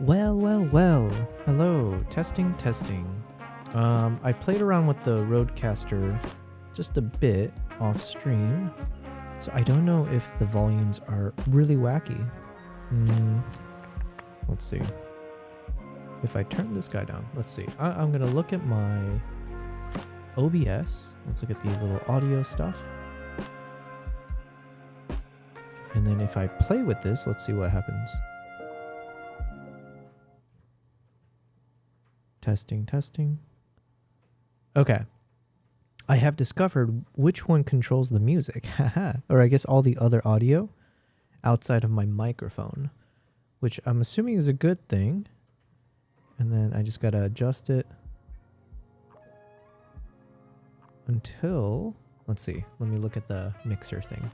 Well. Hello, testing. I played around with the Rodecaster just a bit off stream, so I don't know if the volumes are really wacky. Let's see. If I turn this guy down, let's see. I'm gonna look at my OBS. Let's look at the little audio stuff. And then if I play with this, let's see what happens. Testing. Okay. I have discovered which one controls the music. Or I guess all the other audio outside of my microphone, which I'm assuming is a good thing. And then I just gotta adjust it until, let's see, let me look at the mixer thing.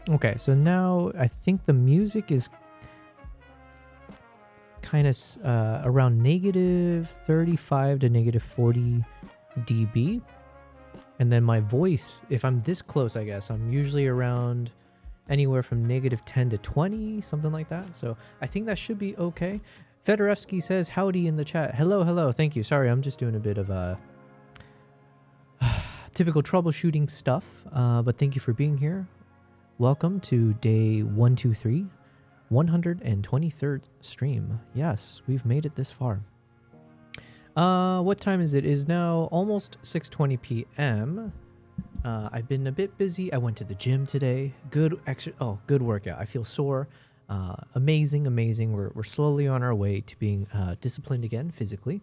Okay, so now I think the music is kind of around negative 35 to negative 40 dB. And then my voice, if I'm this close, I guess, I'm usually around anywhere from negative 10 to 20, something like that. So I think that should be okay. Fedorevsky says, howdy in the chat. Hello. Thank you. Sorry, I'm just doing a bit of typical troubleshooting stuff. But thank you for being here. Welcome to day 123, 123rd stream. Yes, we've made it this far. What time is it? It is now almost 6:20 p.m. I've been a bit busy. I went to the gym today. Good workout. I feel sore. Amazing. We're slowly on our way to being disciplined again physically.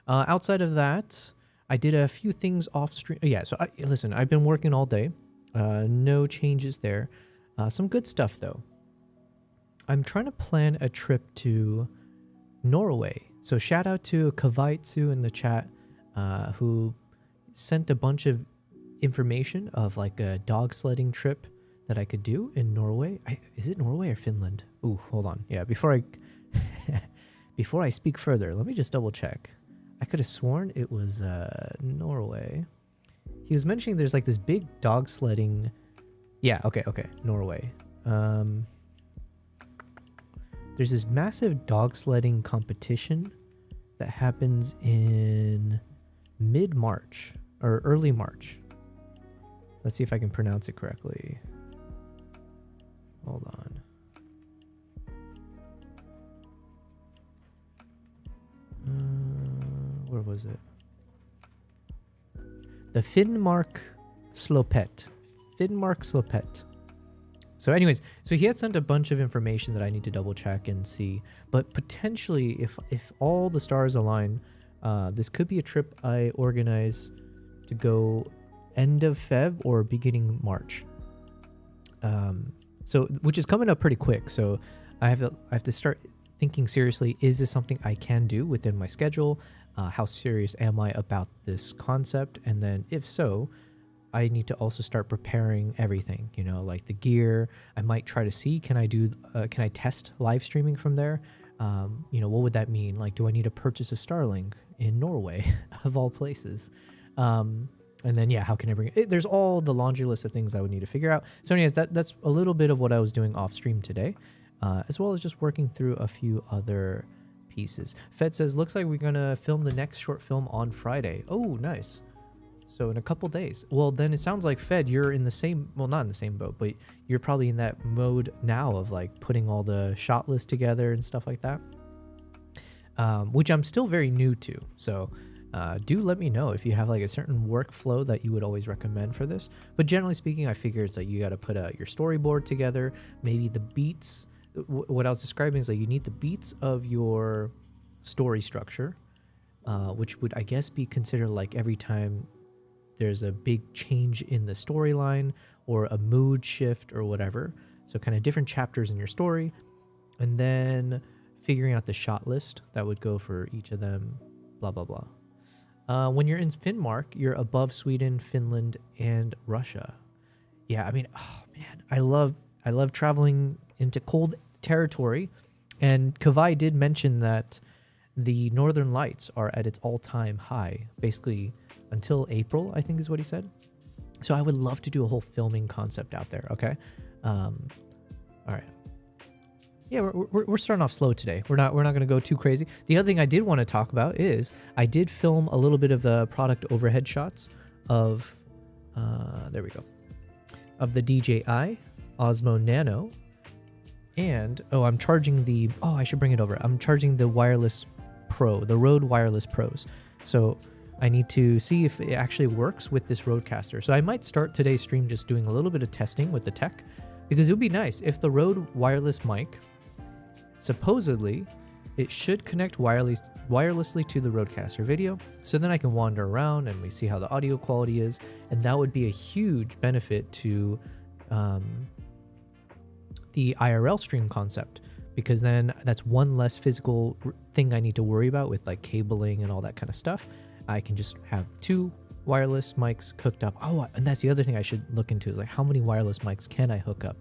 Outside of that, I did a few things off stream. Yeah, so listen, I've been working all day. No changes there. Some good stuff though. I'm trying to plan a trip to Norway. So shout out to Kavaitsu in the chat, who sent a bunch of information of like a dog sledding trip that I could do in Norway. Is it Norway or Finland? Ooh, hold on. Yeah, before I speak further, let me just double check. I could have sworn it was Norway. He was mentioning there's like this big dog sledding. Yeah, okay, Norway. There's this massive dog sledding competition that happens in mid-March or early March. Let's see if I can pronounce it correctly. Hold on. Where was it? The Finnmark Slopet. So anyways, so he had sent a bunch of information that I need to double check and see. But potentially, if all the stars align, this could be a trip I organize to go end of Feb or beginning March. So which is coming up pretty quick. So I have to start thinking seriously, is this something I can do within my schedule? How serious am I about this concept? And then if so, I need to also start preparing everything, like the gear. I might try to see, can I test live streaming from there? What would that mean? Like, do I need to purchase a Starlink in Norway of all places? And then, how can I bring it? There's all the laundry list of things I would need to figure out. So anyways, that's a little bit of what I was doing off stream today, as well as just working through a few other pieces. Fed says, looks like we're gonna film the next short film on Friday. Oh, nice. So in a couple days. Well, then it sounds like, Fed, you're in the same, well, not in the same boat, but you're probably in that mode now of like putting all the shot lists together and stuff like that, which I'm still very new to. So do let me know if you have like a certain workflow that you would always recommend for this. But generally speaking, I figure it's like you got to put your storyboard together, maybe the beats. What I was describing is like you need the beats of your story structure, which would, I guess, be considered like every time there's a big change in the storyline or a mood shift or whatever. So kind of different chapters in your story, and then figuring out the shot list that would go for each of them, blah, blah, blah. When you're in Finnmark, you're above Sweden, Finland, and Russia. Yeah, I mean, oh man, I love traveling into cold territory. And Kavai did mention that the Northern Lights are at its all-time high, basically until April, I think is what he said. So I would love to do a whole filming concept out there. Okay. All right. Yeah, we're starting off slow today. We're not going to go too crazy. The other thing I did want to talk about is I did film a little bit of the product overhead shots of there we go, of the DJI Osmo Nano, and I'm charging the I should bring it over. I'm charging the Wireless Pro, the Rode Wireless Pros. So I need to see if it actually works with this Rodecaster. So I might start today's stream just doing a little bit of testing with the tech, because it would be nice if the Rode wireless mic, supposedly it should connect wirelessly to the Rodecaster video. So then I can wander around and we see how the audio quality is. And that would be a huge benefit to the IRL stream concept, because then that's one less physical thing I need to worry about with like cabling and all that kind of stuff. I can just have 2 wireless mics hooked up. Oh, and that's the other thing I should look into, is like how many wireless mics can I hook up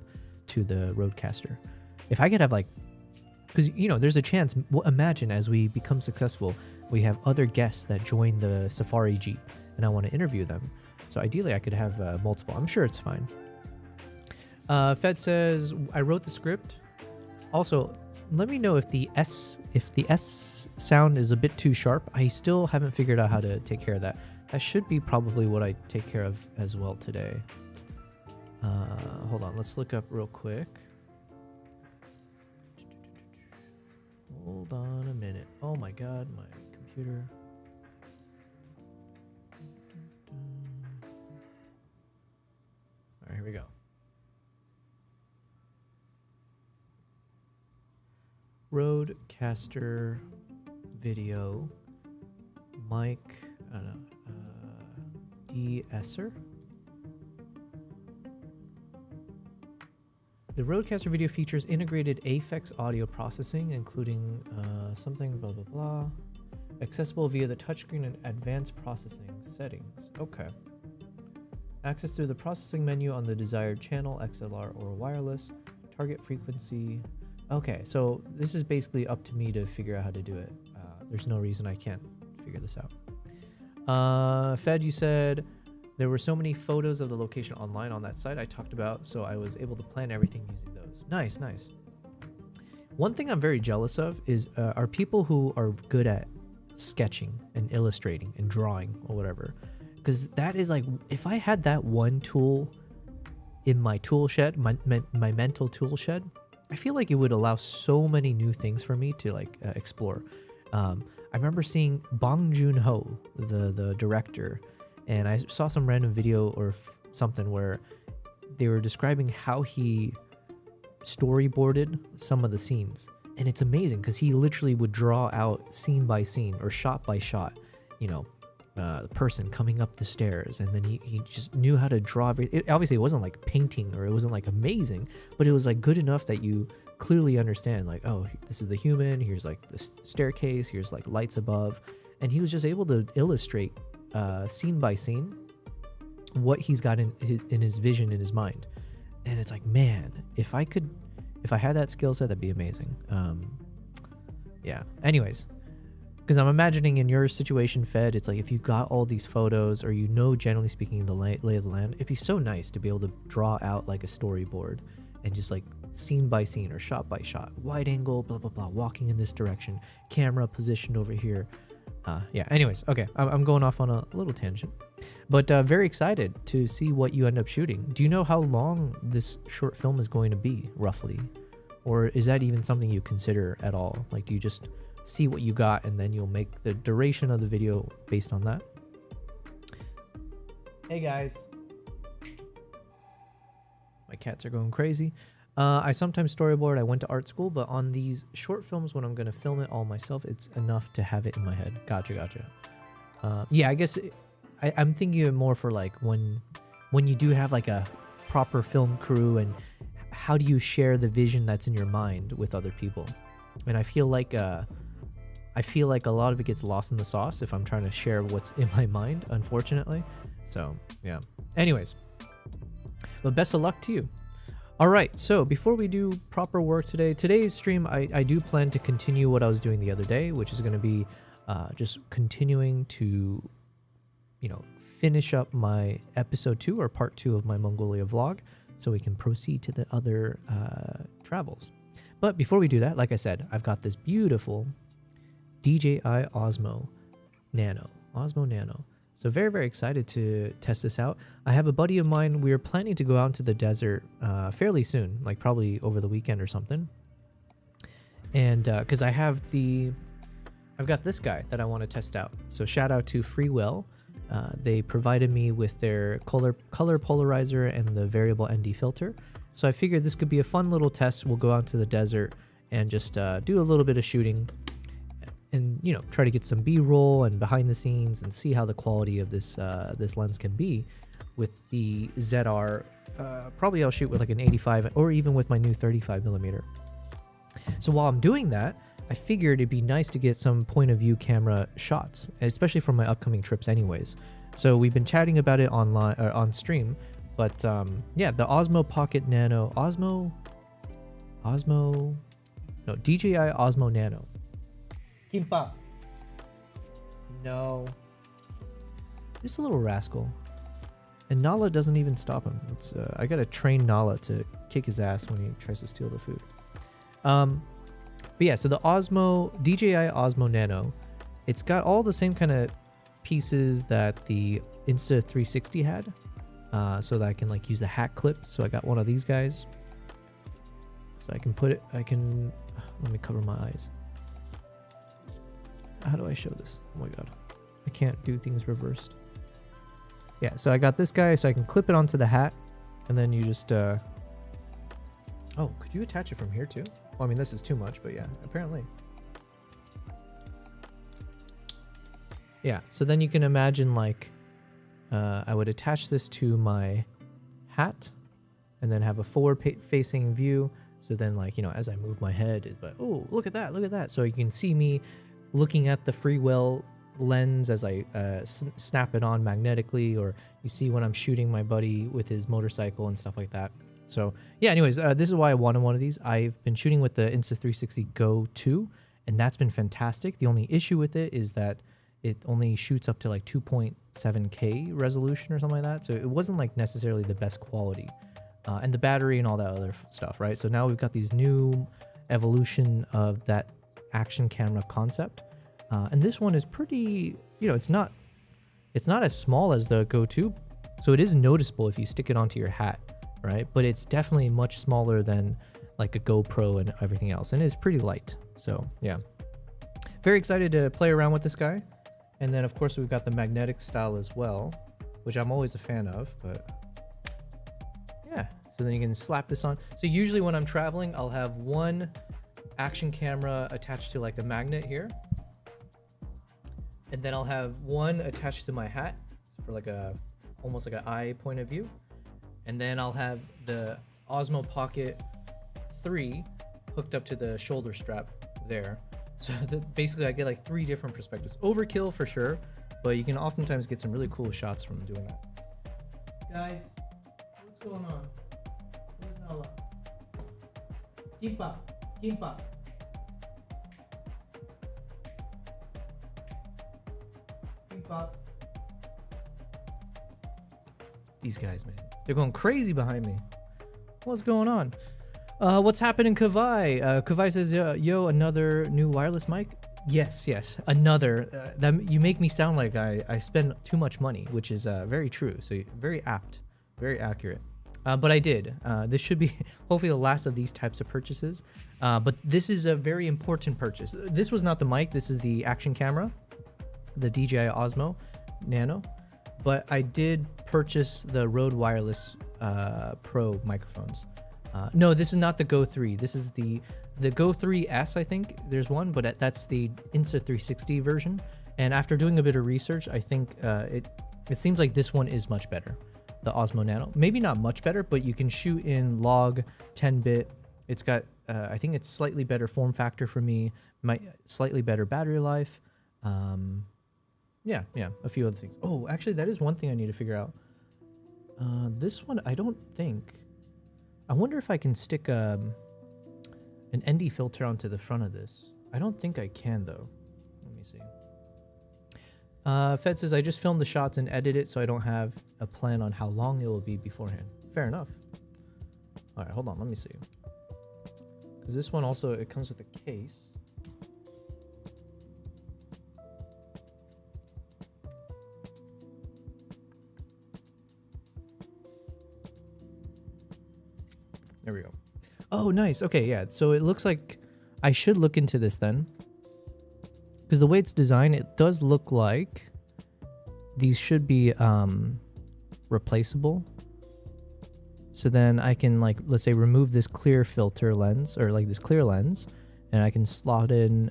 to the Rodecaster? If I could have like, because there's a chance, imagine as we become successful, we have other guests that join the Safari Jeep and I want to interview them. So ideally I could have multiple. I'm sure it's fine. Fed says, I wrote the script. Also, let me know if the S sound is a bit too sharp. I still haven't figured out how to take care of that. That should be probably what I take care of as well today. Hold on, let's look up real quick. Hold on a minute. Oh my god, my computer. All right, here we go. Rodecaster video mic, I don't know, de-esser. The Rodecaster video features integrated Aphex audio processing, including something blah blah blah, accessible via the touchscreen and advanced processing settings. Okay. Access through the processing menu on the desired channel, XLR or wireless, target frequency. Okay, so this is basically up to me to figure out how to do it. There's no reason I can't figure this out. Fed, you said there were so many photos of the location online on that site I talked about, so I was able to plan everything using those. Nice, nice. One thing I'm very jealous of is are people who are good at sketching and illustrating and drawing or whatever. Because that is like, if I had that one tool in my tool shed, my mental tool shed, I feel like it would allow so many new things for me to like explore. I remember seeing Bong Joon-ho, the director, and I saw some random video or something where they were describing how he storyboarded some of the scenes. And it's amazing because he literally would draw out scene by scene or shot by shot, the person coming up the stairs, and then he just knew how to draw everything. Obviously, it wasn't like painting or it wasn't like amazing, but it was like good enough that you clearly understand, like, oh, this is the human, here's like the staircase, here's like lights above. And he was just able to illustrate scene by scene what he's got in his vision, in his mind. And it's like, man, if I had that skill set, that'd be amazing. Yeah, anyways, because I'm imagining in your situation, Fed, it's like if you got all these photos, or generally speaking, the lay of the land, it'd be so nice to be able to draw out like a storyboard and just like scene by scene or shot by shot, wide angle, blah, blah, blah, walking in this direction, camera positioned over here. Yeah, anyways, okay, I'm going off on a little tangent, but very excited to see what you end up shooting. Do you know how long this short film is going to be, roughly? Or is that even something you consider at all? Like, do you just see what you got and then you'll make the duration of the video based on that? Hey guys. My cats are going crazy. I sometimes storyboard. I went to art school, but on these short films, when I'm going to film it all myself, it's enough to have it in my head. Gotcha. Yeah, I guess I'm thinking of it more for like when you do have like a proper film crew, and how do you share the vision that's in your mind with other people? And I feel like a lot of it gets lost in the sauce if I'm trying to share what's in my mind, unfortunately. So yeah. Anyways, but best of luck to you. All right, so before we do proper work today's stream, I do plan to continue what I was doing the other day, which is going to be just continuing to finish up my episode 2 or part 2 of my Mongolia vlog so we can proceed to the other travels. But before we do that, like I said, I've got this beautiful DJI Osmo Nano. So very, very excited to test this out. I have a buddy of mine. We are planning to go out into the desert fairly soon, like probably over the weekend or something. And because I've got this guy that I want to test out. So shout out to Freewell. They provided me with their color polarizer and the variable ND filter. So I figured this could be a fun little test. We'll go out to the desert and just do a little bit of shooting and, try to get some B-roll and behind the scenes and see how the quality of this lens can be with the ZR. Probably I'll shoot with like an 85 or even with my new 35 millimeter. So while I'm doing that, I figured it'd be nice to get some point of view camera shots, especially for my upcoming trips anyways. So we've been chatting about it online on stream, but yeah, the Osmo Pocket Nano, DJI Osmo Nano. Kimpa. No. This little rascal. And Nala doesn't even stop him. I gotta train Nala to kick his ass when he tries to steal the food. But yeah, so the DJI Osmo Nano, it's got all the same kind of pieces that the Insta360 had, so that I can like use a hat clip. So I got one of these guys, so I can let me cover my eyes. How do I show this? Oh my god, I can't do things reversed. Yeah, so I got this guy, so I can clip it onto the hat, and then you just oh, could you attach it from here too? Well, I mean, this is too much, but yeah, apparently. Yeah, so then you can imagine like I would attach this to my hat and then have a forward-facing view. So then like, as I move my head, it's like, oh, look at that. So you can see me looking at the Freewell lens as I snap it on magnetically, or you see when I'm shooting my buddy with his motorcycle and stuff like that. So yeah, anyways, this is why I wanted one of these. I've been shooting with the Insta360 Go 2, and that's been fantastic. The only issue with it is that it only shoots up to like 2.7K resolution or something like that. So it wasn't like necessarily the best quality. And the battery and all that other stuff, right? So now we've got these new evolution of that action camera concept. And this one is pretty, it's not as small as the Go 2. So it is noticeable if you stick it onto your hat, right? But it's definitely much smaller than like a GoPro and everything else. And it's pretty light. So yeah, very excited to play around with this guy. And then of course we've got the magnetic style as well, which I'm always a fan of, but yeah. So then you can slap this on. So usually when I'm traveling, I'll have one action camera attached to like a magnet here. And then I'll have one attached to my hat for like almost like an eye point of view. And then I'll have the Osmo Pocket 3 hooked up to the shoulder strap there. So basically I get like 3 different perspectives. Overkill for sure, but you can oftentimes get some really cool shots from doing that. Guys, what's going on? Where's Nala? Kimpa. These guys, man, they're going crazy behind me. What's going on? What's happening, Kavai? Kavai says, yo, another new wireless mic? Yes, another. You make me sound like I spend too much money, which is very true. So very apt, very accurate. But I did. This should be hopefully the last of these types of purchases. But this is a very important purchase. This was not the mic. This is the action camera, the DJI Osmo Nano. But I did purchase the Rode Wireless Pro microphones. No, this is not the Go 3. This is the Go 3S, I think. There's one, but that's the Insta360 version. And after doing a bit of research, I think it seems like this one is much better, the Osmo Nano. Maybe not much better, but you can shoot in log 10-bit. It's got, I think it's slightly better form factor for me, slightly better battery life. Yeah, a few other things. Oh, actually, that is one thing I need to figure out. This one, I don't think. I wonder if I can stick an ND filter onto the front of this. I don't think I can, though. Let me see. Fed says, I just filmed the shots and edit it, so I don't have a plan on how long it will be beforehand. Fair enough. All right, hold on, let me see. Because this one also, it comes with a case. There we go. Oh, nice. Okay, yeah. So it looks like I should look into this then. Because the way it's designed, it does look like these should be replaceable. So then I can, like, let's say remove this clear filter lens, or like this clear lens, and I can slot in,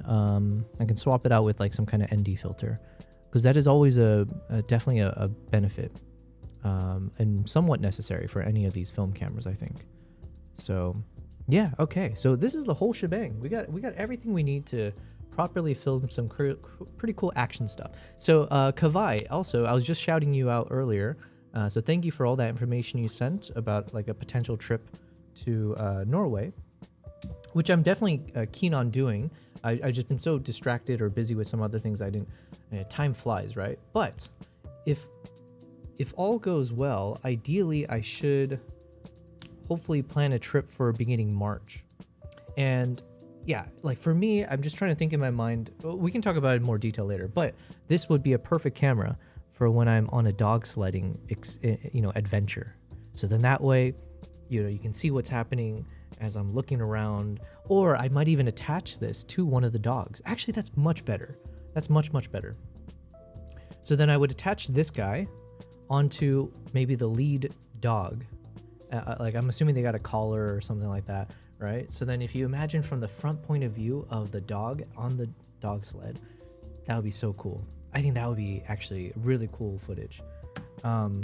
I can swap it out with like some kind of ND filter. Because that is always definitely a benefit, and somewhat necessary for any of these film cameras, I think. So yeah, okay. So this is the whole shebang. We got everything we need to properly film some pretty cool action stuff. So Kavai, also, I was just shouting you out earlier. So thank you for all that information you sent about like a potential trip to Norway, which I'm definitely keen on doing. I've just been so distracted or busy with some other things I didn't. Time flies, right? But if all goes well, ideally I should hopefully plan a trip for beginning March. And yeah, like for me, I'm just trying to think in my mind. We can talk about it in more detail later, but this would be a perfect camera for when I'm on a dog sledding, adventure. So then that way, you can see what's happening as I'm looking around, or I might even attach this to one of the dogs. Actually, that's much better. That's much, much better. So then I would attach this guy onto maybe the lead dog. Like I'm assuming they got a collar or something like that, right? So then if you imagine from the front point of view of the dog on the dog sled, that would be so cool. I think that would be actually really cool footage. And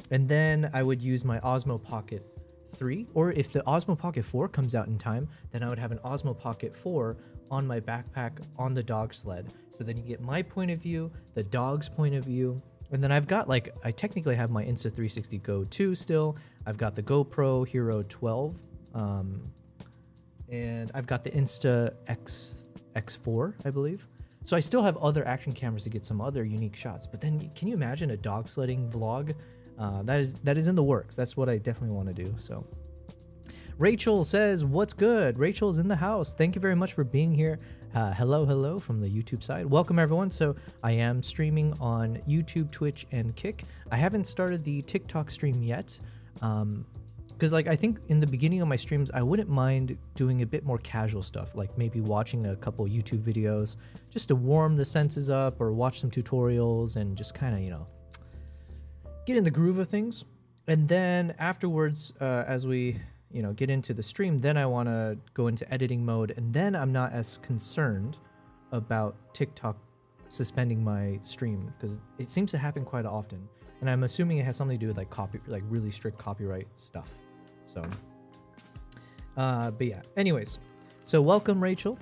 then I would use my Osmo Pocket 3, or if the Osmo Pocket 4 comes out in time, then I would have an Osmo Pocket 4 on my backpack on the dog sled. So then you get my point of view, the dog's point of view, and then I've got like, I technically have my Insta360 Go 2 still. I've got the GoPro Hero 12, and I've got the Insta X4, I believe. So I still have other action cameras to get some other unique shots. But then can you imagine a dog sledding vlog? That is in the works. That's what I definitely want to do. So Rachel says, what's good? Rachel's in the house. Thank you very much for being here. Hello from the YouTube side. Welcome everyone. So I am streaming on YouTube, Twitch, and Kick. I haven't started the TikTok stream yet. Because like I think in the beginning of my streams, I wouldn't mind doing a bit more casual stuff, like maybe watching a couple YouTube videos just to warm the senses up, or watch some tutorials and just kind of, get in the groove of things. And then afterwards, as we, get into the stream, then I want to go into editing mode, and then I'm not as concerned about TikTok suspending my stream, because it seems to happen quite often. And I'm assuming it has something to do with like really strict copyright stuff. So, but yeah, anyways, so welcome Rachel.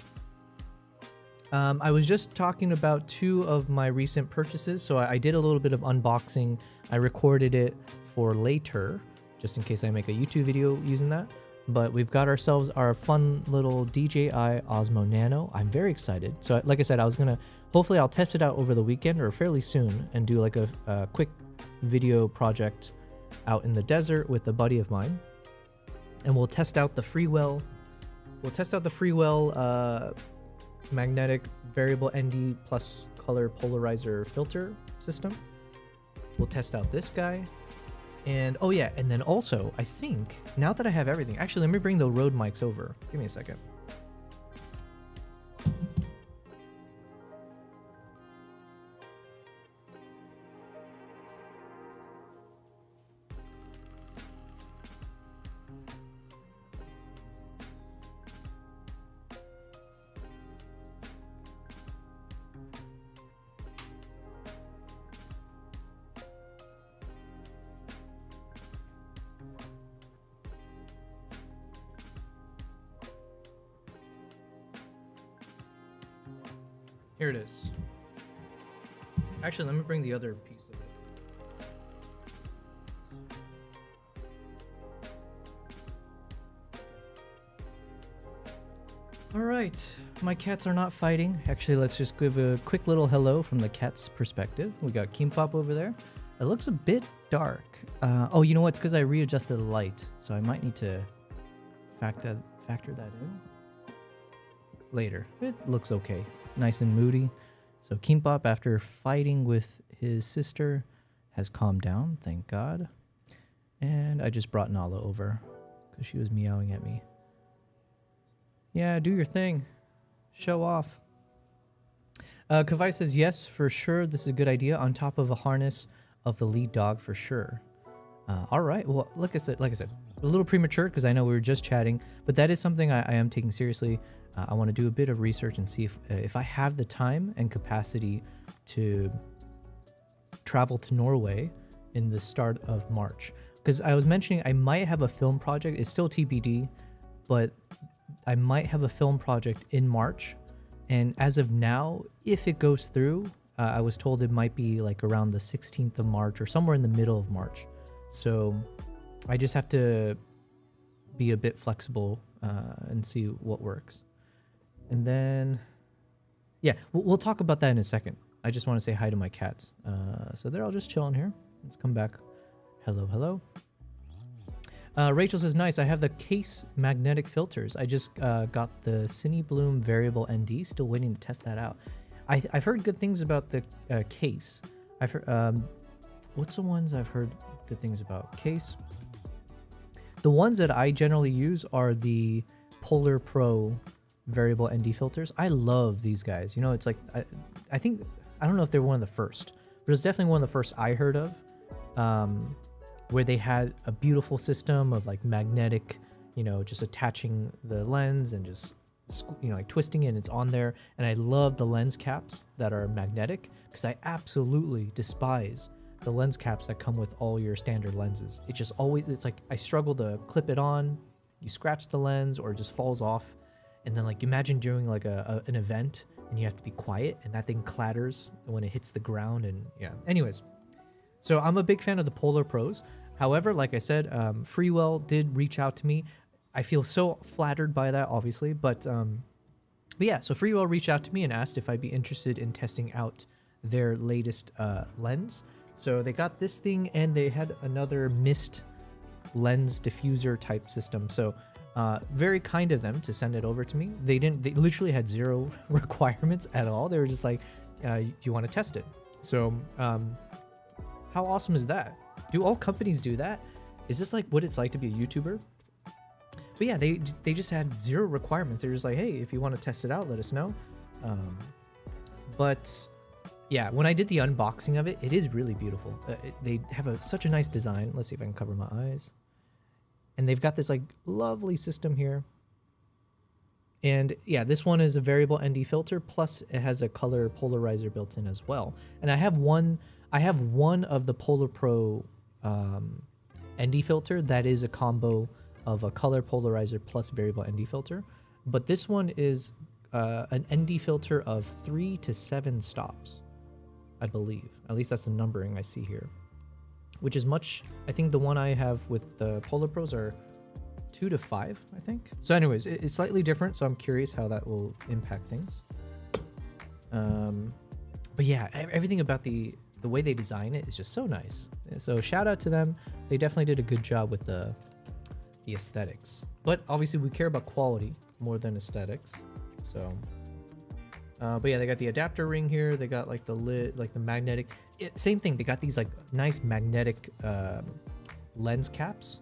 I was just talking about 2 of my recent purchases. So I did a little bit of unboxing. I recorded it for later, just in case I make a YouTube video using that. But we've got ourselves our fun little DJI Osmo Nano. I'm very excited. So like I said, hopefully I'll test it out over the weekend or fairly soon and do like a quick video project out in the desert with a buddy of mine. And we'll test out the Freewell. Magnetic variable ND plus color polarizer filter system. We'll test out this guy. And oh yeah, and then also I think now that I have everything, actually let me bring the Rode mics over. Give me a second. Here it is. Actually, let me bring the other piece of it. All right, my cats are not fighting. Actually, let's just give a quick little hello from the cat's perspective. We got Kimpop over there. It looks a bit dark. Oh, you know what? It's because I readjusted the light, so I might need to factor that in later. It looks okay, nice and moody. So Kimpop, after fighting with his sister, has calmed down, thank God. And I just brought Nala over because she was meowing at me. Yeah, do your thing. Show off. Kavai says, yes, for sure. This is a good idea. On top of a harness of the lead dog, for sure. All right. Well, like I said, a little premature because I know we were just chatting, but that is something I am taking seriously. I want to do a bit of research and see if I have the time and capacity to travel to Norway in the start of March. Because I was mentioning I might have a film project. It's still TBD, but I might have a film project in March. And as of now, if it goes through, I was told it might be like around the 16th of March or somewhere in the middle of March. So I just have to be a bit flexible and see what works. And then, yeah, we'll talk about that in a second. I just want to say hi to my cats. So they're all just chilling here. Let's come back. Hello, hello. Rachel says, nice, I have the case magnetic filters. I just got the Cine Bloom variable ND, still waiting to test that out. I've heard good things about the case. I've heard, what's the ones I've heard good things about? Case. The ones that I generally use are the Polar Pro variable ND filters. I love these guys. You know, it's like, I think, I don't know if they're one of the first, but it's definitely one of the first I heard of. Where they had a beautiful system of like magnetic, you know, just attaching the lens and just, you know, like twisting it and it's on there. And I love the lens caps that are magnetic because I absolutely despise the lens caps that come with all your standard lenses. It just always, it's like I struggle to clip it on, you scratch the lens or it just falls off. And then like imagine doing like an event and you have to be quiet and that thing clatters when it hits the ground and yeah. Anyways, so I'm a big fan of the Polar Pros. However, like I said, Freewell did reach out to me. I feel so flattered by that, obviously. But yeah, so Freewell reached out to me and asked if I'd be interested in testing out their latest lens. So they got this thing and they had another mist lens diffuser type system. So very kind of them to send it over to me. They literally had zero requirements at all. They were just like, do you want to test it? So how awesome is that? Do all companies do that? Is this like what it's like to be a YouTuber? But yeah, they just had zero requirements. They're just like, hey, if you want to test it out, let us know. But yeah, when I did the unboxing of it, it is really beautiful. They have such a nice design. Let's see if I can cover my eyes. And they've got this like lovely system here. And yeah, this one is a variable ND filter, plus it has a color polarizer built in as well. And I have one of the Polar Pro ND filter that is a combo of a color polarizer plus variable ND filter. But this one is an ND filter of 3 to 7 stops, I believe. At least that's the numbering I see here. Which is much, I think the one I have with the Polar Pros are 2 to 5, I think. So anyways, it's slightly different, so I'm curious how that will impact things. But yeah, everything about the way they design it is just so nice. So shout out to them. They definitely did a good job with the aesthetics. But obviously we care about quality more than aesthetics. So, but yeah, they got the adapter ring here. They got like the lid, like the magnetic, same thing. They got these like nice magnetic lens caps.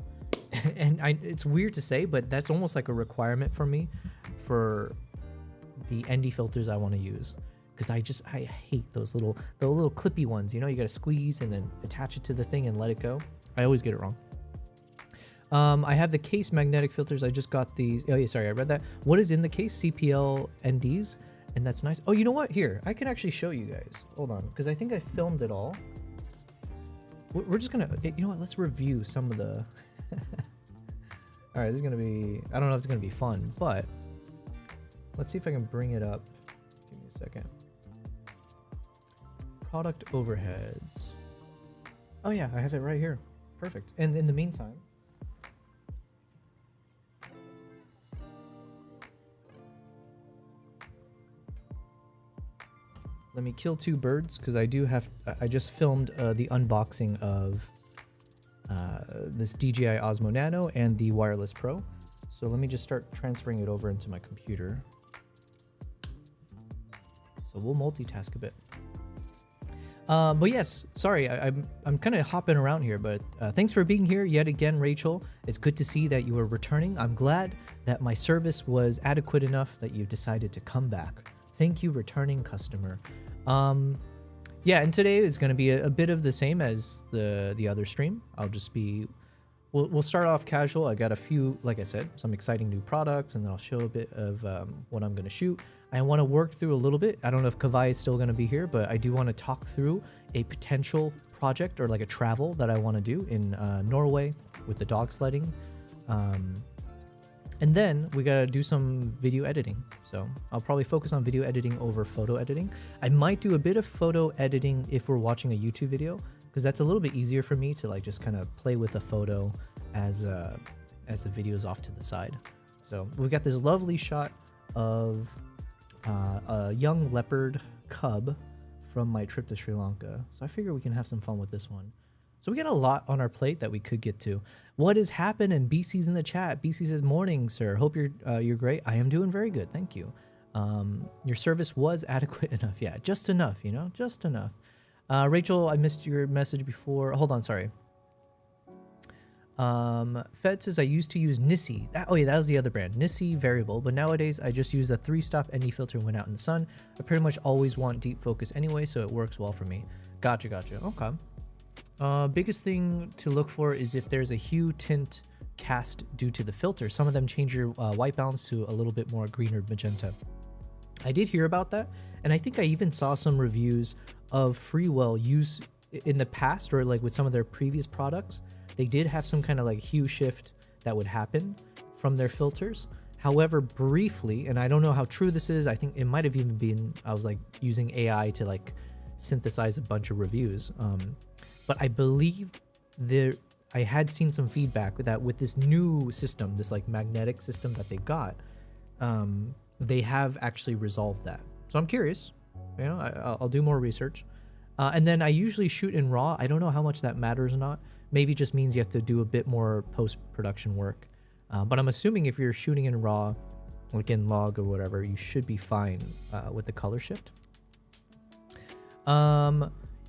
And it's weird to say, but that's almost like a requirement for me for the ND filters I want to use. Because I hate the little clippy ones. You know, you got to squeeze and then attach it to the thing and let it go. I always get it wrong. I have the case magnetic filters. I just got these. Oh yeah, sorry, I read that. What is in the case? CPL NDs, and that's nice. Oh, you know what? Here, I can actually show you guys. Hold on, because I think I filmed it all. We're just gonna, you know what? Let's review some of the. All right, this is gonna be. I don't know if it's gonna be fun, but let's see if I can bring it up. Give me a second. Product overheads. Oh yeah, I have it right here. Perfect. And in the meantime, let me kill two birds because I just filmed the unboxing of this DJI Osmo Nano and the Wireless Pro. So let me just start transferring it over into my computer. So we'll multitask a bit. But yes, sorry, I'm kind of hopping around here, but thanks for being here yet again, Rachel. It's good to see that you are returning. I'm glad that my service was adequate enough that you decided to come back. Thank you, returning customer. Yeah, and today is going to be a bit of the same as the other stream. I'll just be, we'll start off casual. I got a few, like I said, some exciting new products, and then I'll show a bit of what I'm going to shoot. I want to work through a little bit. I don't know if Kavai is still going to be here, but I do want to talk through a potential project or like a travel that I want to do in Norway with the dog sledding. And then we got to do some video editing. So I'll probably focus on video editing over photo editing. I might do a bit of photo editing if we're watching a YouTube video, because that's a little bit easier for me to like just kind of play with a photo as the video is off to the side. So we got this lovely shot of a young leopard cub from my trip to Sri Lanka. So I figure we can have some fun with this one. So we got a lot on our plate that we could get to. What has happened? And BC's in the chat. BC says, morning, sir. Hope you're great. I am doing very good. Thank you. Your service was adequate enough. Yeah, just enough, you know, just enough. Rachel, I missed your message before. Hold on, sorry. Fed says I used to use Nissi. Oh yeah, that was the other brand, Nissi variable. But nowadays I just use a 3-stop ND filter when out in the sun. I pretty much always want deep focus anyway, so it works well for me. Gotcha. Okay. Biggest thing to look for is if there's a hue tint cast due to the filter. Some of them change your white balance to a little bit more green or magenta. I did hear about that, and I think I even saw some reviews of Freewell use in the past, or like with some of their previous products. They did have some kind of like hue shift that would happen from their filters. However, briefly, and I don't know how true this is, I think it might have even been, I was like using AI to like synthesize a bunch of reviews. But I believe I had seen some feedback that with this new system, this like magnetic system that they've got, they have actually resolved that. So I'm curious, you know, I'll do more research. And then I usually shoot in RAW. I don't know how much that matters or not. Maybe it just means you have to do a bit more post-production work. But I'm assuming if you're shooting in RAW, like in log or whatever, you should be fine with the color shift.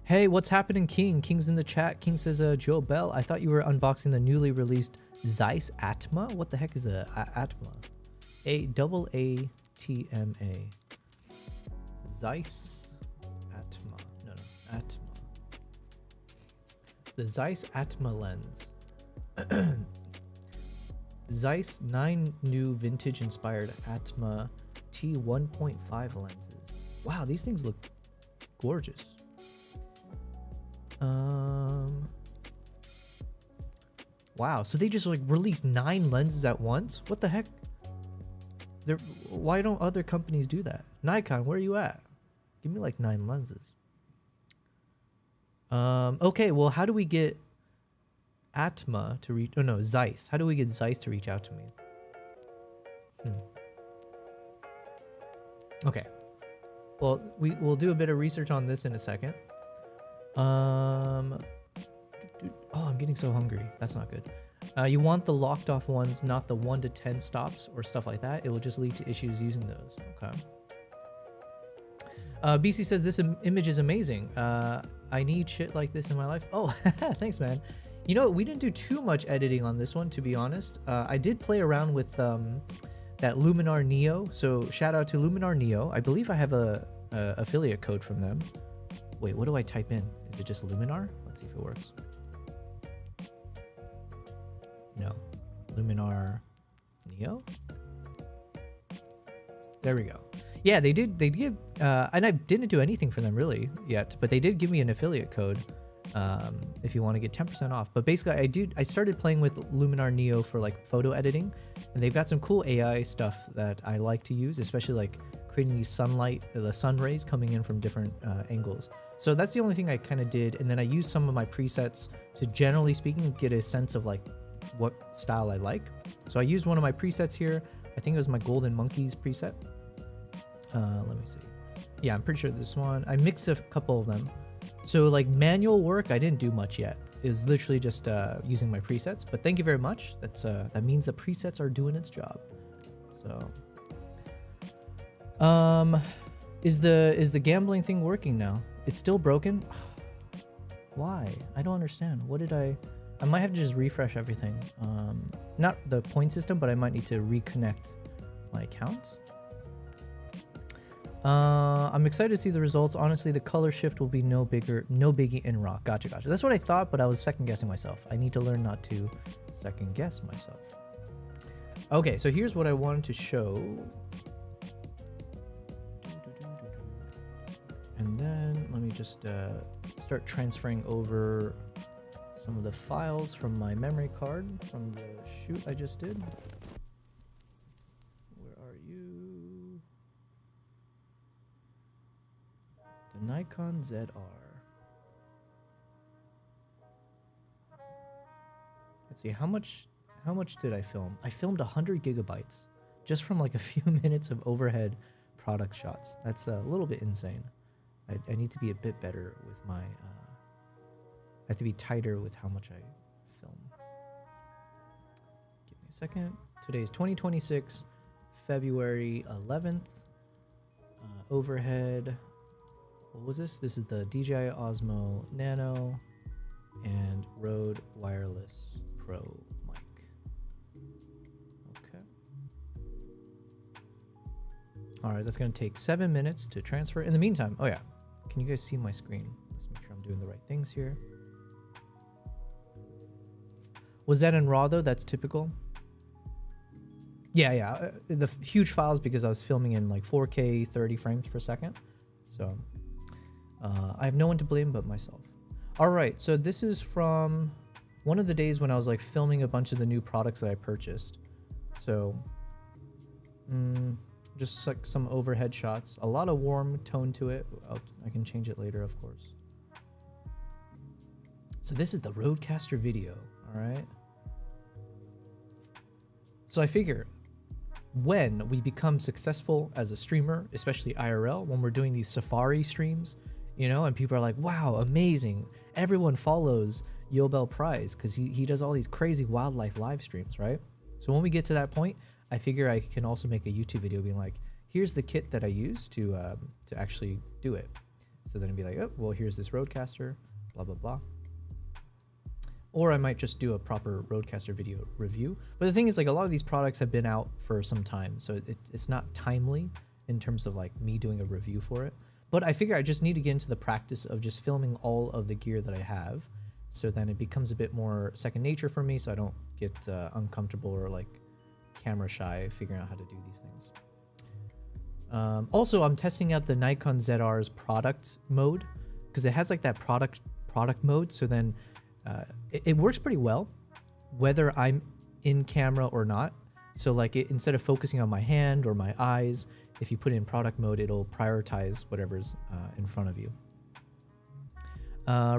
Hey, what's happening, King? King's in the chat. King says, Joe Bell, I thought you were unboxing the newly released Zeiss Atma. What the heck is a Atma? A-double-A-T-M-A. Zeiss Atma. No, Atma. The Zeiss Atma lens. Zeiss 9 new vintage inspired Atma T1.5 lenses. Wow, these things look gorgeous. Wow, so they just like released 9 lenses at once? What the heck? Why don't other companies do that? Nikon, where are you at? Give me like 9 lenses. Okay, well, how do we get Atma to reach? Oh no, Zeiss. How do we get Zeiss to reach out to me? Okay. Well, we'll do a bit of research on this in a second. Oh, I'm getting so hungry. That's not good. You want the locked off ones, not the 1 to 10 stops or stuff like that. It will just lead to issues using those. Okay. BC says this image is amazing. I need shit like this in my life. Oh, thanks, man. You know, we didn't do too much editing on this one, to be honest. I did play around with that Luminar Neo. So shout out to Luminar Neo. I believe I have a affiliate code from them. Wait, what do I type in? Is it just Luminar? Let's see if it works. No. Luminar Neo? There we go. Yeah, they did give, and I didn't do anything for them really yet, but they did give me an affiliate code if you want to get 10% off. But basically, I started playing with Luminar Neo for like photo editing, and they've got some cool AI stuff that I like to use, especially like creating these the sun rays coming in from different angles. So that's the only thing I kind of did, and then I used some of my presets to, generally speaking, get a sense of like what style I like. So I used one of my presets here. I think it was my Golden Monkeys preset. Let me see. Yeah, I'm pretty sure this one. I mixed a couple of them. So like manual work, I didn't do much yet. It's literally just using my presets. But thank you very much. That means the presets are doing its job. So, is the gambling thing working now? It's still broken. Why? I don't understand. What did I might have to just refresh everything. Not the point system, but I might need to reconnect my accounts. I'm excited to see the results. Honestly, the color shift will be no biggie in rock. Gotcha. That's what I thought, but I was second guessing myself. I need to learn not to second guess myself. Okay, so here's what I wanted to show. And then let me just start transferring over some of the files from my memory card from the shoot I just did. Where are you? The Nikon ZR. Let's see, how much did I film? I filmed 100 gigabytes just from like a few minutes of overhead product shots. That's a little bit insane. I need to be a bit better with my, I have to be tighter with how much I film. Give me a second. Today is 2026, February 11th. Overhead. What was this? This is the DJI Osmo Nano and Rode Wireless Pro mic. Okay. All right, that's going to take 7 minutes to transfer. In the meantime, oh yeah, can you guys see my screen? Let's make sure I'm doing the right things here. Was that in RAW though? That's typical. Yeah. The huge files because I was filming in like 4K 30 frames per second. So I have no one to blame but myself. All right, so this is from one of the days when I was like filming a bunch of the new products that I purchased. So just like some overhead shots, a lot of warm tone to it. I can change it later, of course. So this is the Rodecaster video, all right? So I figure when we become successful as a streamer, especially IRL, when we're doing these safari streams, you know, and people are like, wow, amazing. Everyone follows Yobel Prize because he does all these crazy wildlife live streams, right? So when we get to that point, I figure I can also make a YouTube video being like, here's the kit that I use to actually do it. So then it'd be like, oh, well, here's this Rodecaster, blah, blah, blah. Or I might just do a proper Rodecaster video review. But the thing is, like, a lot of these products have been out for some time, so it's not timely in terms of like me doing a review for it. But I figure I just need to get into the practice of just filming all of the gear that I have, so then it becomes a bit more second nature for me, so I don't get uncomfortable or like camera shy figuring out how to do these things. Also, I'm testing out the Nikon ZR's product mode because it has like that product mode. So then it works pretty well whether I'm in camera or not. So like instead of focusing on my hand or my eyes, if you put it in product mode, it'll prioritize whatever's in front of you.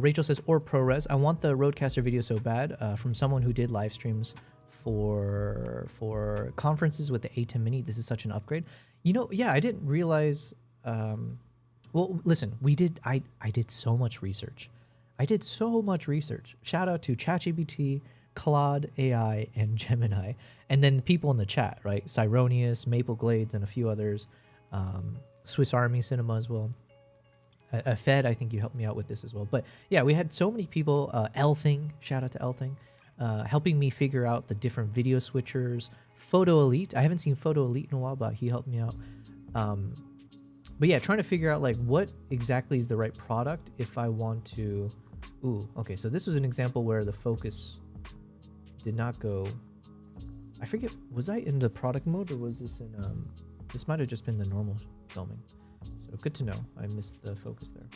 Rachel says, or ProRes. I want the Rodecaster video so bad from someone who did live streams for conferences with the A10 Mini. This is such an upgrade. You know, yeah, I didn't realize. Well, listen, I did so much research. Shout out to ChatGPT, Claude AI, and Gemini, and then people in the chat, right? Cyronius, Maple Glades, and a few others. Swiss Army Cinema as well. Fed, I think you helped me out with this as well. But yeah, we had so many people. Elthing, shout out to Elthing, helping me figure out the different video switchers. Photo Elite, I haven't seen Photo Elite in a while, but he helped me out. But yeah, trying to figure out like what exactly is the right product if I want to. Ooh, okay, so this was an example where the focus did not go. I forget, was I in the product mode or was this in this might have just been the normal filming. So good to know. I missed the focus there.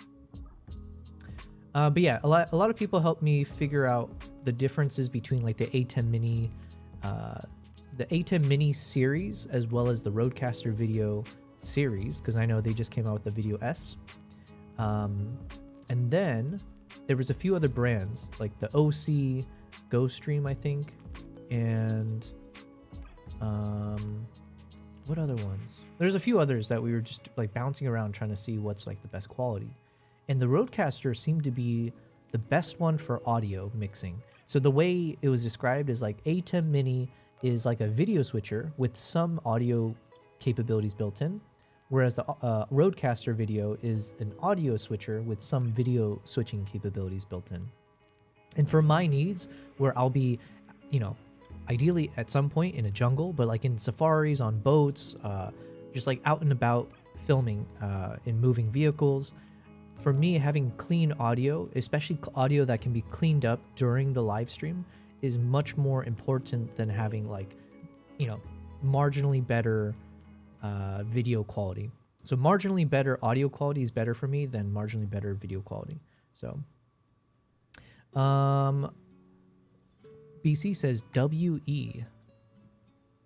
But yeah, a lot of people helped me figure out the differences between like the A10 Mini, the A10 Mini series, as well as the Rodecaster video series, because I know they just came out with the Video S. And then there was a few other brands like the OC, GoStream, I think, and what other ones? There's a few others that we were just like bouncing around trying to see what's like the best quality. And the Rodecaster seemed to be the best one for audio mixing. So the way it was described is like ATEM Mini is like a video switcher with some audio capabilities built in, whereas the Rodecaster Video is an audio switcher with some video switching capabilities built in. And for my needs, where I'll be, you know, ideally at some point in a jungle, but like in safaris, on boats, just like out and about filming in moving vehicles, for me, having clean audio, especially audio that can be cleaned up during the live stream, is much more important than having like, you know, marginally better video quality. So marginally better audio quality is better for me than marginally better video quality. So BC says WE.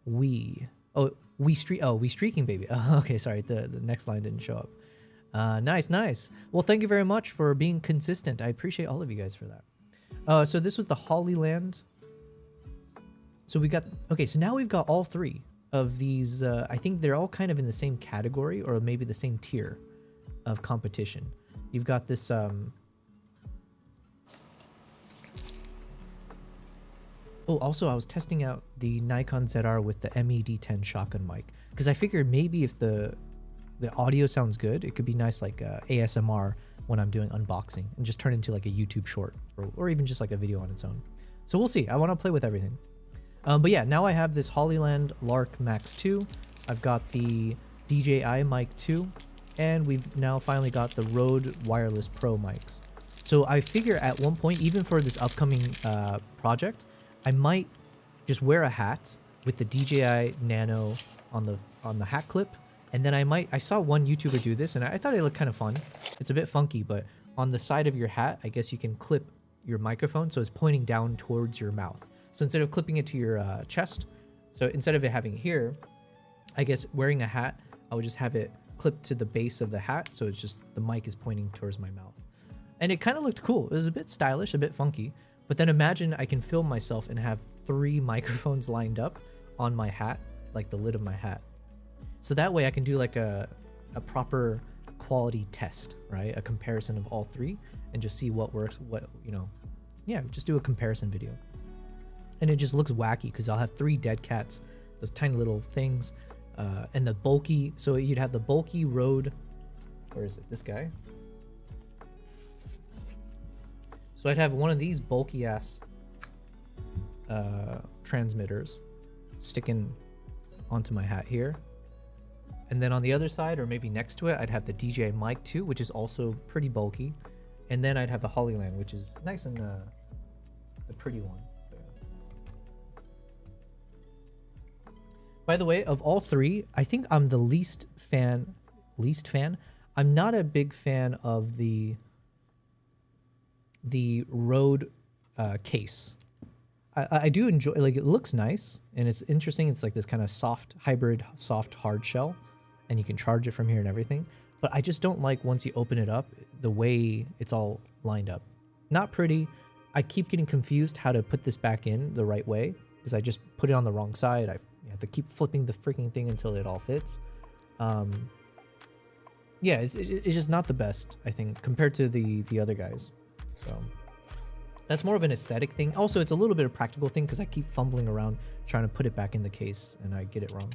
We streaking, baby. Okay, sorry, the next line didn't show up. Nice. Well, thank you very much for being consistent. I appreciate all of you guys for that. So this was the Hollyland. So we got, okay, so now we've got all three of these. I think they're all kind of in the same category or maybe the same tier of competition. You've got this, oh, also I was testing out the Nikon ZR with the MED10 shotgun mic because I figured maybe if the audio sounds good, it could be nice like ASMR when I'm doing unboxing and just turn into like a YouTube short or even just like a video on its own. So we'll see. I want to play with everything. But yeah, now I have this Hollyland Lark Max 2. I've got the DJI Mic 2, and we've now finally got the Rode Wireless Pro mics. So I figure at one point, even for this upcoming project, I might just wear a hat with the DJI Nano on the hat clip. And then I saw one YouTuber do this and I thought it looked kind of fun. It's a bit funky, but on the side of your hat, I guess you can clip your microphone so it's pointing down towards your mouth. So instead of clipping it to your chest, so instead of it having it here, I guess wearing a hat, I would just have it clipped to the base of the hat. So it's just the mic is pointing towards my mouth. And it kind of looked cool. It was a bit stylish, a bit funky. But then imagine I can film myself and have 3 microphones lined up on my hat, like the lid of my hat. So that way I can do like a proper quality test, right? A comparison of all 3 and just see what works, what, you know, yeah, just do a comparison video. And it just looks wacky because I'll have 3 dead cats, those tiny little things, and the bulky, so you'd have the bulky Rode, where is it, this guy? So I'd have one of these bulky ass transmitters sticking onto my hat here. And then on the other side, or maybe next to it, I'd have the DJI Mic 2, which is also pretty bulky. And then I'd have the Hollyland, which is nice and the pretty one. Yeah. By the way, of all 3, I think I'm the least fan. I'm not a big fan of the Rode case. I do enjoy, like, it looks nice and it's interesting. It's like this kind of soft hybrid, soft hard shell, and you can charge it from here and everything. But I just don't like once you open it up, the way it's all lined up. Not pretty. I keep getting confused how to put this back in the right way because I just put it on the wrong side. I have to keep flipping the freaking thing until it all fits. Yeah, it's just not the best, I think, compared to the other guys. So that's more of an aesthetic thing. Also, it's a little bit of practical thing because I keep fumbling around trying to put it back in the case and I get it wrong.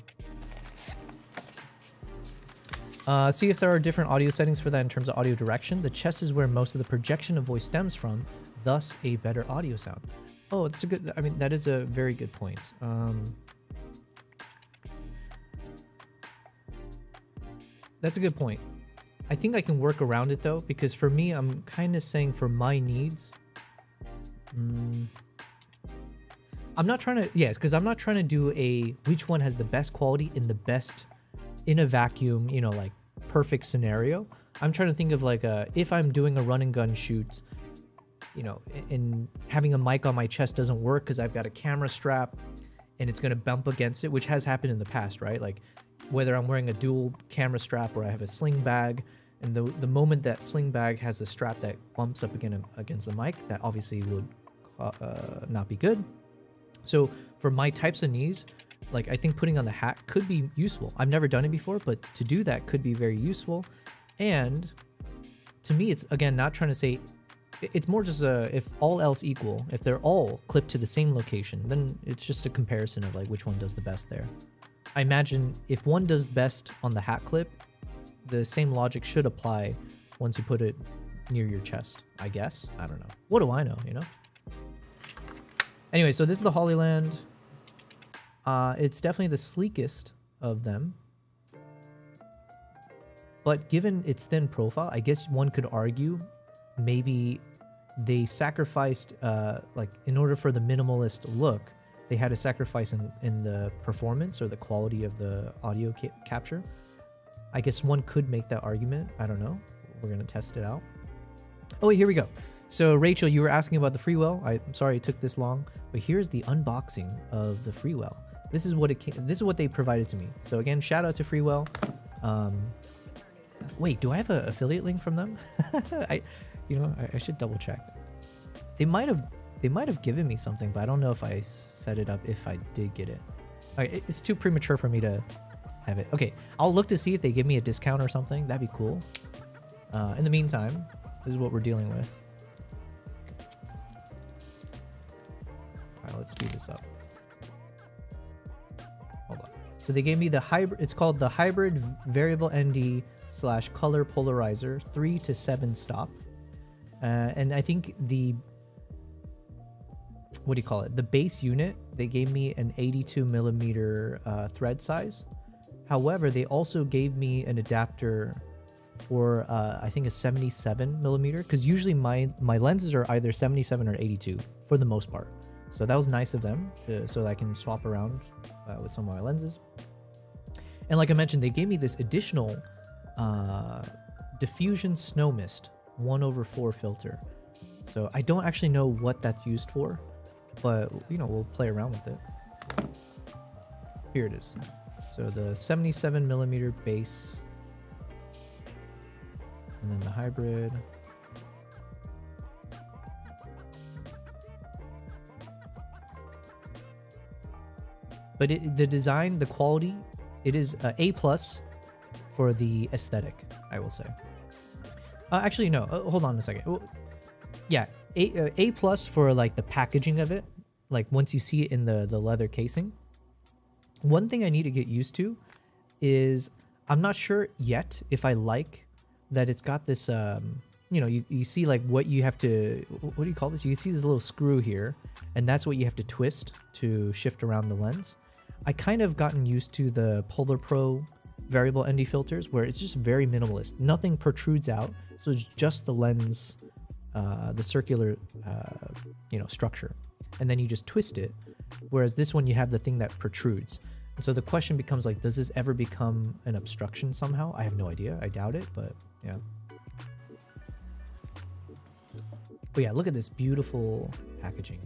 See if there are different audio settings for that in terms of audio direction. The chest is where most of the projection of voice stems from, thus a better audio sound. Oh, that's a good, I mean, that is a very good point. That's a good point. I think I can work around it though, because for me, I'm kind of saying for my needs, I'm not trying to, yes, because I'm not trying to do which one has the best quality in a vacuum, you know, like perfect scenario. I'm trying to think of like if I'm doing a run and gun shoot, you know, and having a mic on my chest doesn't work because I've got a camera strap and it's going to bump against it, which has happened in the past, right? Like whether I'm wearing a dual camera strap or I have a sling bag, and the moment that sling bag has a strap that bumps up against the mic, that obviously would not be good. So for my types of needs, Like, I think putting on the hat could be useful. I've never done it before, but to do that could be very useful. And to me, it's, again, not trying to say, it's more just if all else equal, if they're all clipped to the same location, then it's just a comparison of like which one does the best there. I imagine if one does best on the hat clip, the same logic should apply once you put it near your chest, I guess. I don't know. What do I know, you know? Anyway, so this is the Hollyland. It's definitely the sleekest of them. But given its thin profile, I guess one could argue maybe they sacrificed, like, in order for the minimalist look, they had to sacrifice in the performance or the quality of the audio capture. I guess one could make that argument. I don't know. We're going to test it out. Oh, wait, here we go. So, Rachel, you were asking about the Freewell. I'm sorry it took this long, but here's the unboxing of the Freewell. This is what this is what they provided to me. So again, shout out to Freewell. Wait, do I have an affiliate link from them? I should double check. They might have given me something, but I don't know if I set it up if I did get it. Okay, it's too premature for me to have it. Okay, I'll look to see if they give me a discount or something. That'd be cool. In the meantime, this is what we're dealing with. All right, let's speed this up. Hold on. So they gave me the hybrid. It's called the hybrid variable ND / color polarizer 3 to 7 stop. And I think the, what do you call it? The base unit, they gave me an 82 millimeter thread size. However, they also gave me an adapter for I think a 77 millimeter, because usually my lenses are either 77 or 82 for the most part. So that was nice of them so that I can swap around with some of my lenses. And like I mentioned, they gave me this additional diffusion snow mist 1/4 filter. So I don't actually know what that's used for, but you know, we'll play around with it. Here it is. So the 77 millimeter base, and then the hybrid. But the design, the quality, it is A+ for the aesthetic, I will say. Actually, no. Hold on a second. Yeah, A+ for like the packaging of it. Like once you see it in the leather casing. One thing I need to get used to is I'm not sure yet if I like that it's got this. You know, you see like what you have to. What do you call this? You can see this little screw here, and that's what you have to twist to shift around the lens. I kind of gotten used to the Polar Pro variable ND filters where it's just very minimalist. Nothing protrudes out, so it's just the lens, the circular, you know, structure, and then you just twist it. Whereas this one, you have the thing that protrudes. And so the question becomes like, does this ever become an obstruction somehow? I have no idea. I doubt it, but yeah. But yeah, look at this beautiful packaging.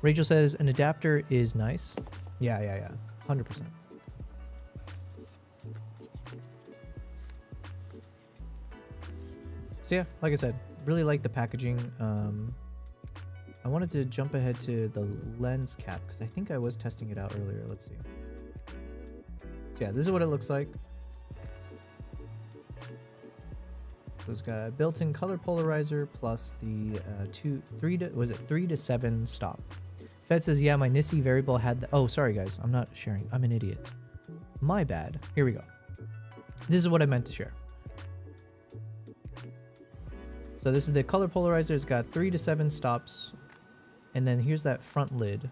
Rachel says an adapter is nice. Yeah. 100%. So yeah, like I said, really like the packaging. I wanted to jump ahead to the lens cap because I think I was testing it out earlier. Let's see. So yeah, this is what it looks like. So it's got a built-in color polarizer plus the 3 to 7 stop. Fed says, yeah, my Nissi variable had the, oh, sorry guys, I'm not sharing. I'm an idiot. My bad. Here we go. This is what I meant to share. So this is the color polarizer. It's got 3 to 7 stops. And then here's that front lid.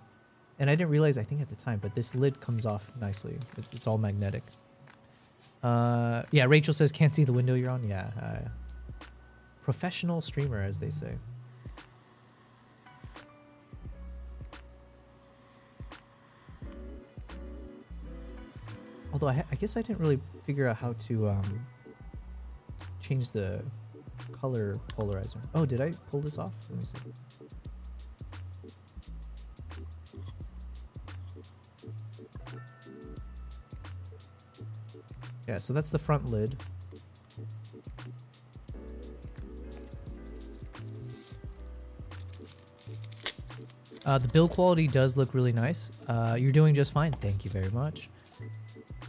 And I didn't realize, I think at the time, but this lid comes off nicely. It's all magnetic. Yeah, Rachel says, can't see the window you're on. Yeah. Professional streamer, as they say. Although I guess I didn't really figure out how to change the color polarizer. Oh, did I pull this off? Let me see. Yeah, so that's the front lid. The build quality does look really nice. You're doing just fine. Thank you very much.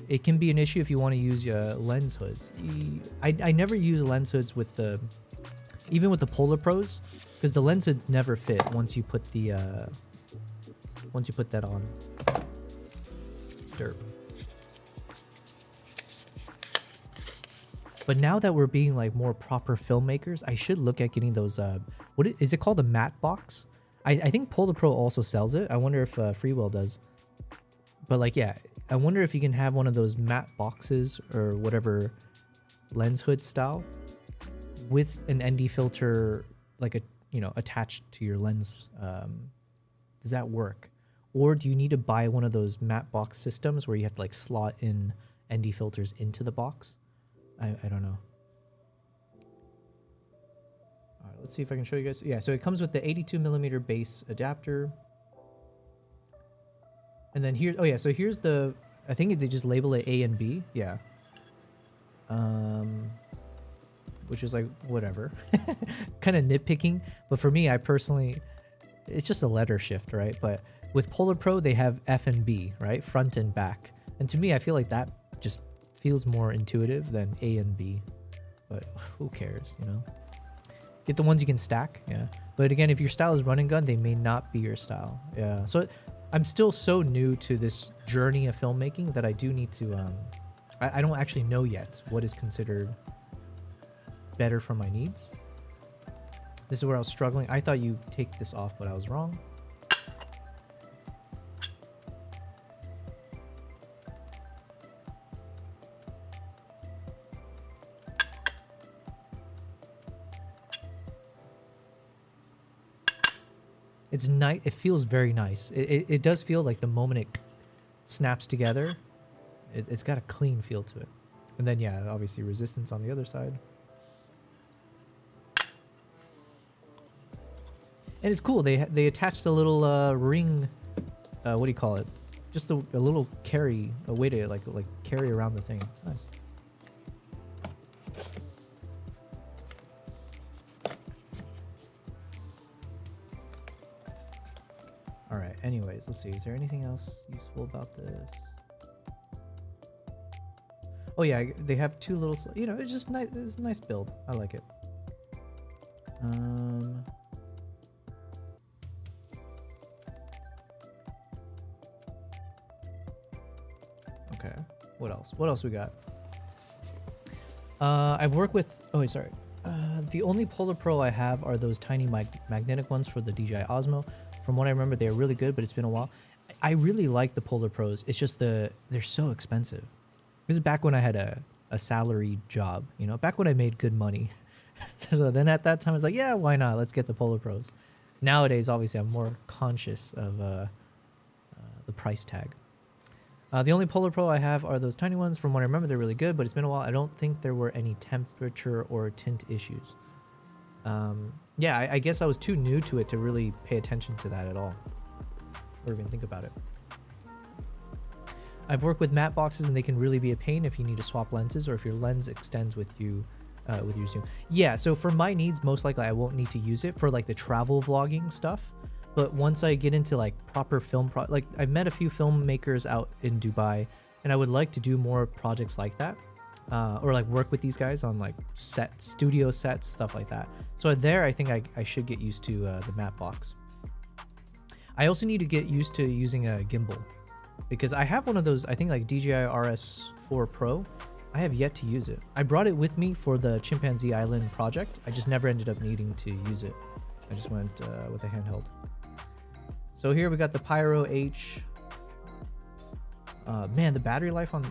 It can be an issue if you want to use lens hoods. I never use lens hoods with the, even with the Polar Pros, because the lens hoods never fit once you put the, once you put that on. Derp. But now that we're being like more proper filmmakers, I should look at getting those, what is it called? A matte box? I think Polar Pro also sells it. I wonder if Freewell does. But like, yeah, I wonder if you can have one of those matte boxes or whatever lens hood style with an ND filter, like a, you know, attached to your lens. Does that work? Or do you need to buy one of those matte box systems where you have to like slot in ND filters into the box? I don't know. All right, let's see if I can show you guys. Yeah, so it comes with the 82mm base adapter. And then here, oh yeah, so here's the, I think they just label it A and B. Yeah. Which is like, whatever. Kind of nitpicking. But for me, I personally, it's just a letter shift, right? But with Polar Pro, they have F and B, right? Front and back. And to me, I feel like that just feels more intuitive than A and B, but who cares, you know? Get the ones you can stack, yeah. But again, if your style is run and gun, they may not be your style, yeah. So I'm still so new to this journey of filmmaking that I do need to, I don't actually know yet what is considered better for my needs. This is where I was struggling. I thought you take this off, but I was wrong. It's nice. It feels very nice. It does feel like the moment it snaps together, it's got a clean feel to it. And then, yeah, obviously resistance on the other side. And it's cool. They attached a little ring. What do you call it? Just a little carry, a way to like carry around the thing. It's nice. All right, anyways, let's see. Is there anything else useful about this? Oh yeah, they have two little, you know, it's just nice. It's a nice build. I like it. Okay, what else? What else we got? I've worked with, oh, sorry. The only Polar Pro I have are those tiny magnetic ones for the DJI Osmo. From what I remember, they're really good, but it's been a while. I really like the Polar Pros. It's just they're so expensive. This is back when I had a salary job, you know, back when I made good money. So then at that time, I was like, yeah, why not? Let's get the Polar Pros. Nowadays, obviously, I'm more conscious of the price tag. The only Polar Pro I have are those tiny ones. From what I remember, they're really good, but it's been a while. I don't think there were any temperature or tint issues. Yeah, I guess I was too new to it to really pay attention to that at all, or even think about it. I've worked with matte boxes, and they can really be a pain if you need to swap lenses or if your lens extends with you with your zoom. Yeah, so for my needs, most likely I won't need to use it for like the travel vlogging stuff. But once I get into like proper film, like I've met a few filmmakers out in Dubai, and I would like to do more projects like that. Or like work with these guys on like studio sets, stuff like that. So there, I think I should get used to the matte box. I also need to get used to using a gimbal, because I have one of those, I think like DJI RS4 Pro. I have yet to use it. I brought it with me for the Chimpanzee Island project. I just never ended up needing to use it. I just went with a handheld. So here we got the Pyro H. Man, the battery life on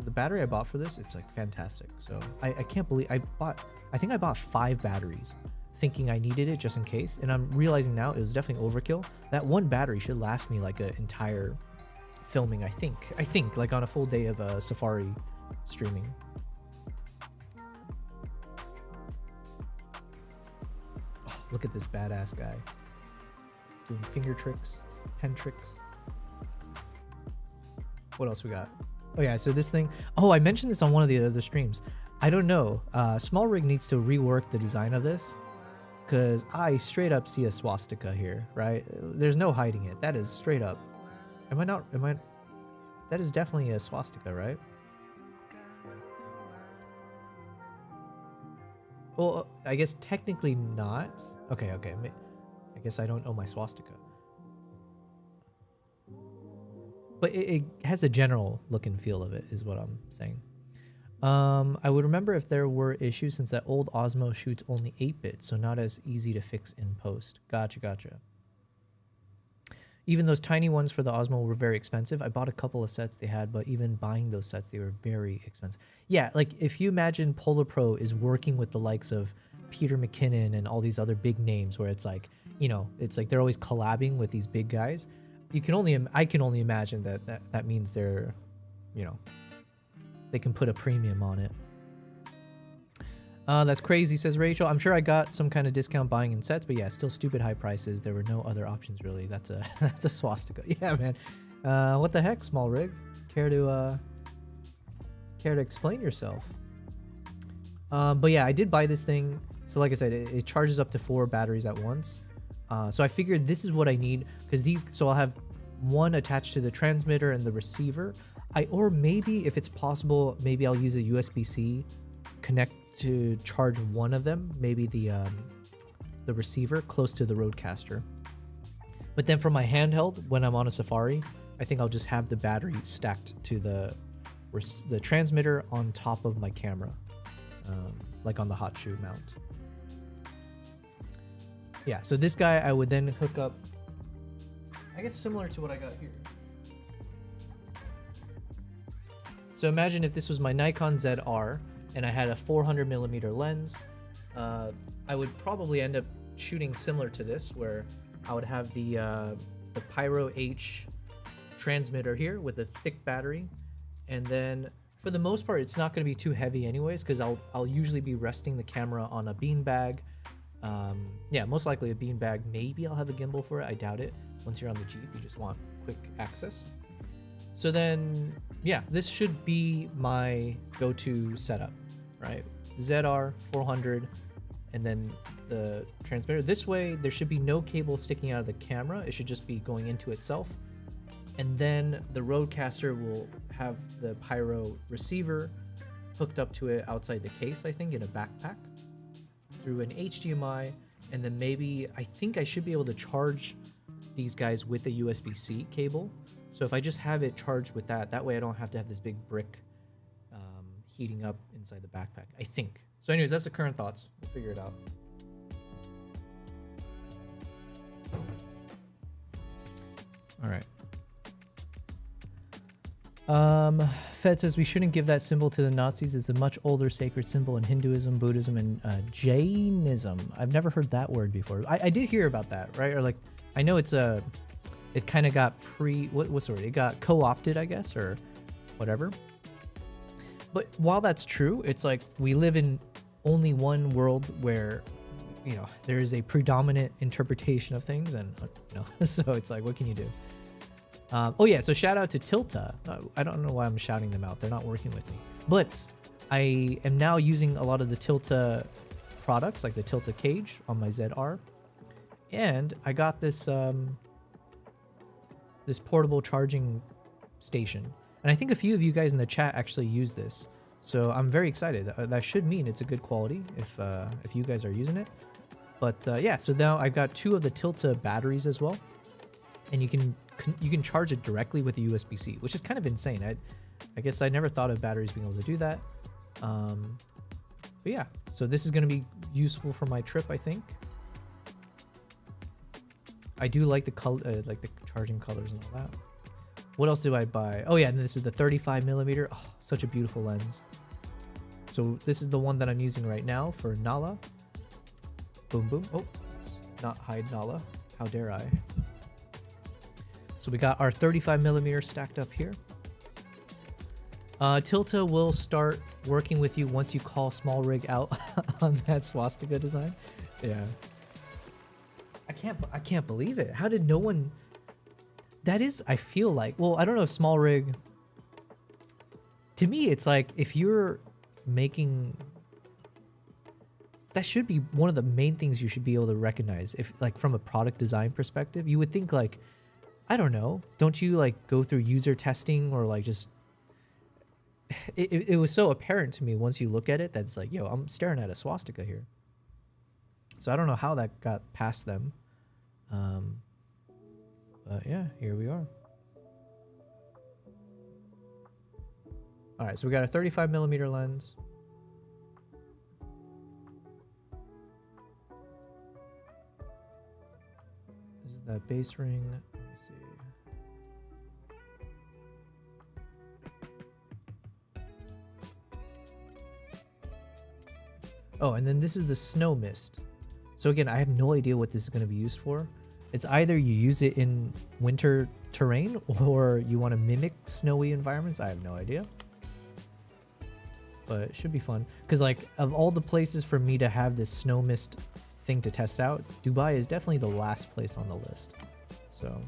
the battery I bought for this, it's like fantastic. So I can't believe I think I bought 5 batteries thinking I needed it just in case, and I'm realizing now it was definitely overkill. That one battery should last me like an entire filming, I think like on a full day of Safari streaming. Oh, look at this badass guy doing finger tricks, pen tricks. What else we got? Oh yeah, so this thing, oh, I mentioned this on one of the other streams. I don't know, Small Rig needs to rework the design of this. because I straight up see a swastika here, right? There's no hiding it. That is straight up. Am I? That is definitely a swastika, right? Well, I guess technically not. Okay. I guess I don't know my swastika. But it has a general look and feel of it, is what I'm saying. I would remember if there were issues since that old Osmo shoots only 8-bit, so not as easy to fix in post. Gotcha. Even those tiny ones for the Osmo were very expensive. I bought a couple of sets they had, but even buying those sets, they were very expensive. Yeah, like if you imagine Polar Pro is working with the likes of Peter McKinnon and all these other big names where it's like, you know, it's like they're always collabing with these big guys. I can only imagine that means they're, you know, they can put a premium on it. That's crazy, says Rachel. I'm sure I got some kind of discount buying in sets, but yeah, still stupid high prices. There were no other options really. That's a that's a swastika. Yeah, man. What the heck, small rig? Care to explain yourself? But yeah, I did buy this thing. So like I said, it charges up to 4 batteries at once. So I figured this is what I need because so I'll have one attached to the transmitter and the receiver. Or maybe if it's possible, maybe I'll use a USB-C connect to charge one of them, maybe the receiver close to the Rodecaster. But then for my handheld, when I'm on a Safari, I think I'll just have the battery stacked to the transmitter on top of my camera, like on the hot shoe mount. Yeah, so this guy I would then hook up, I guess similar to what I got here. So imagine if this was my Nikon ZR and I had a 400mm lens, I would probably end up shooting similar to this, where I would have the Pyro H transmitter here with a thick battery, and then for the most part it's not going to be too heavy anyways, because I'll usually be resting the camera on a beanbag. Yeah, most likely a beanbag. Maybe I'll have a gimbal for it. I doubt it. Once you're on the Jeep, you just want quick access. So then, yeah, this should be my go-to setup, right? ZR 400, and then the transmitter. This way, there should be no cable sticking out of the camera. It should just be going into itself. And then the Rodecaster will have the Pyro receiver hooked up to it outside the case, I think, in a backpack through an HDMI. And then maybe, I think I should be able to charge these guys with a USB-C cable. So if I just have it charged with that way I don't have to have this big brick heating up inside the backpack, I think. So anyways, that's the current thoughts. We'll figure it out. All right. Fed says we shouldn't give that symbol to the Nazis. It's a much older sacred symbol in Hinduism, Buddhism, and Jainism. I've never heard that word before. I did hear about that, right? Or like, I know it's a... It kind of got what's the word? It got co-opted, I guess, or whatever. But while that's true, it's like we live in only one world where, you know, there is a predominant interpretation of things, and you know, so it's like, what can you do? Oh yeah, so shout out to Tilta. I don't know why I'm shouting them out. They're not working with me, but I am now using a lot of the Tilta products, like the Tilta cage on my ZR, and I got this this portable charging station. And I think a few of you guys in the chat actually use this. So I'm very excited. That should mean it's a good quality if you guys are using it. But yeah, so now I've got 2 of the Tilta batteries as well. And you can charge it directly with a USB-C, which is kind of insane. I guess I never thought of batteries being able to do that. But yeah, so this is going to be useful for my trip, I think. I do like the color, like the charging colors and all that. What else do I buy? Oh yeah, and this is the 35mm. Oh, such a beautiful lens. So this is the one that I'm using right now for Nala. Boom, boom. Oh, let's not hide Nala. How dare I? So we got our 35mm stacked up here. Tilta will start working with you once you call Small Rig out on that swastika design. Yeah. I can't believe it. How did no one... That is, I feel like... Well, I don't know if Small Rig... To me, it's like if you're making... that should be one of the main things you should be able to recognize. If like from a product design perspective, you would think like, I don't know, don't you like go through user testing or like just, it was so apparent to me once you look at it that's like, yo, I'm staring at a swastika here. So I don't know how that got past them. But yeah, here we are. All right, so we got a 35mm lens. This is that base ring. Let me see. Oh, and then this is the snow mist. So again, I have no idea what this is going to be used for. It's either you use it in winter terrain or you want to mimic snowy environments. I have no idea. But it should be fun. Because like of all the places for me to have this snow mist thing to test out, Dubai is definitely the last place on the list. So...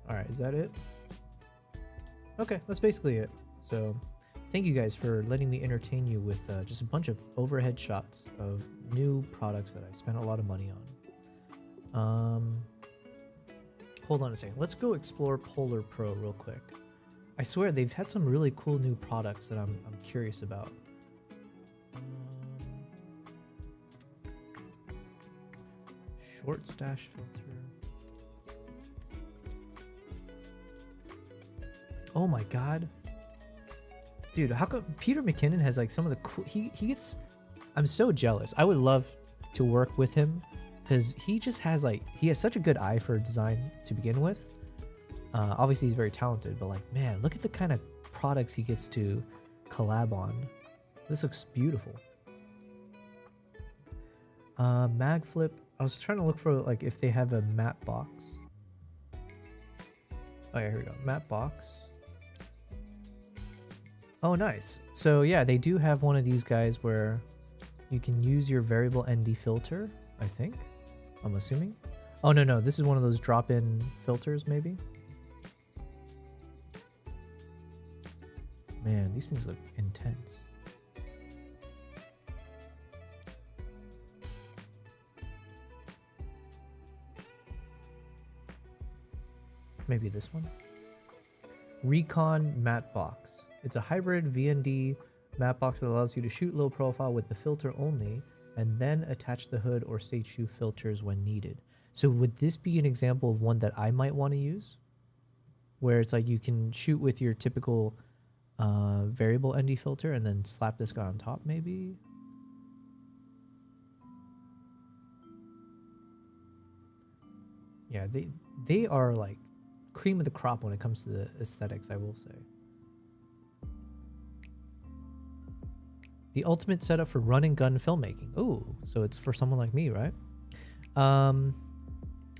Alright, is that it? Okay, that's basically it. So, thank you guys for letting me entertain you with just a bunch of overhead shots of new products that I spent a lot of money on. Hold on a second. Let's go explore Polar Pro real quick. I swear they've had some really cool new products that I'm curious about. Short stash filter. Oh my god. Dude, how come Peter McKinnon has like some of the cool, he gets, I'm so jealous. I would love to work with him because he just has like, he has such a good eye for design to begin with. Obviously he's very talented, but like, man, look at the kind of products he gets to collab on. This looks beautiful. Mag flip. I was trying to look for like if they have a matte box. Oh yeah, here we go. Matte box. Oh, nice. So yeah, they do have one of these guys where you can use your variable ND filter, I think. I'm assuming. Oh, no. This is one of those drop-in filters, maybe. Man, these things look intense. Maybe this one. Recon matte box. It's a hybrid VND matte box that allows you to shoot low profile with the filter only and then attach the hood or stage 2 filters when needed. So would this be an example of one that I might want to use? Where it's like you can shoot with your typical variable ND filter and then slap this guy on top maybe? Yeah, they are like cream of the crop when it comes to the aesthetics, I will say. The ultimate setup for run and gun filmmaking. Ooh, so it's for someone like me, right?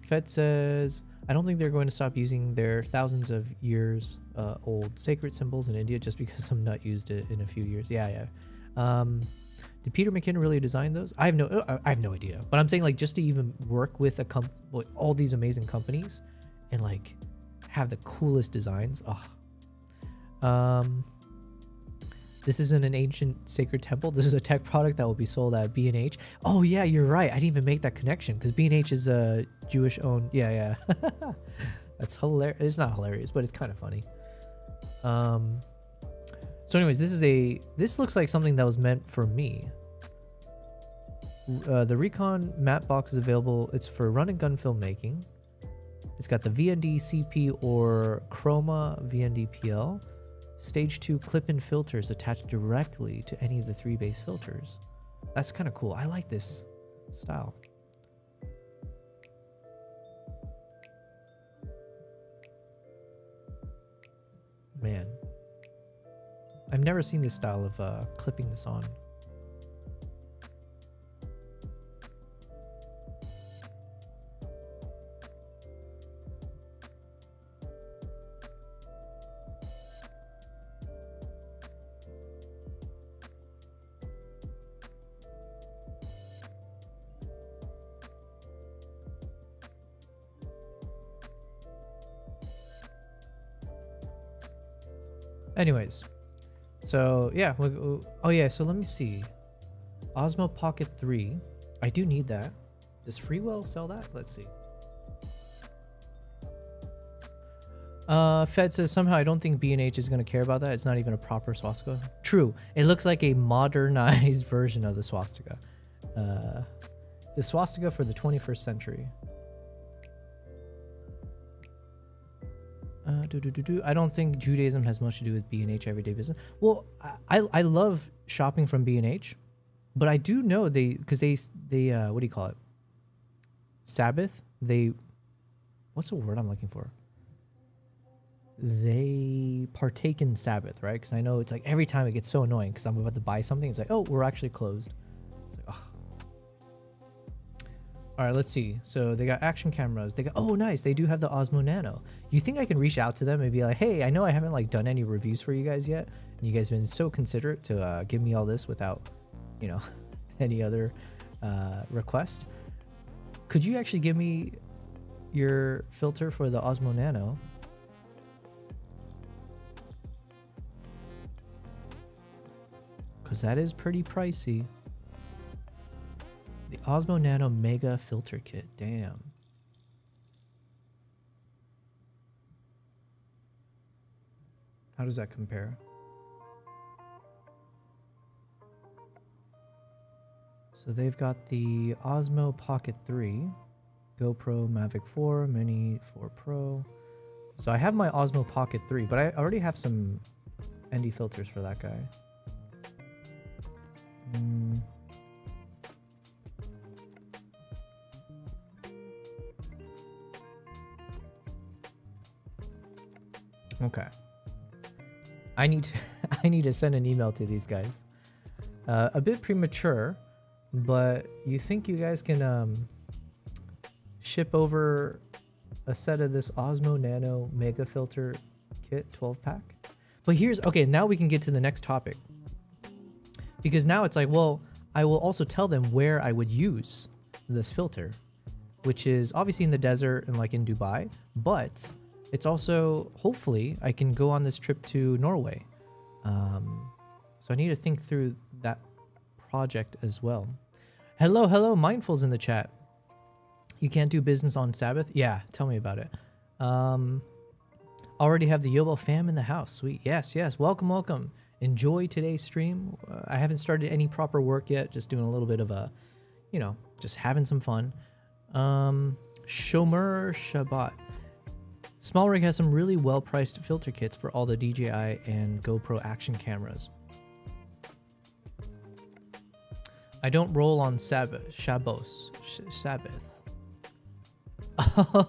Fed says, I don't think they're going to stop using their thousands of years old sacred symbols in India just because some nut used it in a few years. Yeah. Did Peter McKinnon really design those? I have no idea. But I'm saying like just to even work with all these amazing companies and like have the coolest designs. This isn't an ancient sacred temple. This is a tech product that will be sold at B&H. Oh yeah, you're right. I didn't even make that connection because B&H is a Jewish owned. Yeah. That's hilarious. It's not hilarious, but it's kind of funny. So anyways, this looks like something that was meant for me. The Recon matte box is available. It's for run and gun filmmaking. It's got the VND CP or Chroma VND PL. Stage 2 clip-in filters attached directly to any of the 3 base filters. That's kind of cool. I like this style. Man. I've never seen this style of clipping this on. Anyways, so yeah. Oh yeah. So let me see. Osmo Pocket 3. I do need that. Does Freewell sell that? Let's see. Fed says somehow I don't think B&H is going to care about that. It's not even a proper swastika. True. It looks like a modernized version of the swastika. The swastika for the 21st century. I don't think Judaism has much to do with B&H everyday business. Well, I love shopping from B&H, but I do know because they what do you call it? Sabbath. What's the word I'm looking for? They partake in Sabbath, right? Because I know it's like every time it gets so annoying because I'm about to buy something. It's like, oh, we're actually closed. It's like, oh. All right, let's see. So they got action cameras. Oh, nice. They do have the Osmo Nano. You think I can reach out to them and be like, hey, I know I haven't like done any reviews for you guys yet, and you guys have been so considerate to give me all this without, you know, any other request. Could you actually give me your filter for the Osmo Nano? Because that is pretty pricey. The Osmo Nano Mega Filter Kit. Damn. How does that compare? So they've got the Osmo Pocket 3, GoPro Mavic 4, Mini 4 Pro. So I have my Osmo Pocket 3, but I already have some ND filters for that guy. Okay. I need to send an email to these guys. A bit premature, but you think you guys can ship over a set of this Osmo Nano Mega Filter Kit 12-pack? But okay, now we can get to the next topic. Because now it's like, well, I will also tell them where I would use this filter, which is obviously in the desert and like in Dubai, but it's also, hopefully, I can go on this trip to Norway. So I need to think through that project as well. Hello, Mindful's in the chat. You can't do business on Sabbath? Yeah, tell me about it. Already have the Yobo fam in the house. Sweet. Yes. Welcome. Enjoy today's stream. I haven't started any proper work yet. Just doing a little bit of just having some fun. Shomer Shabbat. Small Rig has some really well-priced filter kits for all the DJI and GoPro action cameras. I don't roll on Sabbath.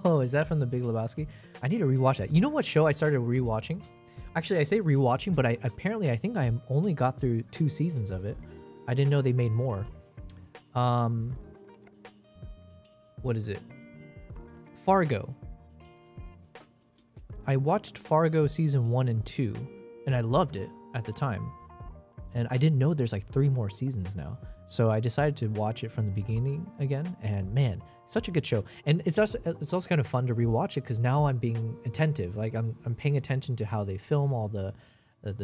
Oh, is that from The Big Lebowski? I need to rewatch that. You know what show I started rewatching? Actually, I say rewatching, but I think I only got through 2 seasons of it. I didn't know they made more. What is it? Fargo. I watched Fargo season 1 and 2, and I loved it at the time. And I didn't know there's like 3 more seasons now. So I decided to watch it from the beginning again, and man, such a good show. And it's also kind of fun to rewatch it because now I'm being attentive. Like I'm paying attention to how they film all the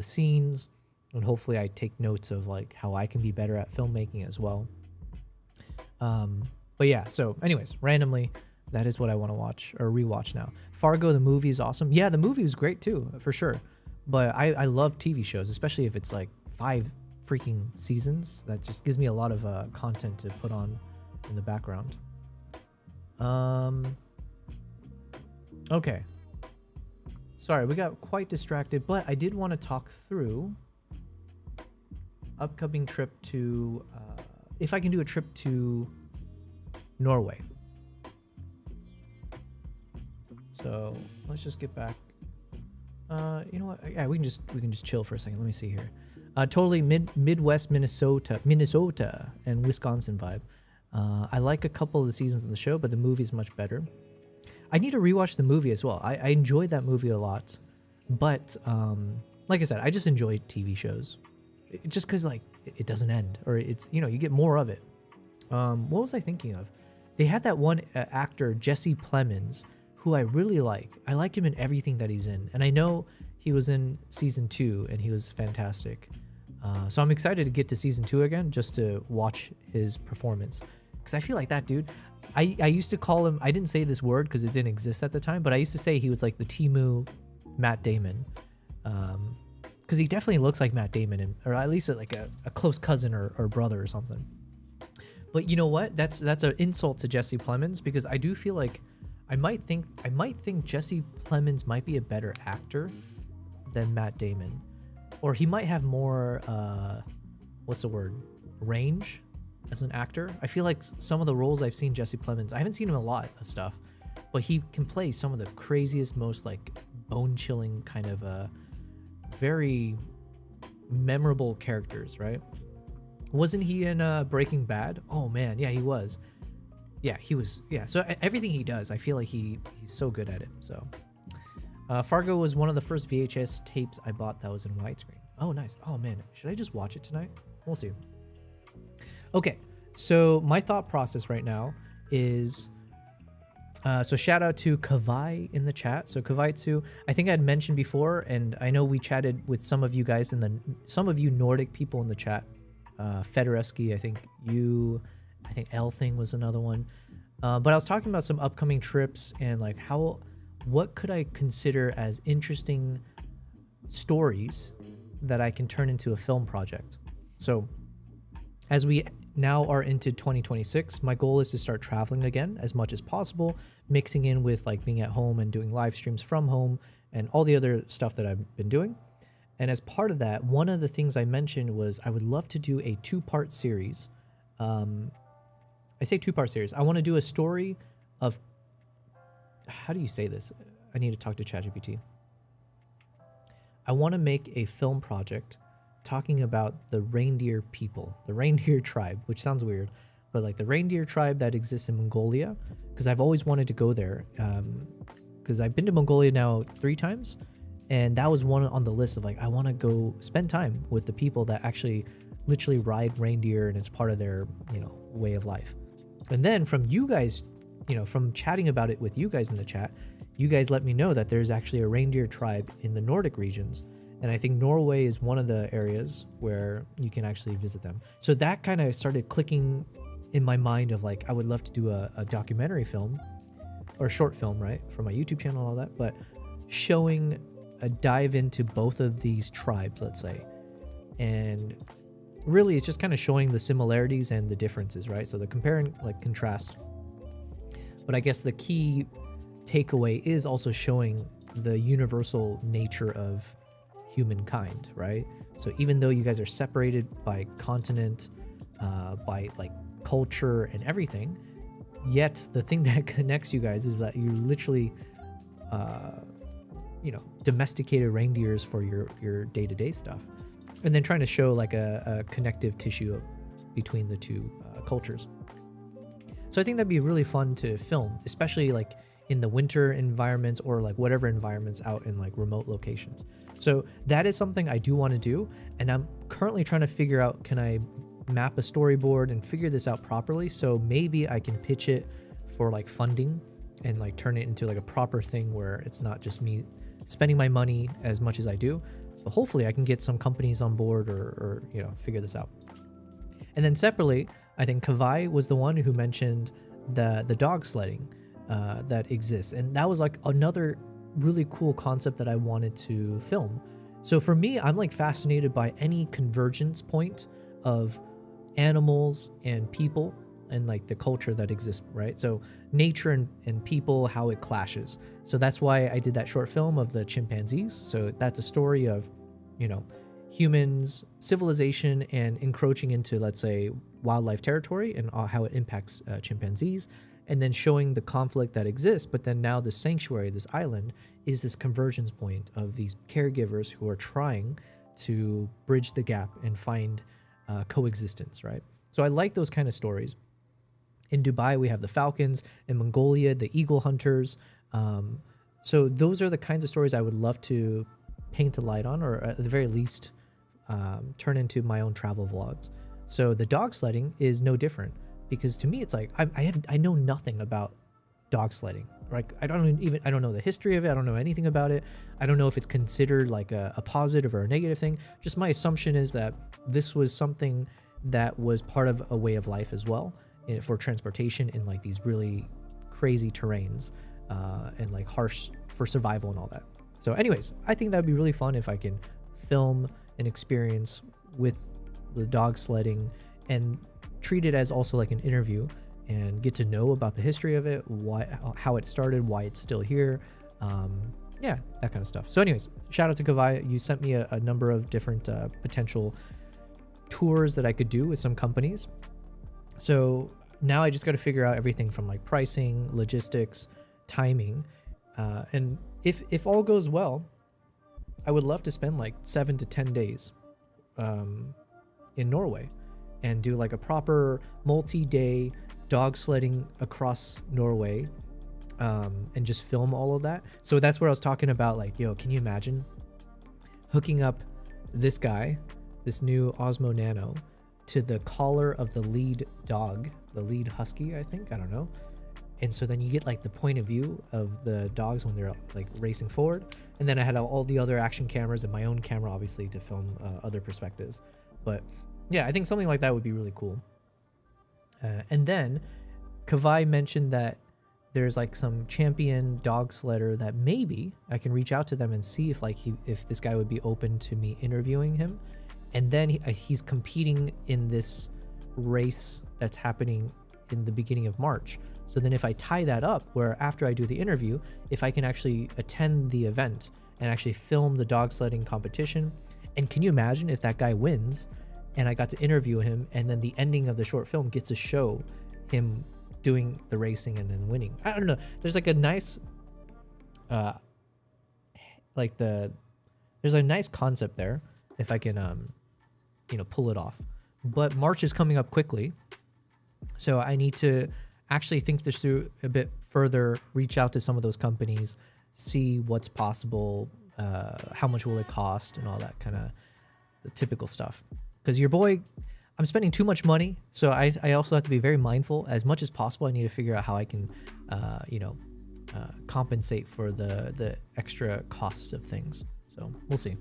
scenes, and hopefully I take notes of like how I can be better at filmmaking as well. But yeah, so anyways, randomly, that is what I want to watch or rewatch now. Fargo, the movie is awesome. Yeah, the movie was great too, for sure. But I love TV shows, especially if it's like 5 freaking seasons. That just gives me a lot of content to put on in the background. Okay. Sorry, we got quite distracted, but I did want to talk through upcoming trip to, if I can do a trip to Norway. So let's just get back. You know what? Yeah, we can just chill for a second. Let me see here. Totally Midwest Minnesota and Wisconsin vibe. I like a couple of the seasons of the show, but the movie is much better. I need to rewatch the movie as well. I enjoyed that movie a lot, but like I said, I just enjoy TV shows, just because like it doesn't end, or it's you get more of it. What was I thinking of? They had that one actor, Jesse Plemons, who I really like. I like him in everything that he's in. And I know he was in season 2 and he was fantastic. So I'm excited to get to season 2 again just to watch his performance. Because I feel like that dude, I used to call him, I didn't say this word because it didn't exist at the time, but I used to say he was like the Temu Matt Damon. Because he definitely looks like Matt Damon, or at least like a close cousin or brother or something. But you know what? That's an insult to Jesse Plemons, because I do feel like I might think Jesse Plemons might be a better actor than Matt Damon, or he might have more what's the word, range as an actor. I feel like some of the roles I've seen Jesse Plemons, I haven't seen him in a lot of stuff, but he can play some of the craziest, most like bone-chilling kind of very memorable characters, right? Wasn't he in Breaking Bad? Oh man, yeah, he was. Yeah, he was. Yeah, so everything he does, I feel like he's so good at it. So Fargo was one of the first VHS tapes I bought that was in widescreen. Oh, nice. Oh man, should I just watch it tonight? We'll see. Okay, so my thought process right now is, so shout out to Kavai in the chat. So Kavaitsu, I think I had mentioned before, and I know we chatted with some of you guys some of you Nordic people in the chat. Fedoreski, I think Elthing was another one. But I was talking about some upcoming trips and like what could I consider as interesting stories that I can turn into a film project. So as we now are into 2026, my goal is to start traveling again as much as possible, mixing in with like being at home and doing live streams from home and all the other stuff that I've been doing. And as part of that, one of the things I mentioned was I would love to do a 2-part series. I say 2-part series. I want to do a story of, how do you say this? I need to talk to ChatGPT. I want to make a film project talking about the reindeer people, the reindeer tribe, which sounds weird, but like the reindeer tribe that exists in Mongolia, because I've always wanted to go there. Because I've been to Mongolia now 3 times. And that was one on the list of like, I want to go spend time with the people that actually literally ride reindeer and it's part of their, way of life. And then from you guys, from chatting about it with you guys in the chat, you guys let me know that there's actually a reindeer tribe in the Nordic regions. And I think Norway is one of the areas where you can actually visit them. So that kind of started clicking in my mind of like, I would love to do a documentary film or a short film, right? For my YouTube channel and all that, but showing a dive into both of these tribes, let's say. And really it's just kind of showing the similarities and the differences, right? So the comparing, like contrast. But I guess the key takeaway is also showing the universal nature of humankind, right? So even though you guys are separated by continent, by like culture and everything, yet the thing that connects you guys is that you literally domesticated reindeers for your day-to-day stuff, and then trying to show like a connective tissue between the two cultures. So I think that'd be really fun to film, especially like in the winter environments or like whatever environments out in like remote locations. So that is something I do want to do, and I'm currently trying to figure out, can I map a storyboard and figure this out properly, so maybe I can pitch it for like funding and like turn it into like a proper thing where it's not just me spending my money as much as I do, but hopefully I can get some companies on board or figure this out. And then separately, I think Kavai was the one who mentioned the dog sledding that exists, and that was like another really cool concept that I wanted to film. So for me, I'm like fascinated by any convergence point of animals and people and like the culture that exists, right? So nature and people, how it clashes. So that's why I did that short film of the chimpanzees. So that's a story of, humans, civilization, and encroaching into, let's say, wildlife territory and how it impacts chimpanzees, and then showing the conflict that exists. But then now this sanctuary, this island, is this convergence point of these caregivers who are trying to bridge the gap and find coexistence, right? So I like those kind of stories. In Dubai, we have the falcons. In Mongolia, the eagle hunters. So those are the kinds of stories I would love to paint a light on, or at the very least, turn into my own travel vlogs. So the dog sledding is no different, because to me, it's like I know nothing about dog sledding, Like I don't know the history of it. I don't know anything about it. I don't know if it's considered like a positive or a negative thing. Just my assumption is that this was something that was part of a way of life as well, for transportation in like these really crazy terrains, and like harsh for survival and all that. So anyways, I think that'd be really fun if I can film an experience with the dog sledding and treat it as also like an interview and get to know about the history of it, how it started, why it's still here. Yeah, that kind of stuff. So anyways, shout out to Kavai. You sent me a number of different potential tours that I could do with some companies. So now I just got to figure out everything from like pricing, logistics, timing. And if all goes well, I would love to spend like 7 to 10 days in Norway and do like a proper multi-day dog sledding across Norway, and just film all of that. So that's where I was talking about, like, yo, can you imagine hooking up this guy, this new Osmo Nano, to the collar of the lead dog, the lead husky, I think, I don't know. And so then you get like the point of view of the dogs when they're like racing forward. And then I had all the other action cameras and my own camera, obviously, to film other perspectives. But yeah, I think something like that would be really cool. And then Kavai mentioned that there's like some champion dog sledder that maybe I can reach out to them and see if like if this guy would be open to me interviewing him. And then he's competing in this race that's happening in the beginning of March. So then if I tie that up, where after I do the interview, if I can actually attend the event and actually film the dog sledding competition, and can you imagine if that guy wins and I got to interview him, and then the ending of the short film gets to show him doing the racing and then winning. I don't know. There's like a nice, there's a nice concept there if I can, pull it off. But March is coming up quickly, so I need to actually think this through a bit further, reach out to some of those companies, see what's possible, how much will it cost, and all that kind of the typical stuff. Because your boy, I'm spending too much money, so I also have to be very mindful. As much as possible, I need to figure out how I can, compensate for the extra costs of things. So we'll see.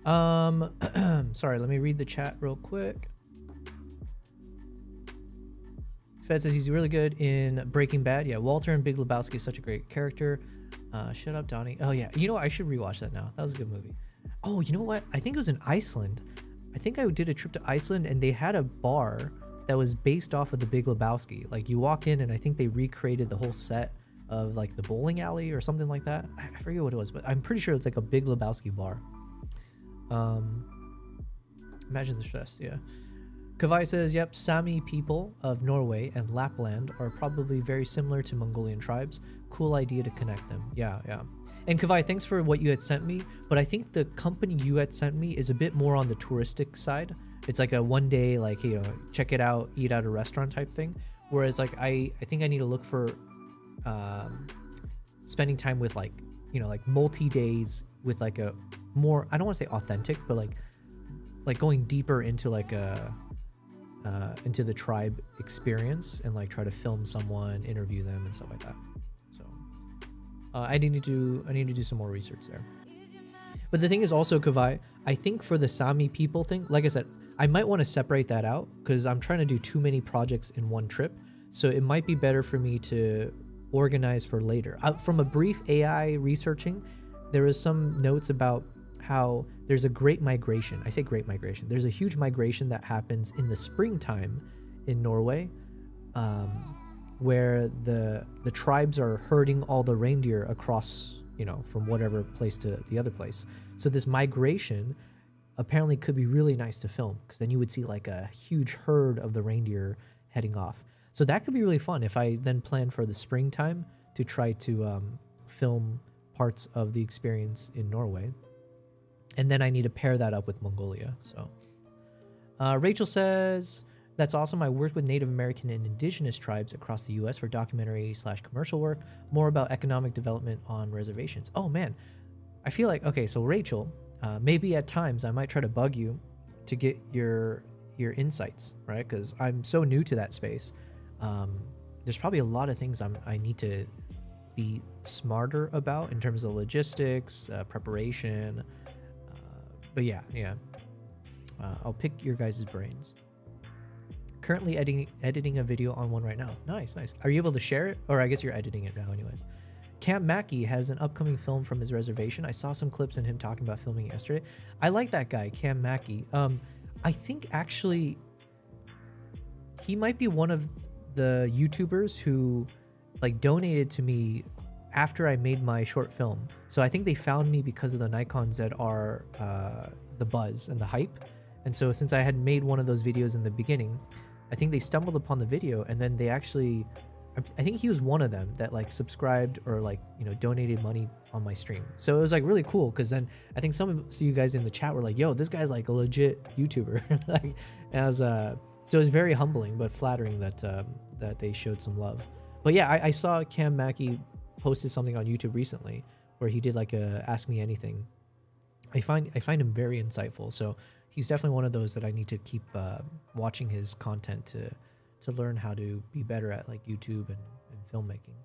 Sorry, let me read the chat real quick. Fed says he's really good in Breaking Bad. Yeah, Walter in Big Lebowski is such a great character. Shut up, Donnie. Oh yeah, you know what? I should rewatch that now. That was a good movie. Oh, you know what? I think it was in Iceland. I think I did a trip to Iceland and they had a bar that was based off of the Big Lebowski. Like you walk in and I think they recreated the whole set of like the bowling alley or something like that. I forget what it was, but I'm pretty sure it's like a Big Lebowski bar. Imagine the stress, yeah. Kavai says, yep, Sami people of Norway and Lapland are probably very similar to Mongolian tribes. Cool idea to connect them. Yeah. And Kavai, thanks for what you had sent me, but I think the company you had sent me is a bit more on the touristic side. It's like a one day, like, check it out, eat at a restaurant type thing. Whereas like, I think I need to look for spending time with like multi-days with like a more, I don't want to say authentic, but like going deeper into like into the tribe experience and like try to film someone, interview them and stuff like that. So I need to do some more research there. But the thing is also, Kavai, I think for the Sami people thing, like I said, I might want to separate that out because I'm trying to do too many projects in one trip. So it might be better for me to organize for later. From a brief AI researching, there is some notes about how there's a great migration. I say great migration. There's a huge migration that happens in the springtime in Norway, where the tribes are herding all the reindeer across, from whatever place to the other place. So this migration apparently could be really nice to film because then you would see like a huge herd of the reindeer heading off. So that could be really fun if I then plan for the springtime to try to film parts of the experience in Norway. And then I need to pair that up with Mongolia. So Rachel says, that's awesome. I worked with Native American and indigenous tribes across the US for documentary/commercial work, more about economic development on reservations. Oh man, I feel like, okay, so Rachel, maybe at times I might try to bug you to get your insights, right? Because I'm so new to that space. there's probably a lot of things I need to be smarter about in terms of logistics, preparation. But yeah, I'll pick your guys' brains. Currently editing a video on one right now. Nice. Are you able to share it? Or I guess you're editing it now anyways. Cam Mackey has an upcoming film from his reservation. I saw some clips in him talking about filming yesterday. I like that guy, Cam Mackey. I think actually he might be one of the YouTubers who like donated to me after I made my short film. So I think they found me because of the Nikon ZR, the buzz and the hype. And so since I had made one of those videos in the beginning, I think they stumbled upon the video, and then they actually, I think he was one of them that like subscribed or like, you know, donated money on my stream. So it was like really cool, because then I think some of you guys in the chat were like, yo, this guy's like a legit YouTuber. Like, and I was, so it was very humbling but flattering that that they showed some love. But yeah, I saw Cam Mackey posted something on YouTube recently where he did like a Ask Me Anything. I find him very insightful. So he's definitely one of those that I need to keep watching his content to learn how to be better at like YouTube and filmmaking.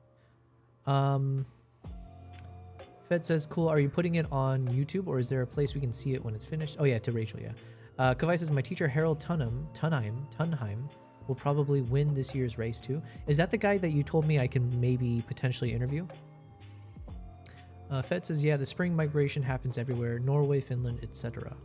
Fed says, cool. Are you putting it on YouTube, or is there a place we can see it when it's finished? Oh yeah, to Rachel, yeah. Kavai says, my teacher Harold Tunheim will probably win this year's race too. Is that the guy that you told me I can maybe potentially interview? Fed says, yeah, the spring migration happens everywhere, Norway, Finland, etc.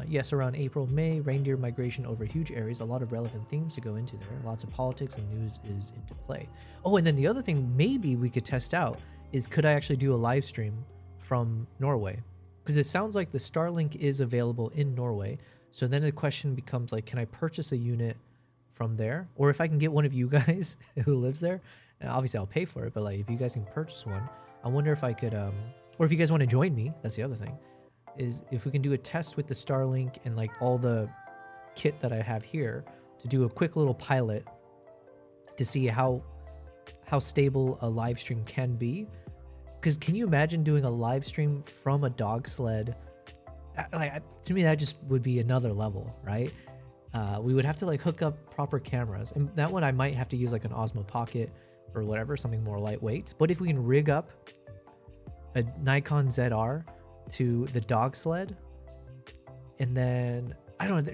Yes, around April, May, reindeer migration over huge areas, a lot of relevant themes to go into there. Lots of politics and news is into play. Oh, and then the other thing maybe we could test out is, could I actually do a live stream from Norway? Because it sounds like the Starlink is available in Norway. So then the question becomes like, can I purchase a unit from there? Or if I can get one of you guys who lives there, and obviously I'll pay for it, but like if you guys can purchase one, I wonder if I could, or if you guys want to join me, that's the other thing, is if we can do a test with the Starlink and like all the kit that I have here to do a quick little pilot to see how stable a live stream can be. Because can you imagine doing a live stream from a dog sled? Like, to me, that just would be another level, right? We would have to like hook up proper cameras, and that one I might have to use like an Osmo Pocket or whatever, something more lightweight. But if we can rig up a Nikon ZR to the dog sled, and then I don't know,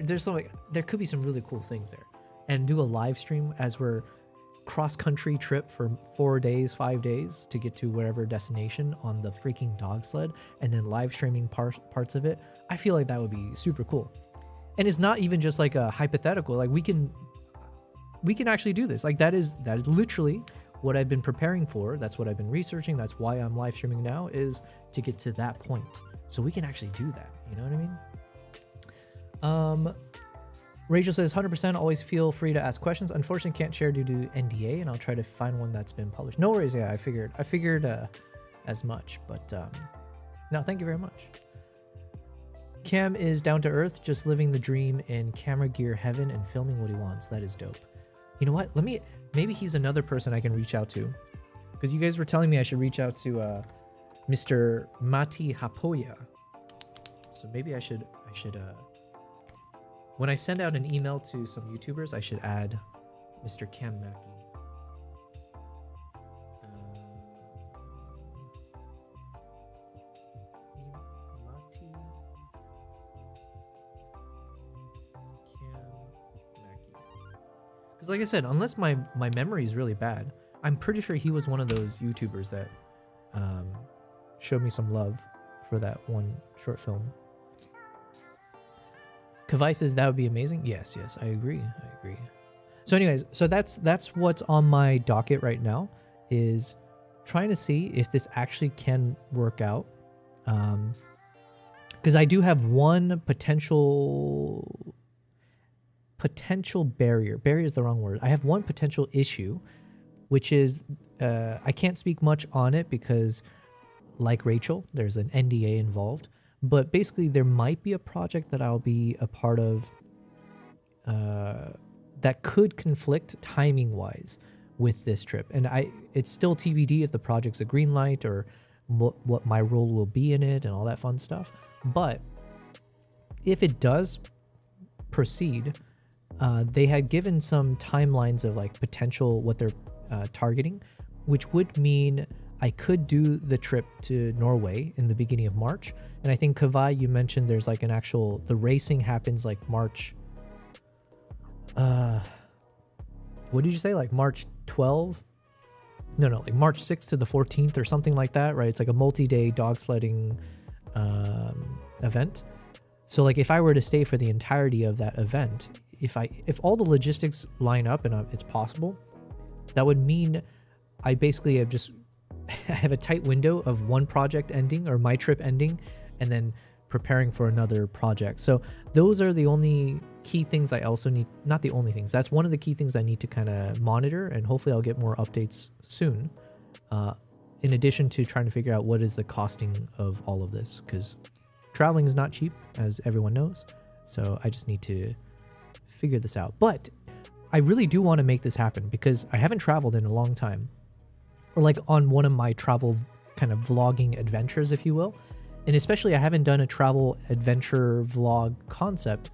there could be some really cool things there, and do a live stream as we're cross-country trip for 4 days, 5 days to get to wherever destination on the freaking dog sled, and then live streaming parts of it. I feel like that would be super cool. And it's not even just like a hypothetical, like we can actually do this. Like that is literally what I've been preparing for. That's what I've been researching. That's why I'm live streaming now, is to get to that point. So we can actually do that. You know what I mean? Rachel says, 100% always feel free to ask questions. Unfortunately, can't share due to NDA, and I'll try to find one that's been published. No worries. Yeah, I figured as much, but no, thank you very much. Cam is down to earth, just living the dream in camera gear heaven and filming what he wants. That is dope. You know what? Maybe he's another person I can reach out to, because you guys were telling me I should reach out to Mr. Mati Hapoya. So maybe I should when I send out an email to some YouTubers, I should add Mr. Cam Mackey. Because like I said, unless my memory is really bad, I'm pretty sure he was one of those YouTubers that showed me some love for that one short film. Kavai says that would be amazing. Yes, I agree. So anyways, so that's what's on my docket right now, is trying to see if this actually can work out. Because I do have one potential barrier. Barrier is the wrong word. I have one potential issue, which is I can't speak much on it because, like Rachel, there's an NDA involved. But basically, there might be a project that I'll be a part of that could conflict timing-wise with this trip. And it's still TBD if the project's a green light or what my role will be in it and all that fun stuff. But if it does proceed, they had given some timelines of like potential what targeting, which would mean I could do the trip to Norway in the beginning of March. And I think Kavai, you mentioned there's like an actual, the racing happens like March, what did you say? Like March 12? No, like March 6th to the 14th or something like that, right? It's like a multi-day dog sledding event. So like if I were to stay for the entirety of that event, if all the logistics line up and it's possible, that would mean I basically have I have a tight window of one project ending or my trip ending and then preparing for another project. So those are the only key things I also need, not the only things, that's one of the key things I need to kind of monitor, and hopefully I'll get more updates soon. In addition to trying to figure out what is the costing of all of this, because traveling is not cheap, as everyone knows. So I just need to figure this out. But I really do want to make this happen because I haven't traveled in a long time, or like on one of my travel kind of vlogging adventures, if you will. And especially I haven't done a travel adventure vlog concept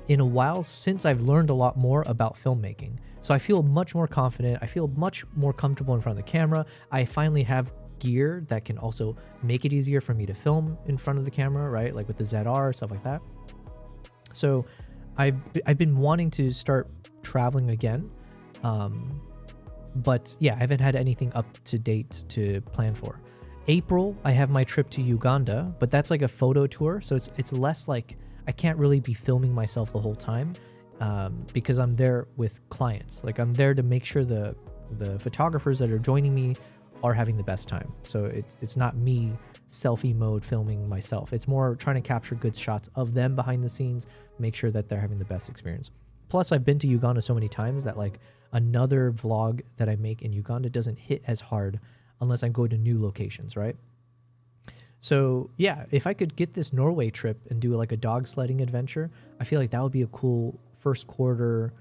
in a while, since I've learned a lot more about filmmaking. So I feel much more confident. I feel much more comfortable in front of the camera. I finally have gear that can also make it easier for me to film in front of the camera, right? Like with the ZR, stuff like that. So I've been wanting to start traveling again. But yeah, I haven't had anything up to date to plan for. April, I have my trip to Uganda, but that's like a photo tour. So it's less like, I can't really be filming myself the whole time because I'm there with clients. Like I'm there to make sure the photographers that are joining me are having the best time. So it's not me selfie mode filming myself. It's more trying to capture good shots of them behind the scenes, make sure that they're having the best experience. Plus I've been to Uganda so many times that like another vlog that I make in Uganda doesn't hit as hard unless I go to new locations, right? So yeah, if I could get this Norway trip and do like a dog sledding adventure, I feel like that would be a cool first quarter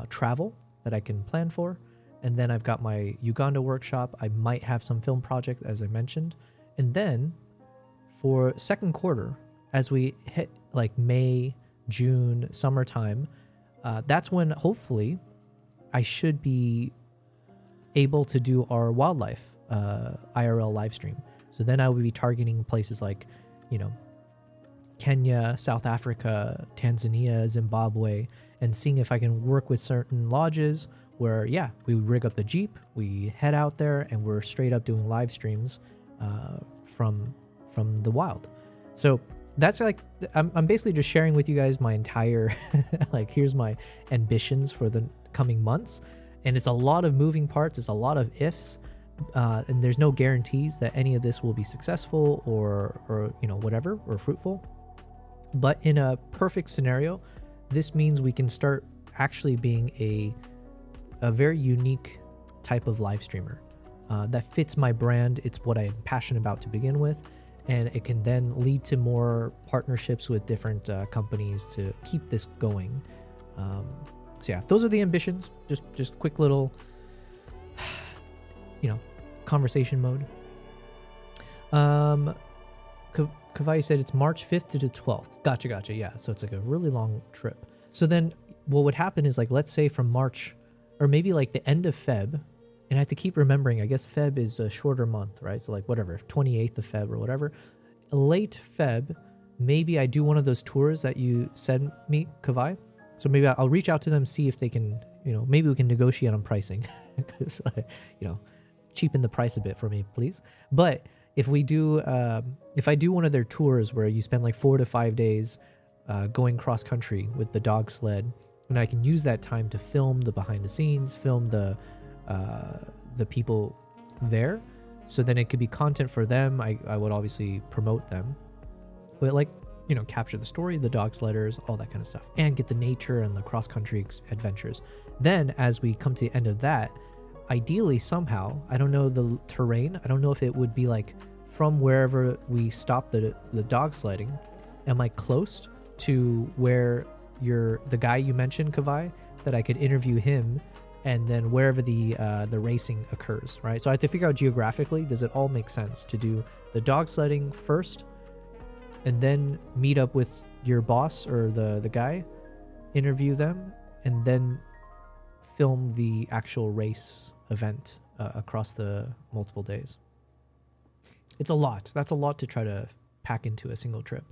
travel that I can plan for. And then I've got my Uganda workshop. I might have some film project, as I mentioned. And then for second quarter, as we hit like May, June, summertime, that's when hopefully I should be able to do our wildlife IRL live stream. So then I would be targeting places like, Kenya, South Africa, Tanzania, Zimbabwe, and seeing if I can work with certain lodges where, yeah, we rig up the Jeep, we head out there, and we're straight up doing live streams from the wild. So that's like, I'm basically just sharing with you guys my entire, like, here's my ambitions for the coming months. And it's a lot of moving parts. It's a lot of ifs. And there's no guarantees that any of this will be successful or whatever, or fruitful. But in a perfect scenario, this means we can start actually being a very unique type of live streamer that fits my brand. It's what I'm passionate about to begin with, and it can then lead to more partnerships with different companies to keep this going. So yeah, those are the ambitions. Just quick little conversation mode. Kavai said it's March 5th to the 12th. Gotcha. Yeah. So it's like a really long trip. So then what would happen is, like, let's say from March, or maybe like the end of Feb, and I have to keep remembering, I guess Feb is a shorter month, right? So like whatever, 28th of Feb or whatever. Late Feb, maybe I do one of those tours that you sent me, Kavai. So maybe I'll reach out to them, see if they can, maybe we can negotiate on pricing. Cheapen the price a bit for me, please. But if we do, if I do one of their tours where you spend like 4 to 5 days going cross country with the dog sled, and I can use that time to film the behind the scenes, film the people there, so then it could be content for them. I would obviously promote them, but like, capture the story, the dog sledders, all that kind of stuff, and get the nature and the cross country adventures. Then as we come to the end of that, ideally somehow, I don't know the terrain, I don't know if it would be like from wherever we stop the dog sledding, am I close to where the guy you mentioned, Kavai, that I could interview him, and then wherever the racing occurs, right? So I have to figure out geographically, does it all make sense to do the dog sledding first and then meet up with your boss or the guy, interview them, and then film the actual race event across the multiple days. It's a lot. That's a lot to try to pack into a single trip.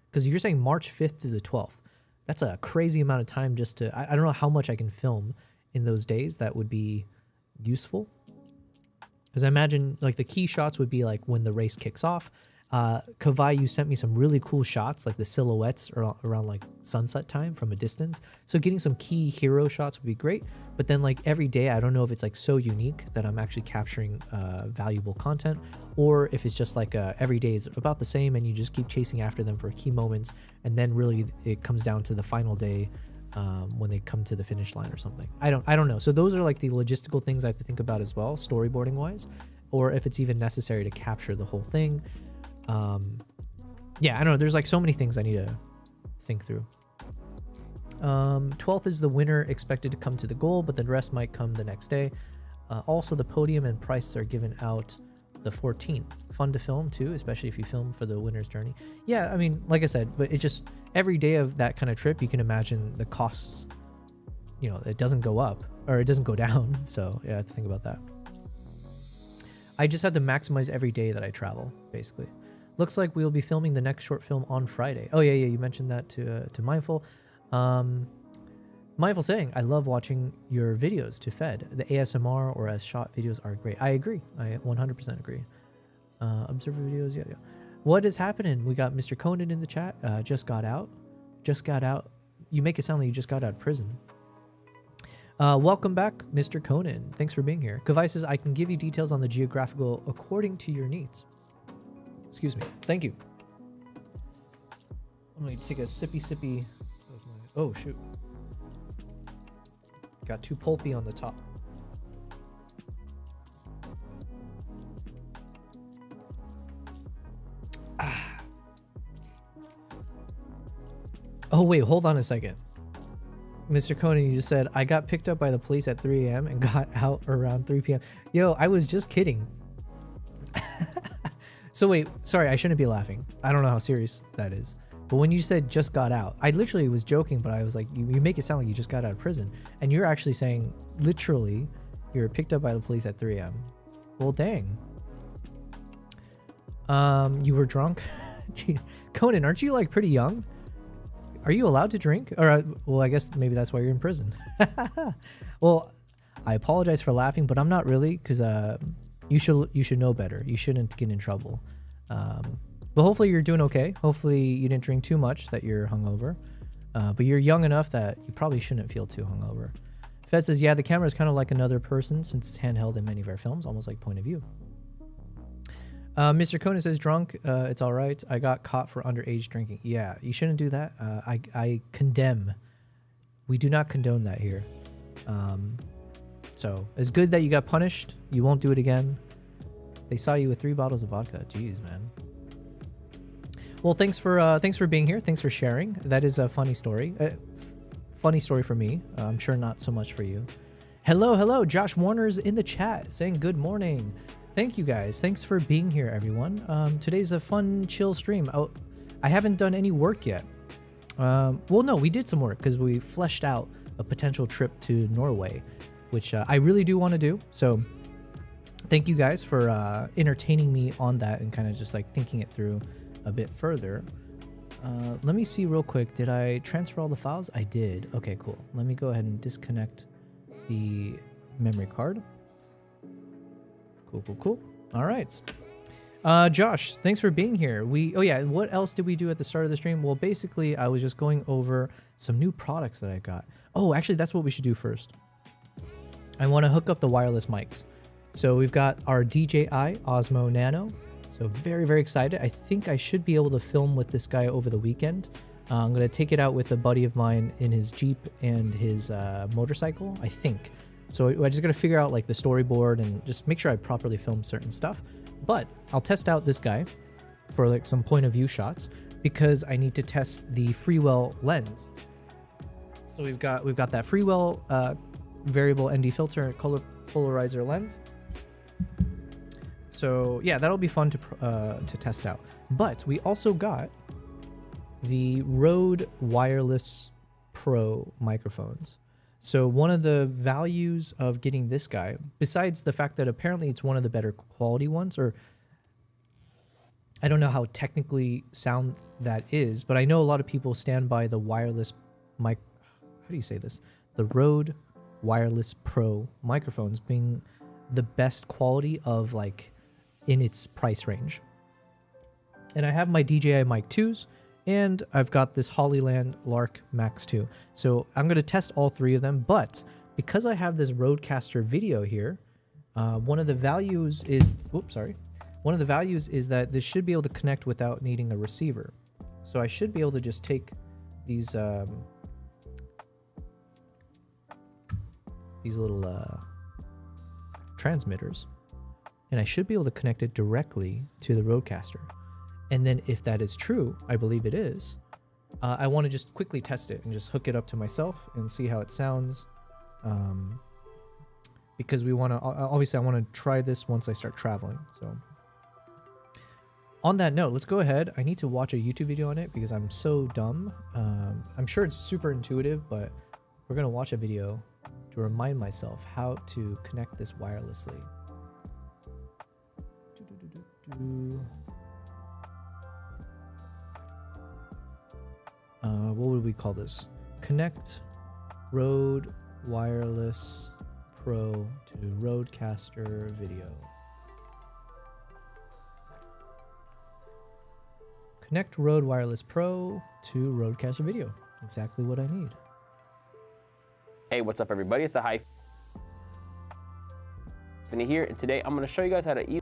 Because you're saying March 5th to the 12th. That's a crazy amount of time just to... I don't know how much I can film in those days that would be useful. Because I imagine like the key shots would be like when the race kicks off. Kavai, you sent me some really cool shots, like the silhouettes around like sunset time from a distance. So getting some key hero shots would be great. But then like every day, I don't know if it's like so unique that I'm actually capturing valuable content, or if it's just like every day is about the same and you just keep chasing after them for key moments. And then really it comes down to the final day when they come to the finish line or something. I don't know. So those are like the logistical things I have to think about as well, storyboarding wise, or if it's even necessary to capture the whole thing. Yeah, I don't know. There's like so many things I need to think through. 12th is the winner expected to come to the goal, but the rest might come the next day. Also, the podium and prizes are given out the 14th. Fun to film too, especially if you film for the winner's journey. Yeah, I mean, like I said, but it just, every day of that kind of trip, you can imagine the costs, you know, it doesn't go up or it doesn't go down. So yeah, I have to think about that. I just have to maximize every day that I travel, basically. Looks like we'll be filming the next short film on Friday. Oh yeah, you mentioned that to Mindful. Mindful saying, I love watching your videos to Fed. The ASMR or as shot videos are great. I agree. I 100% agree. Observer videos, yeah. What is happening? We got Mr. Conan in the chat. Just got out. You make it sound like you just got out of prison. Welcome back, Mr. Conan. Thanks for being here. Kavai says, I can give you details on the geographical according to your needs. Excuse me. Thank you. I'm going to take a sippy of my... Oh, shoot. Got too pulpy on the top. Ah. Oh, wait. Hold on a second. Mr. Conan, you just said, I got picked up by the police at 3 a.m. and got out around 3 p.m. Yo, I was just kidding. So wait, sorry, I shouldn't be laughing. I don't know how serious that is. But when you said just got out, I literally was joking, but I was like, you make it sound like you just got out of prison. And you're actually saying, literally, you're picked up by the police at 3 a.m. Well, dang. You were drunk? Conan, aren't you like pretty young? Are you allowed to drink? Or, well, I guess maybe that's why you're in prison. Well, I apologize for laughing, but I'm not really, because you should know better. You shouldn't get in trouble. But hopefully you're doing okay. Hopefully you didn't drink too much that you're hungover. But you're young enough that you probably shouldn't feel too hungover. Fed says, yeah, the camera is kind of like another person since it's handheld in many of our films, almost like point of view. Mr. Conan says, drunk, it's all right. I got caught for underage drinking. Yeah, you shouldn't do that. I condemn. We do not condone that here. So it's good that you got punished. You won't do it again. They saw you with 3 bottles of vodka. Jeez, man. Well, thanks for being here. Thanks for sharing. That is a funny story. Funny story for me. I'm sure not so much for you. Hello. Josh Warner's in the chat saying good morning. Thank you guys. Thanks for being here, everyone. Today's a fun, chill stream. I haven't done any work yet. Well, no, we did some work because we fleshed out a potential trip to Norway, which I really do want to do. So thank you guys for entertaining me on that and kind of just like thinking it through a bit further. Let me see real quick. Did I transfer all the files? I did. Okay, cool. Let me go ahead and disconnect the memory card. Cool. All right. Josh, thanks for being here. Oh yeah, what else did we do at the start of the stream? Well, basically, I was just going over some new products that I got. Oh, actually, that's what we should do first. I want to hook up the wireless mics. So we've got our DJI Osmo Nano. So very, very excited. I think I should be able to film with this guy over the weekend. I'm going to take it out with a buddy of mine in his Jeep and his motorcycle, I think. So I just got to figure out like the storyboard and just make sure I properly film certain stuff. But I'll test out this guy for like some point of view shots because I need to test the Freewell lens. So we've got that Freewell variable ND filter color polarizer lens. So yeah, that'll be fun to test out. But we also got the Rode Wireless Pro microphones. So one of the values of getting this guy, besides the fact that apparently it's one of the better quality ones, or I don't know how technically sound that is, but I know a lot of people stand by the wireless mic. How do you say this? The Rode Wireless Pro microphones being the best quality of like in its price range. And I have my DJI Mic 2s, and I've got this Hollyland Lark Max 2. So I'm going to test all three of them, but because I have this Rodecaster video here, one of the values is, one of the values is that this should be able to connect without needing a receiver. So I should be able to just take these little transmitters, and I should be able to connect it directly to the Rodecaster. And then if that is true, I believe it is, I want to just quickly test it and just hook it up to myself and see how it sounds. Because we want to, obviously I want to try this once I start traveling. So on that note, let's go ahead. I need to watch a YouTube video on it because I'm so dumb. I'm sure it's super intuitive, but we're going to watch a video to remind myself how to connect this wirelessly. What would we call this? Connect Rode Wireless Pro to Rodecaster video. Connect Rode Wireless Pro to Rodecaster video. Exactly what I need. Hey, what's up everybody? It's the High Finny here, and today I'm going to show you guys how to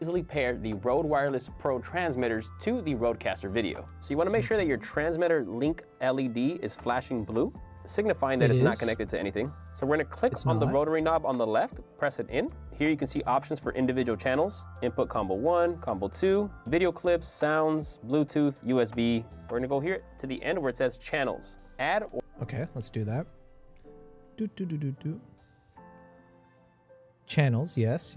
easily pair the Rode Wireless Pro transmitters to the Rodecaster video. So you want to make sure that your transmitter link LED is flashing blue, signifying that it's not connected to anything. So we're going to click on the rotary knob on the left, press it in. Here you can see options for individual channels, input combo 1, combo 2, video clips, sounds, Bluetooth, USB. We're going to go here to the end where it says channels. Add or okay, let's do that. Channels, yes.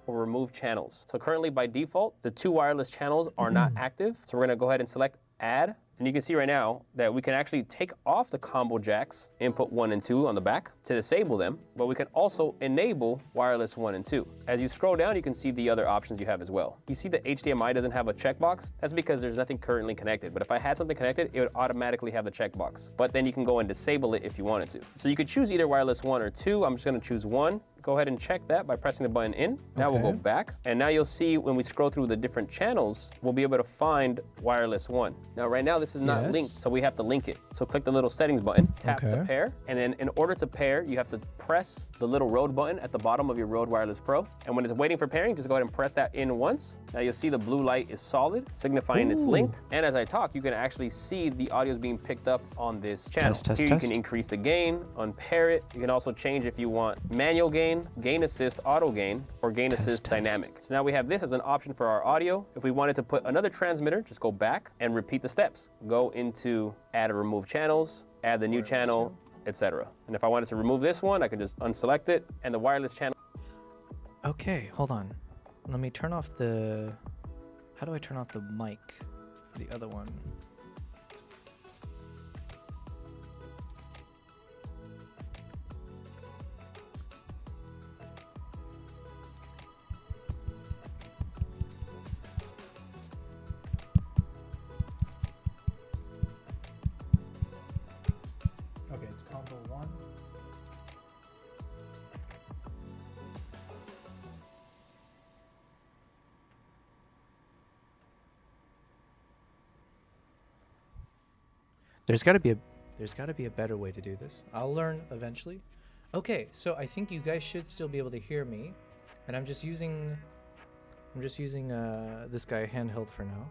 or remove channels. So currently by default, the 2 wireless channels are not active. So we're going to go ahead and select add. And you can see right now that we can actually take off the combo jacks, input 1 and 2 on the back to disable them, but we can also enable wireless 1 and 2. As you scroll down, you can see the other options you have as well. You see the HDMI doesn't have a checkbox. That's because there's nothing currently connected. But if I had something connected, it would automatically have the checkbox. But then you can go and disable it if you wanted to. So you could choose either wireless 1 or 2. I'm just going to choose 1. Go ahead and check that by pressing the button in. Now we'll go back, and now you'll see when we scroll through the different channels, we'll be able to find wireless 1. Now right now this is not linked, so we have to link it. So click the little settings button, tap to pair, and then in order to pair, you have to press the little Rode button at the bottom of your Rode Wireless Pro. And when it's waiting for pairing, just go ahead and press that in once. Now you'll see the blue light is solid, signifying it's linked. And as I talk, you can actually see the audio is being picked up on this channel. Here you can increase the gain, unpair it. You can also change if you want manual gain, gain assist auto gain, or gain assist dynamic. So now we have this as an option for our audio. If we wanted to put another transmitter, just go back and repeat the steps. Go into add or remove channels, add the new channel, etc. And if I wanted to remove this one, I can just unselect it, and the wireless channel. Okay, hold on. Let me turn off the, how do I turn off the mic for the other one? Okay, it's combo 1. There's got to be a better way to do this. I'll learn eventually. Okay, so I think you guys should still be able to hear me, and I'm just using this guy handheld for now.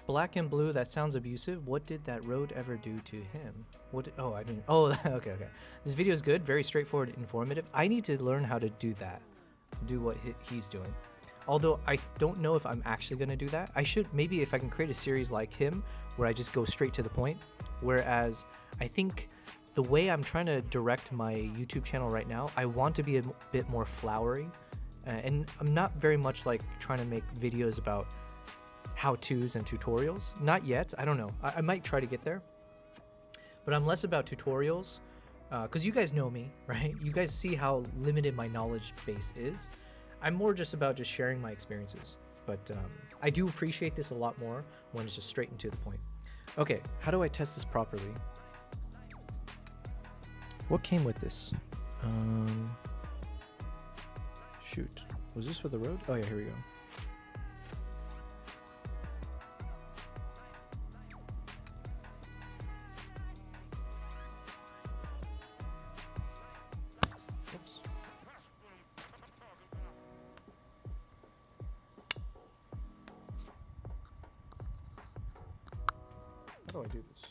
Black and blue, that sounds abusive. What did that Rode ever do to him? I didn't. Oh, okay. This video is good, very straightforward, informative. I need to learn how to do that, do what he's doing. Although I don't know if I'm actually going to do that. I should, maybe if I can create a series like him where I just go straight to the point. Whereas I think the way I'm trying to direct my YouTube channel right now, I want to be a bit more flowery. And I'm not very much like trying to make videos about how-tos and tutorials. Not yet. I don't know. I might try to get there. but I'm less about tutorials because you guys know me, right? You guys see how limited my knowledge base is. I'm more just about just sharing my experiences, but I do appreciate this a lot more when it's just straight and to the point. Okay, how do I test this properly? What came with this? Shoot, was this for the road? Oh yeah, here we go. Oops. How do I do this?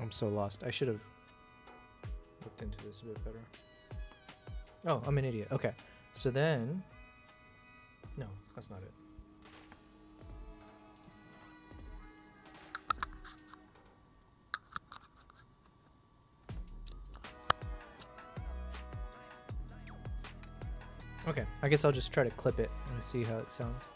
I'm so lost. I should have looked into this a bit better. Oh, I'm an idiot. Okay. So then... No, that's not it. Okay, I guess I'll just try to clip it and see how it sounds.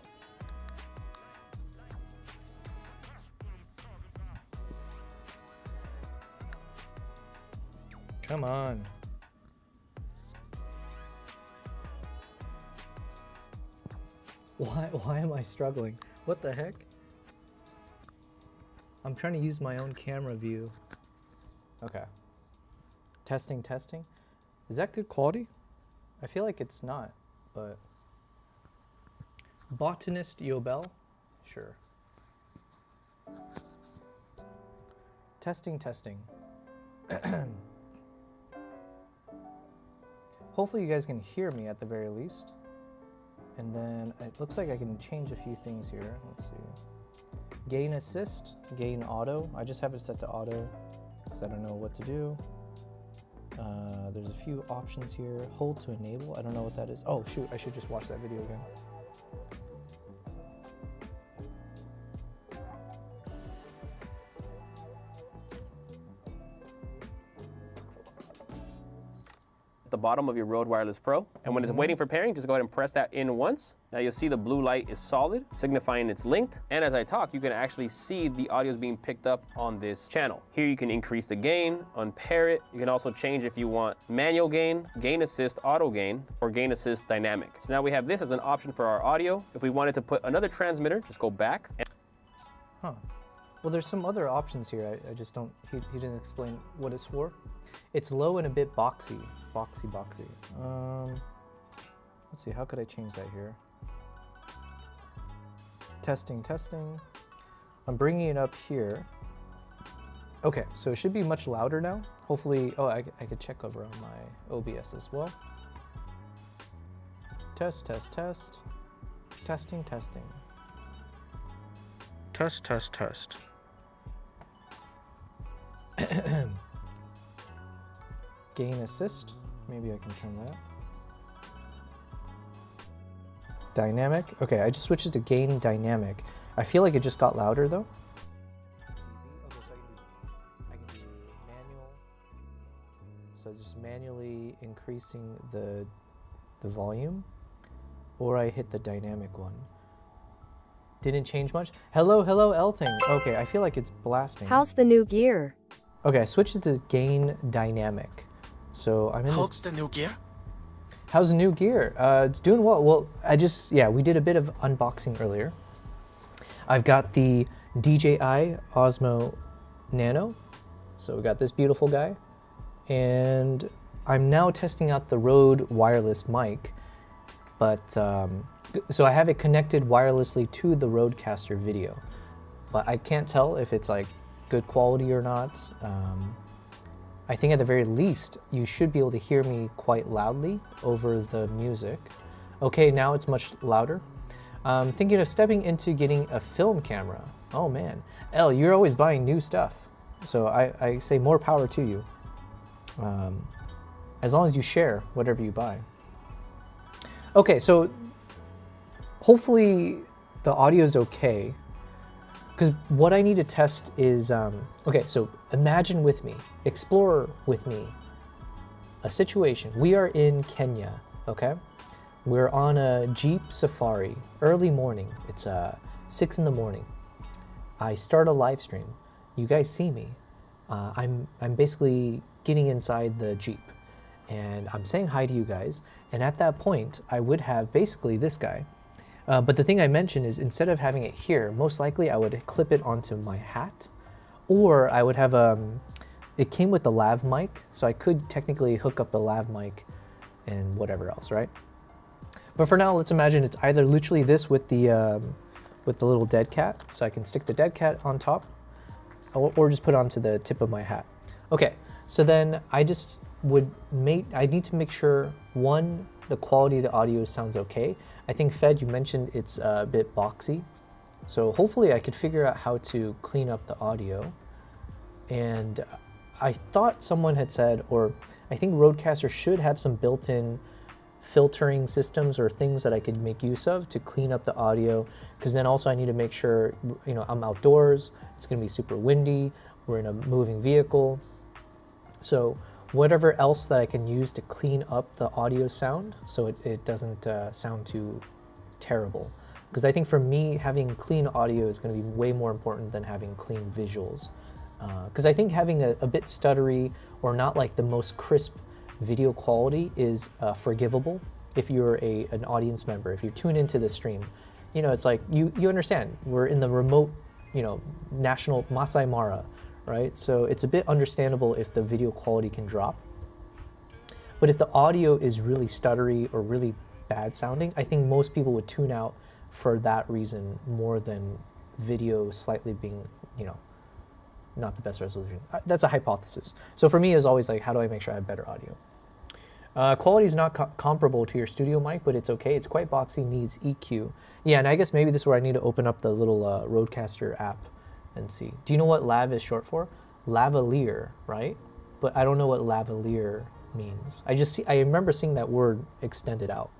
Come on. Why am I struggling? What the heck? I'm trying to use my own camera view. Okay. Testing. Is that good quality? I feel like it's not, but... Botanist Yobel? Sure. Testing. Hopefully you guys can hear me at the very least. And then it looks like I can change a few things here. Let's see. Gain assist, gain auto. I just have it set to auto because I don't know what to do. There's a few options here. Hold to enable. I don't know what that is. Oh shoot, I should just watch that video again. The bottom of your Rode Wireless Pro, and when it's waiting for pairing, just go ahead and press that in once. Now you'll see the blue light is solid, signifying it's linked. And as I talk, you can actually see the audio is being picked up on this channel. Here you can increase the gain, unpair it. You can also change if you want manual gain, gain assist, auto gain, or gain assist dynamic. So now we have this as an option for our audio. If we wanted to put another transmitter, just go back. Huh. Well, there's some other options here. I just don't, he didn't explain what it's for. It's low and a bit boxy. Boxy. Let's see, how could I change that here? Testing. I'm bringing it up here. Okay, so it should be much louder now. Hopefully, oh, I could check over on my OBS as well. Test. Testing. Test. Gain assist. Maybe I can turn that. Dynamic. Okay, I just switched it to gain dynamic. I feel like it just got louder though. Okay, so I can do manual. So just manually increasing the volume, or I hit the dynamic one. Didn't change much. Hello L thing. Okay, I feel like it's blasting. How's the new gear? Okay, I switched it to gain dynamic. So I'm in How's the new gear? How's the new gear? It's doing well. Well, we did a bit of unboxing earlier. I've got the DJI Osmo Nano. So we got this beautiful guy. And I'm now testing out the Rode wireless mic. But, so I have it connected wirelessly to the Rodecaster video. But I can't tell if it's like good quality or not. I think at the very least, you should be able to hear me quite loudly over the music. Okay, now it's much louder. Thinking of stepping into getting a film camera. Oh man, Elle, you're always buying new stuff. So I say more power to you. As long as you share whatever you buy. Okay, so hopefully the audio is okay. Because what I need to test is, okay, so imagine with me, explore with me a situation. We are in Kenya, okay? We're on a Jeep safari, early morning. It's 6 in the morning. I start a live stream. You guys see me. I'm basically getting inside the Jeep and I'm saying hi to you guys. And at that point, I would have basically this guy. But the thing I mentioned is instead of having it here, most likely I would clip it onto my hat, or I would have it came with the lav mic, so I could technically hook up the lav mic and whatever else, right? But for now, let's imagine it's either literally this with the little dead cat, so I can stick the dead cat on top, or just put it onto the tip of my hat. Okay, so then I need to make sure, one, the quality of the audio sounds okay. I think Fed, you mentioned it's a bit boxy, so hopefully I could figure out how to clean up the audio. And I thought someone had said, or I think Rodecaster should have some built-in filtering systems or things that I could make use of to clean up the audio, because then also I need to make sure, you know, I'm outdoors, it's going to be super windy, we're in a moving vehicle. So whatever else that I can use to clean up the audio sound so it doesn't sound too terrible. Because I think for me, having clean audio is going to be way more important than having clean visuals. Because I think having a bit stuttery or not like the most crisp video quality is forgivable if you're an audience member. If you tune into the stream, you know, it's like you understand we're in the remote, you know, national Masai Mara, right? So it's a bit understandable if the video quality can drop. But if the audio is really stuttery or really bad sounding, I think most people would tune out for that reason more than video slightly being, you know, not the best resolution. That's a hypothesis. So for me, it's always like, how do I make sure I have better audio? Quality is not comparable to your studio mic, but it's okay. It's quite boxy, needs EQ. Yeah, and I guess maybe this is where I need to open up the little Rodecaster app and see. Do you know what lav is short for? Lavalier, right? But I don't know what lavalier means. I remember seeing that word extended out.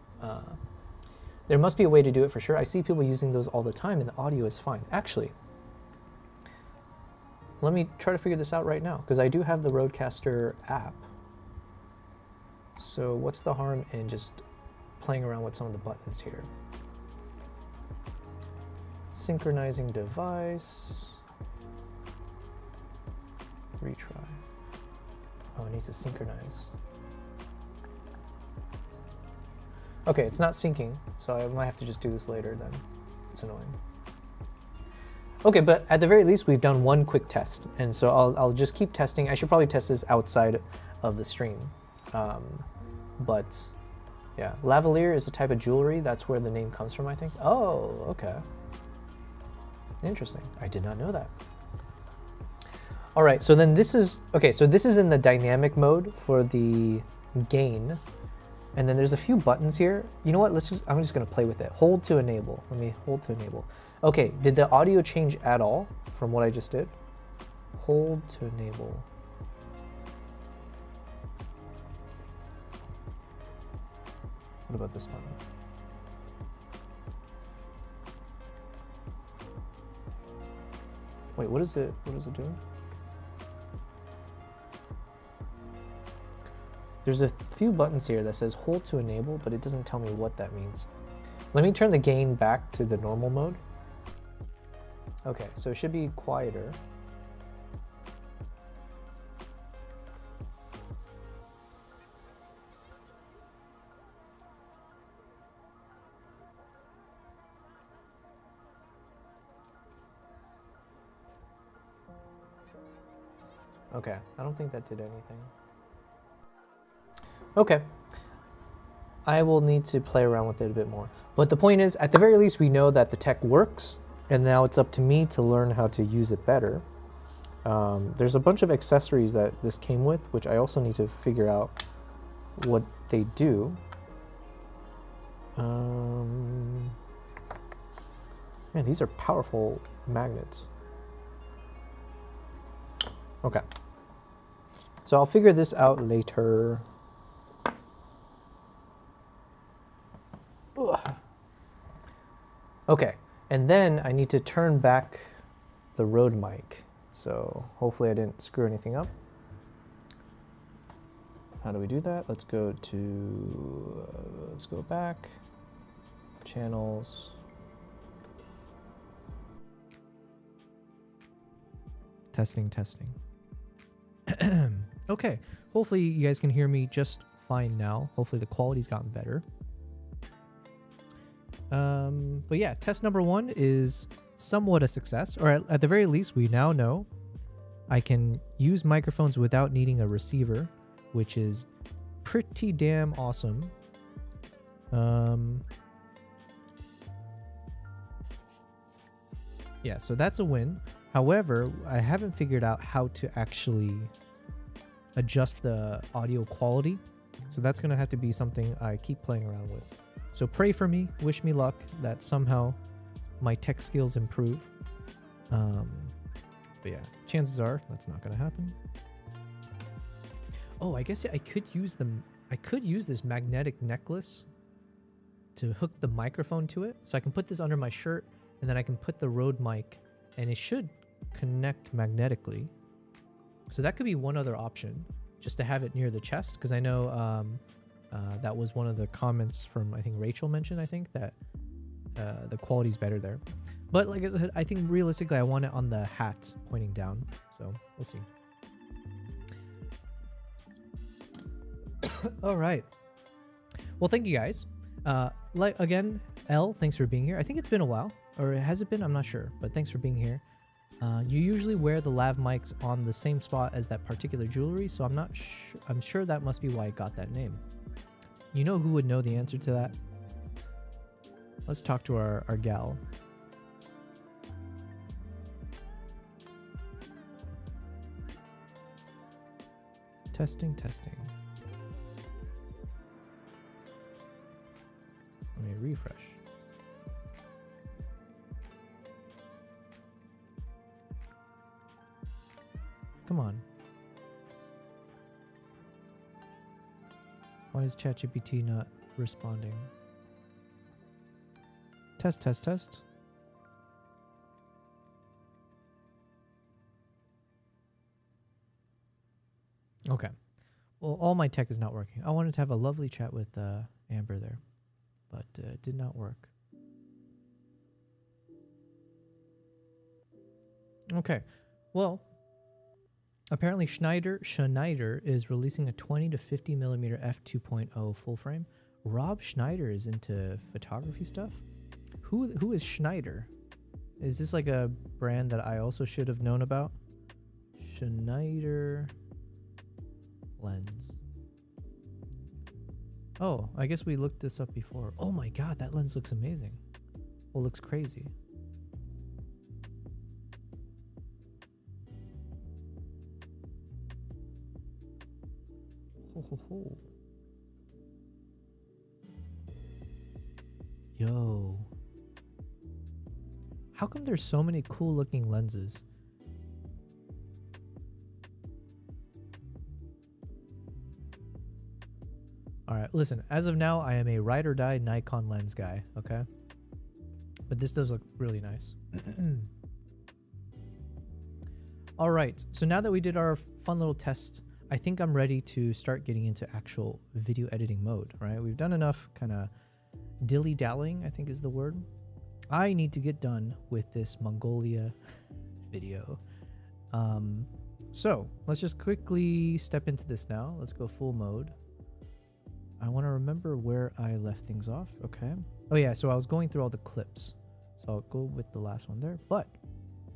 There must be a way to do it for sure. I see people using those all the time and the audio is fine. Actually, let me try to figure this out right now, because I do have the Rodecaster app. So what's the harm in just playing around with some of the buttons here? Synchronizing device. Retry. Oh, it needs to synchronize. Okay, it's not syncing, so I might have to just do this later then. It's annoying. Okay, but at the very least, we've done one quick test. And so I'll just keep testing. I should probably test this outside of the stream. But yeah, lavalier is a type of jewelry. That's where the name comes from, I think. Oh, okay. Interesting. I did not know that. All right, so then this is, okay, so this is in the dynamic mode for the gain. And then there's a few buttons here. You know what, I'm just gonna play with it. Hold to enable, let me hold to enable. Okay, did the audio change at all from what I just did? Hold to enable. What about this button? Wait, what is it doing? There's a few buttons here that says hold to enable, but it doesn't tell me what that means. Let me turn the gain back to the normal mode. Okay, so it should be quieter. Okay, I don't think that did anything. Okay, I will need to play around with it a bit more. But the point is, at the very least, we know that the tech works, and now it's up to me to learn how to use it better. There's a bunch of accessories that this came with, which I also need to figure out what they do. Man, these are powerful magnets. Okay, so I'll figure this out later. Ugh. Okay, and then I need to turn back the Rode mic. So hopefully I didn't screw anything up. How do we do that? Let's go to, let's go back, channels. Testing, testing. Okay, hopefully you guys can hear me just fine now. Hopefully the quality's gotten better. But yeah, test number 1 is somewhat a success, or at the very least, we now know I can use microphones without needing a receiver, which is pretty damn awesome. Yeah, so that's a win. However, I haven't figured out how to actually adjust the audio quality. So that's going to have to be something I keep playing around with. So pray for me, wish me luck that somehow my tech skills improve. But yeah, chances are that's not going to happen. Oh, I guess I could use this magnetic necklace to hook the microphone to it. So I can put this under my shirt, and then I can put the Rode mic, and it should connect magnetically. So that could be one other option, just to have it near the chest, because I know that was one of the comments from, I think Rachel mentioned, that the quality's better there. But like I said, I think realistically I want it on the hat pointing down, so we'll see. All right. Well, thank you guys. Again, L, thanks for being here. I think it's been a while. Or has it been? I'm not sure, but thanks for being here. You usually wear the lav mics on the same spot as that particular jewelry, so I'm sure that must be why it got that name. You know who would know the answer to that? Let's talk to our gal. Testing, testing. Let me refresh. Come on. Why is ChatGPT not responding? Test, test, test. Okay. Well, all my tech is not working. I wanted to have a lovely chat with Amber there, but it did not work. Okay. Well, apparently Schneider is releasing a 20 to 50 millimeter f2.0 full frame. Rob Schneider is into photography stuff. Who is Schneider? Is this like a brand that I also should have known about? Schneider lens. Oh, I guess we looked this up before. Oh my god, that lens looks amazing. Well, looks crazy. Ho, ho, ho. Yo. How come there's so many cool looking lenses? Alright, listen, as of now, I am a ride or die Nikon lens guy, okay? But this does look really nice. Alright, so now that we did our fun little test, I think I'm ready to start getting into actual video editing mode, right? We've done enough kind of dilly-dallying, I think is the word. I need to get done with this Mongolia video. So let's just quickly step into this now. Let's go full mode. I want to remember where I left things off. Okay. Oh yeah, so I was going through all the clips. So I'll go with the last one there. But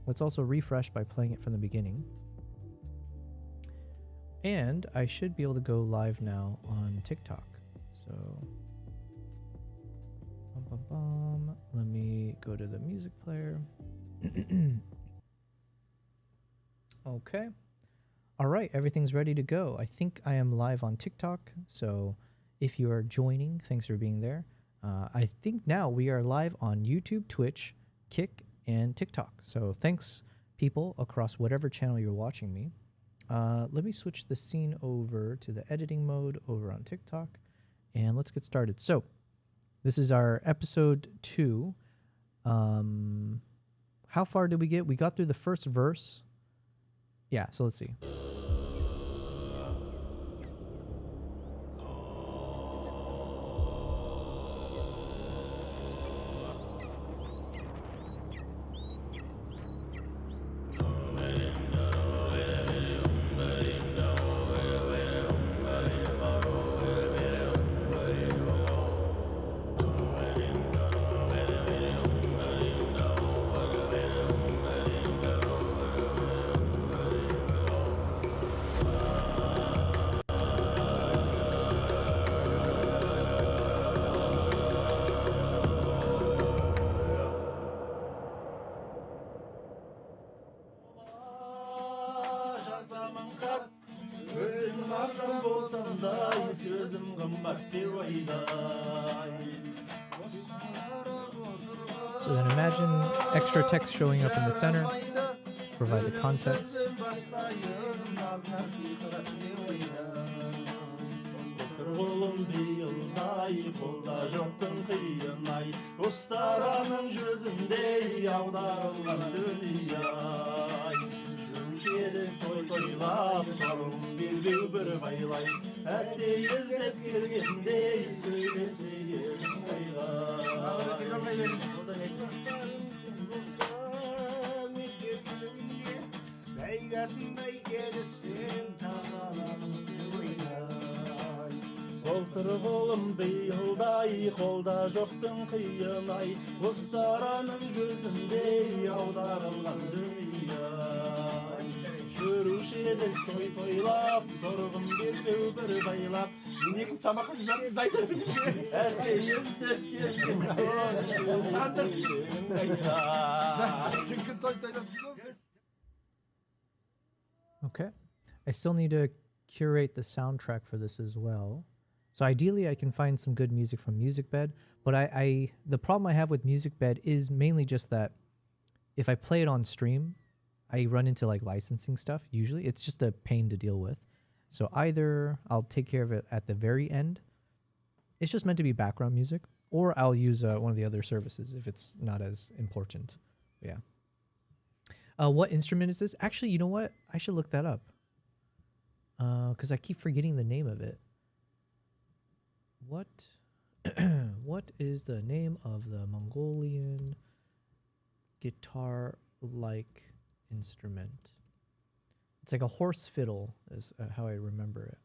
let's also refresh by playing it from the beginning. And I should be able to go live now on TikTok. So let me go to the music player. Okay. All right, everything's ready to go. I think I am live on TikTok. So if you are joining, thanks for being there. I think now we are live on YouTube, Twitch, Kick, and TikTok. So thanks, people, across whatever channel you're watching me. Let me switch the scene over to the editing mode over on TikTok, and let's get started. So this is our episode 2. How far did we get? We got through the first verse. Yeah, so let's see. So then imagine extra text showing up in the center to provide the context. Oturğulum beyılday, kolda joktun kıyınay, Ustaranın gözünde yavdarılgan dünya. Görüşedik toy toylap, torğum bir baylap, Minik samakız ben zaytırım, erkeğiz tepkiyelim, sandır, Çünkü toy toylap. Okay. I still need to curate the soundtrack for this as well. So ideally I can find some good music from MusicBed, but the problem I have with MusicBed is mainly just that if I play it on stream, I run into like licensing stuff usually. It's just a pain to deal with. So either I'll take care of it at the very end. It's just meant to be background music, or I'll use one of the other services if it's not as important. Yeah. What instrument is this? Actually, you know what? I should look that up. Because I keep forgetting the name of it. What is the name of the Mongolian guitar-like instrument? It's like a horse fiddle is how I remember it.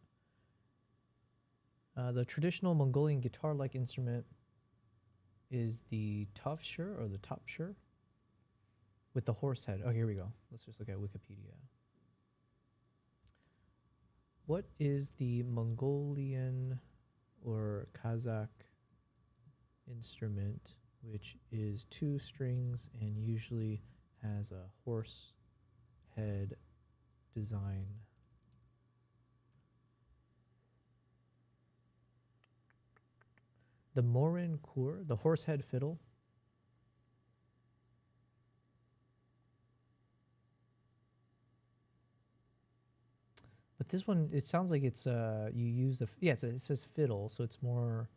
The traditional Mongolian guitar-like instrument is the tofshur or the topshur with the horse head. Oh, here we go. Let's just look at Wikipedia. What is the Mongolian or Kazakh instrument which is 2 strings and usually has a horse head design? The Morin Kur, the horse head fiddle. But this one, it sounds like it's you use the it says fiddle, so it's more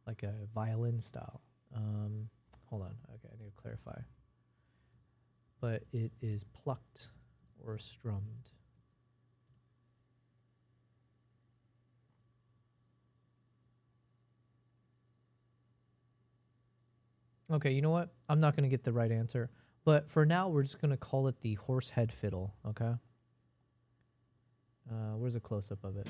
like a violin style. Hold on, okay, I need to clarify. But it is plucked or strummed. Okay, you know what? I'm not gonna get the right answer, but for now, we're just gonna call it the horse head fiddle. Okay. Where's a close-up of it?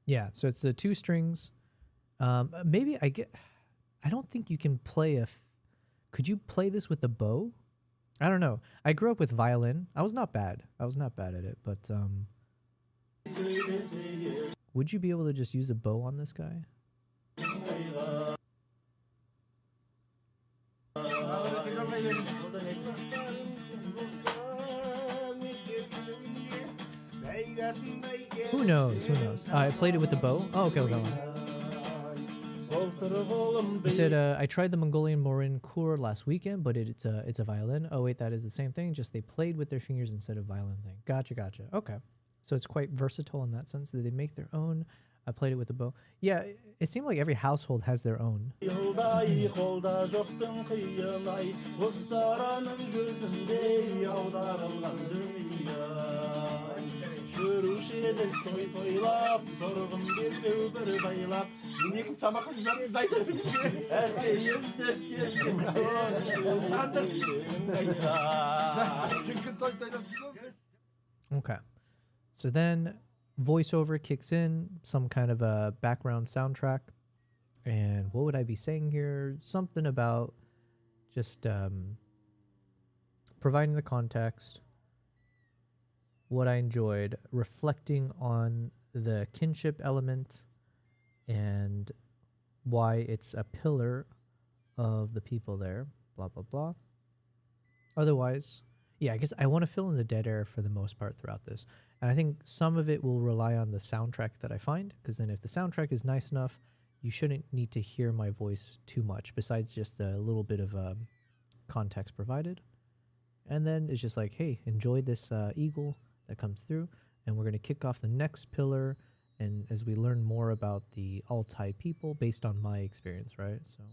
Yeah, so it's the 2 strings. Maybe I don't think you can play could you play this with the bow? I don't know. I grew up with violin. I was not bad. I was not bad at it, but would you be able to just use a bow on this guy? Who knows? Who knows? I played it with the bow. Oh, okay, hold on. You said I tried the Mongolian Morin Kur last weekend, but it's a violin. Oh wait, that is the same thing. Just they played with their fingers instead of violin thing. Gotcha. Okay, so it's quite versatile in that sense that they make their own. I played it with a bow. Yeah, it seemed like every household has their own. Okay, so then voiceover kicks in, some kind of a background soundtrack. And what would I be saying here? Something about just providing the context. what I enjoyed, reflecting on the kinship element and why it's a pillar of the people there, blah, blah, blah. Otherwise, yeah, I guess I want to fill in the dead air for the most part throughout this. And I think some of it will rely on the soundtrack that I find, because then if the soundtrack is nice enough, you shouldn't need to hear my voice too much, besides just the little bit of context provided. And then it's just like, hey, enjoy this eagle that comes through, and we're going to kick off the next pillar, and as we learn more about the Altai people based on my experience, right? So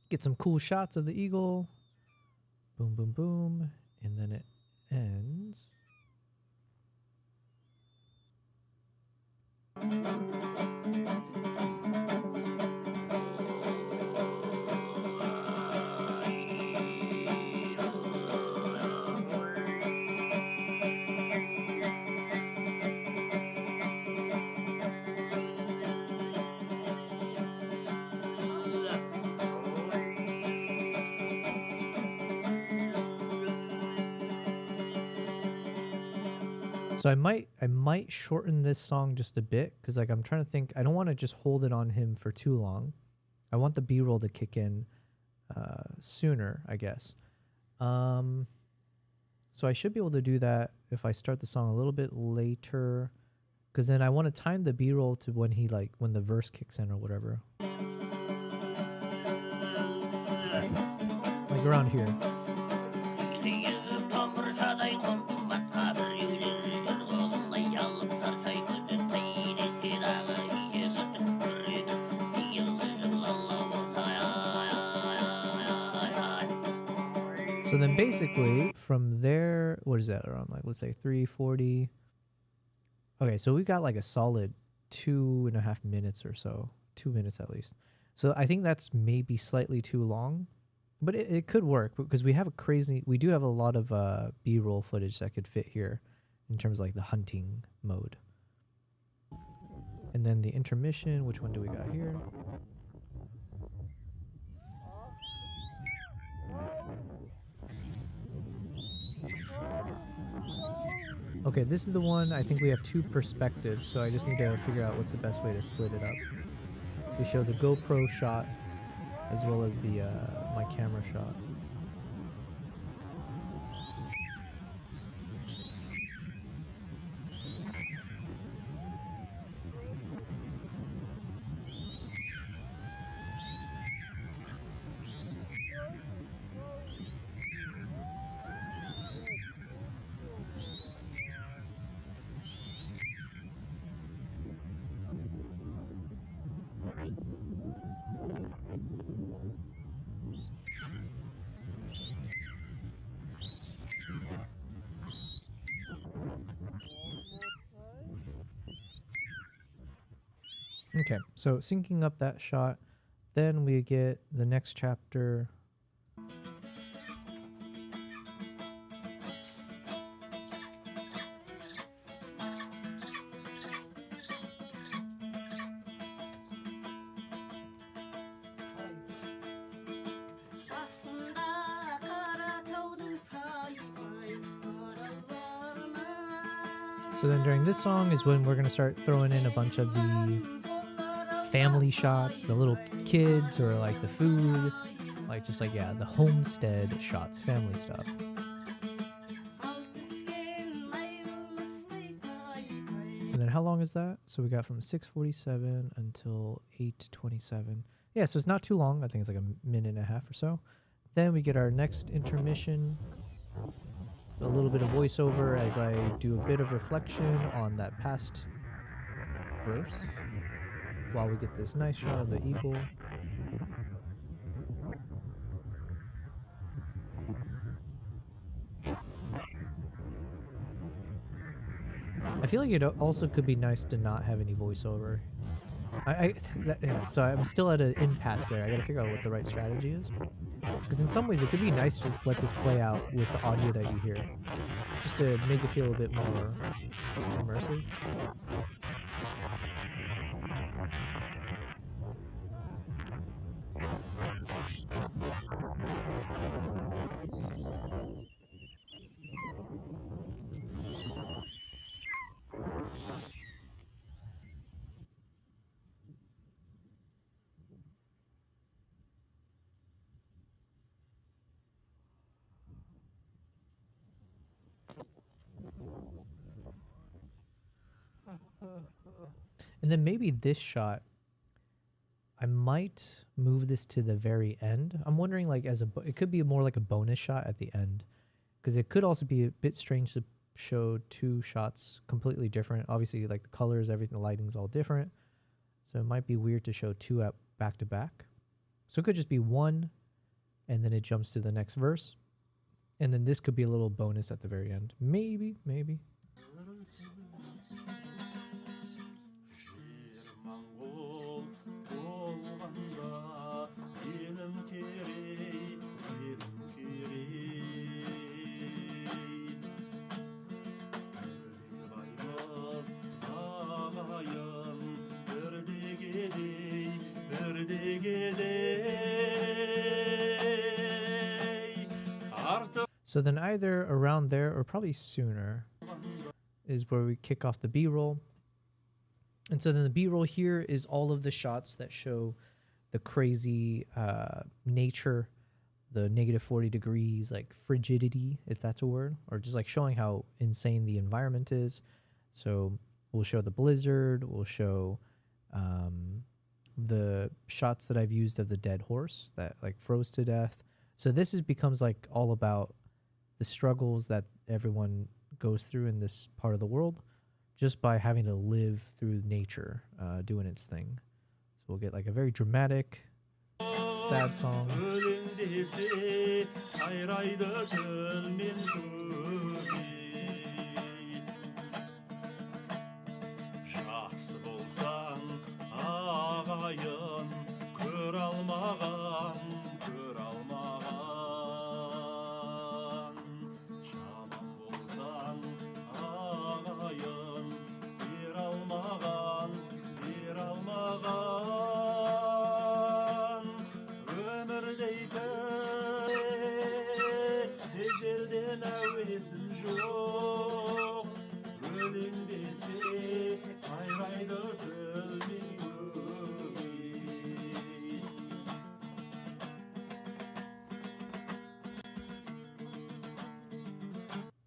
get some cool shots of the eagle. Boom, boom, boom. And then it ends. So I might shorten this song just a bit, because like I'm trying to think, I don't want to just hold it on him for too long. I want the B-roll to kick in sooner, I guess. So I should be able to do that if I start the song a little bit later, because then I want to time the B-roll to when when the verse kicks in or whatever. Like around here. So then basically from there, what is that around, like, let's say 3:40. Okay, so we got like a solid 2.5 minutes or so, 2 minutes at least. So I think that's maybe slightly too long, but it could work because we do have a lot of B-roll footage that could fit here in terms of like the hunting mode. And then the intermission, which one do we got here? Okay, this is the one. I think we have two perspectives, so I just need to figure out what's the best way to split it up. To show the GoPro shot as well as the my camera shot. Okay, so syncing up that shot, then we get the next chapter. So then during this song is when we're going to start throwing in a bunch of the family shots, the little kids, or like the food, like just like, yeah, the homestead shots, family stuff. And then how long is that? So we got from 6:47 until 8:27. Yeah, so it's not too long. I think it's like a minute and a half or so. Then we get our next intermission. So a little bit of voiceover as I do a bit of reflection on that past verse while we get this nice shot of the eagle. I feel like it also could be nice to not have any voiceover. So I'm still at an impasse there. I gotta figure out what the right strategy is. Because in some ways it could be nice to just let this play out with the audio that you hear, just to make it feel a bit more immersive. And then maybe this shot, I might move this to the very end. I'm wondering, like, it could be more like a bonus shot at the end, because it could also be a bit strange to show two shots completely different. Obviously, like the colors, everything, the lighting's all different. So it might be weird to show two at back to back. So it could just be one, and then it jumps to the next verse. And then this could be a little bonus at the very end. Maybe. So then either around there or probably sooner is where we kick off the B-roll. And so then the B-roll here is all of the shots that show the crazy nature, the -40 degrees, like frigidity, if that's a word, or just like showing how insane the environment is. So we'll show the blizzard, we'll show the shots that I've used of the dead horse that like froze to death. So this becomes like all about the struggles that everyone goes through in this part of the world just by having to live through nature doing its thing. So we'll get like a very dramatic, sad song.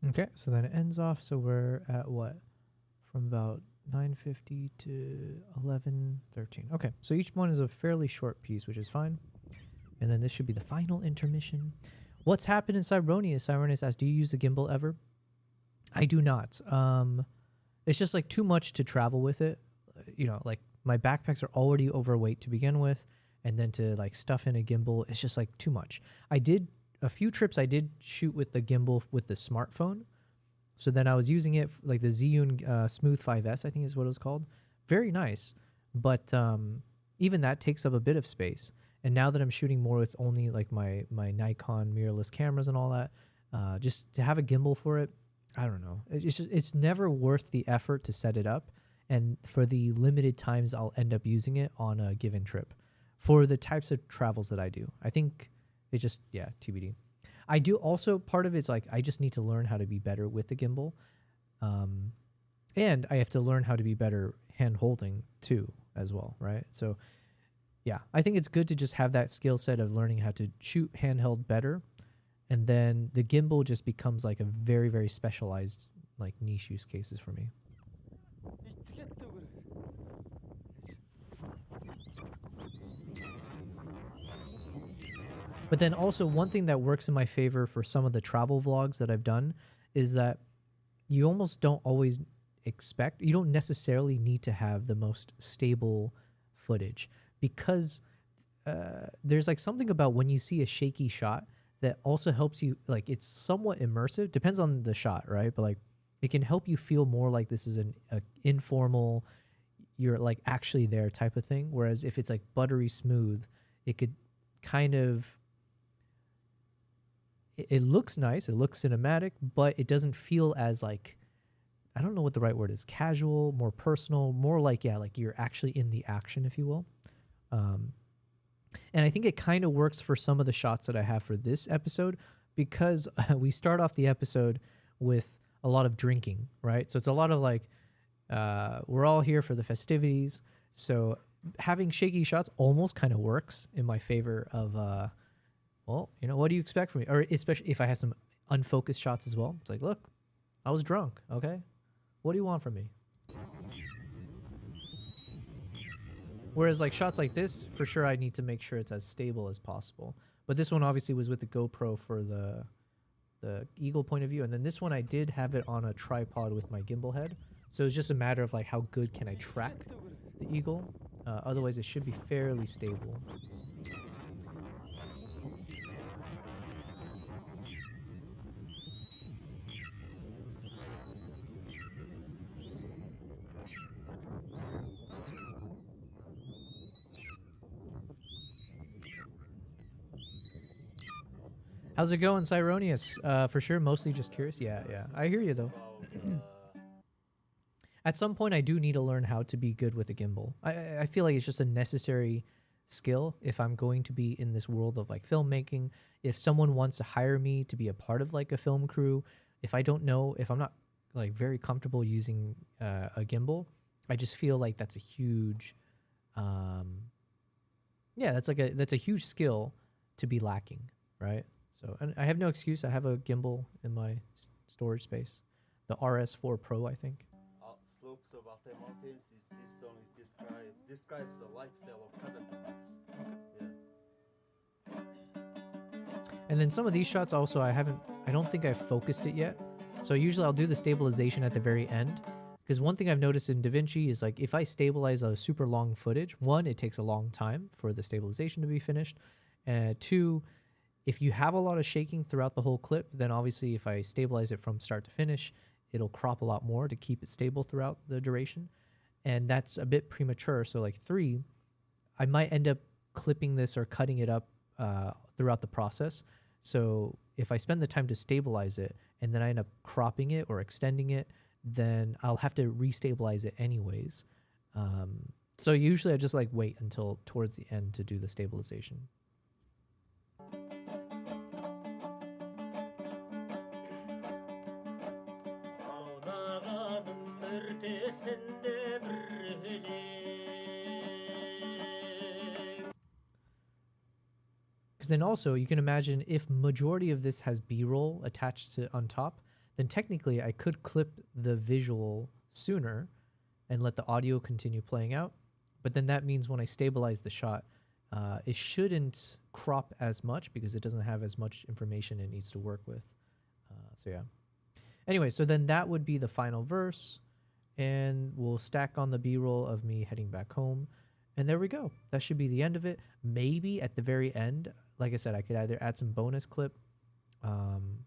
Okay, so then it ends off. So we're at what? From about 9:50 to 11:13. Okay, so each one is a fairly short piece, which is fine. And then this should be the final intermission. What's happened in Cyronius? Cyronius asks, do you use the gimbal ever? I do not. It's just like too much to travel with it. You know, like my backpacks are already overweight to begin with. And then to like stuff in a gimbal, it's just like too much. A few trips I did shoot with the gimbal with the smartphone. So then I was using it like the Zhiyun Smooth 5S, I think is what it was called. Very nice. But even that takes up a bit of space. And now that I'm shooting more with only like my Nikon mirrorless cameras and all that, just to have a gimbal for it, I don't know. It's never worth the effort to set it up. And for the limited times I'll end up using it on a given trip for the types of travels that I do. I think it's just, yeah, TBD. I do also, part of it's like, I just need to learn how to be better with the gimbal. And I have to learn how to be better hand holding too, as well, right? So yeah, I think it's good to just have that skill set of learning how to shoot handheld better. And then the gimbal just becomes like a very, very specialized, like niche use cases for me. But then also one thing that works in my favor for some of the travel vlogs that I've done is that you almost don't always you don't necessarily need to have the most stable footage, because there's like something about when you see a shaky shot that also helps you, like it's somewhat immersive, depends on the shot, right? But like it can help you feel more like this is an informal, you're like actually there type of thing. Whereas if it's like buttery smooth, it could kind of, it looks nice, it looks cinematic, but it doesn't feel as like, I don't know what the right word is, casual, more personal, more like, yeah, like you're actually in the action, if you will. And I think it kind of works for some of the shots that I have for this episode, because we start off the episode with a lot of drinking, right? So it's a lot of like, we're all here for the festivities. So having shaky shots almost kind of works in my favor of, well, you know, what do you expect from me? Or especially if I have some unfocused shots as well. It's like, look, I was drunk, okay? What do you want from me? Whereas like shots like this, for sure, I need to make sure it's as stable as possible. But this one obviously was with the GoPro for the eagle point of view, and then this one I did have it on a tripod with my gimbal head. So it's just a matter of like how good can I track the eagle. Otherwise, it should be fairly stable. How's it going, Cyronius? For sure, mostly just curious. Yeah, yeah. I hear you, though. At some point, I do need to learn how to be good with a gimbal. I feel like it's just a necessary skill if I'm going to be in this world of like filmmaking. If someone wants to hire me to be a part of like a film crew, if I don't know, if I'm not like very comfortable using a gimbal, I just feel like that's a huge, yeah, that's a huge skill to be lacking, right? So, and I have no excuse. I have a gimbal in my storage space, the RS4 Pro, I think. Slopes of Altai Mountains. This song is describes the lifestyle of Kazakhstan. Yeah. And then some of these shots also I don't think I've focused it yet. So usually I'll do the stabilization at the very end. Because one thing I've noticed in DaVinci is like if I stabilize a super long footage, one, it takes a long time for the stabilization to be finished. And two, if you have a lot of shaking throughout the whole clip, then obviously if I stabilize it from start to finish, it'll crop a lot more to keep it stable throughout the duration. And that's a bit premature. So like 3, I might end up clipping this or cutting it up throughout the process. So if I spend the time to stabilize it and then I end up cropping it or extending it, then I'll have to restabilize it anyways. So usually I just like wait until towards the end to do the stabilization. Because then also you can imagine if majority of this has B-roll attached to on top, then technically I could clip the visual sooner and let the audio continue playing out. But then that means when I stabilize the shot, it shouldn't crop as much because it doesn't have as much information it needs to work with. So yeah. Anyway, so then that would be the final verse, and we'll stack on the B-roll of me heading back home. And there we go. That should be the end of it. Maybe at the very end, like I said, I could either add some bonus clip. I'm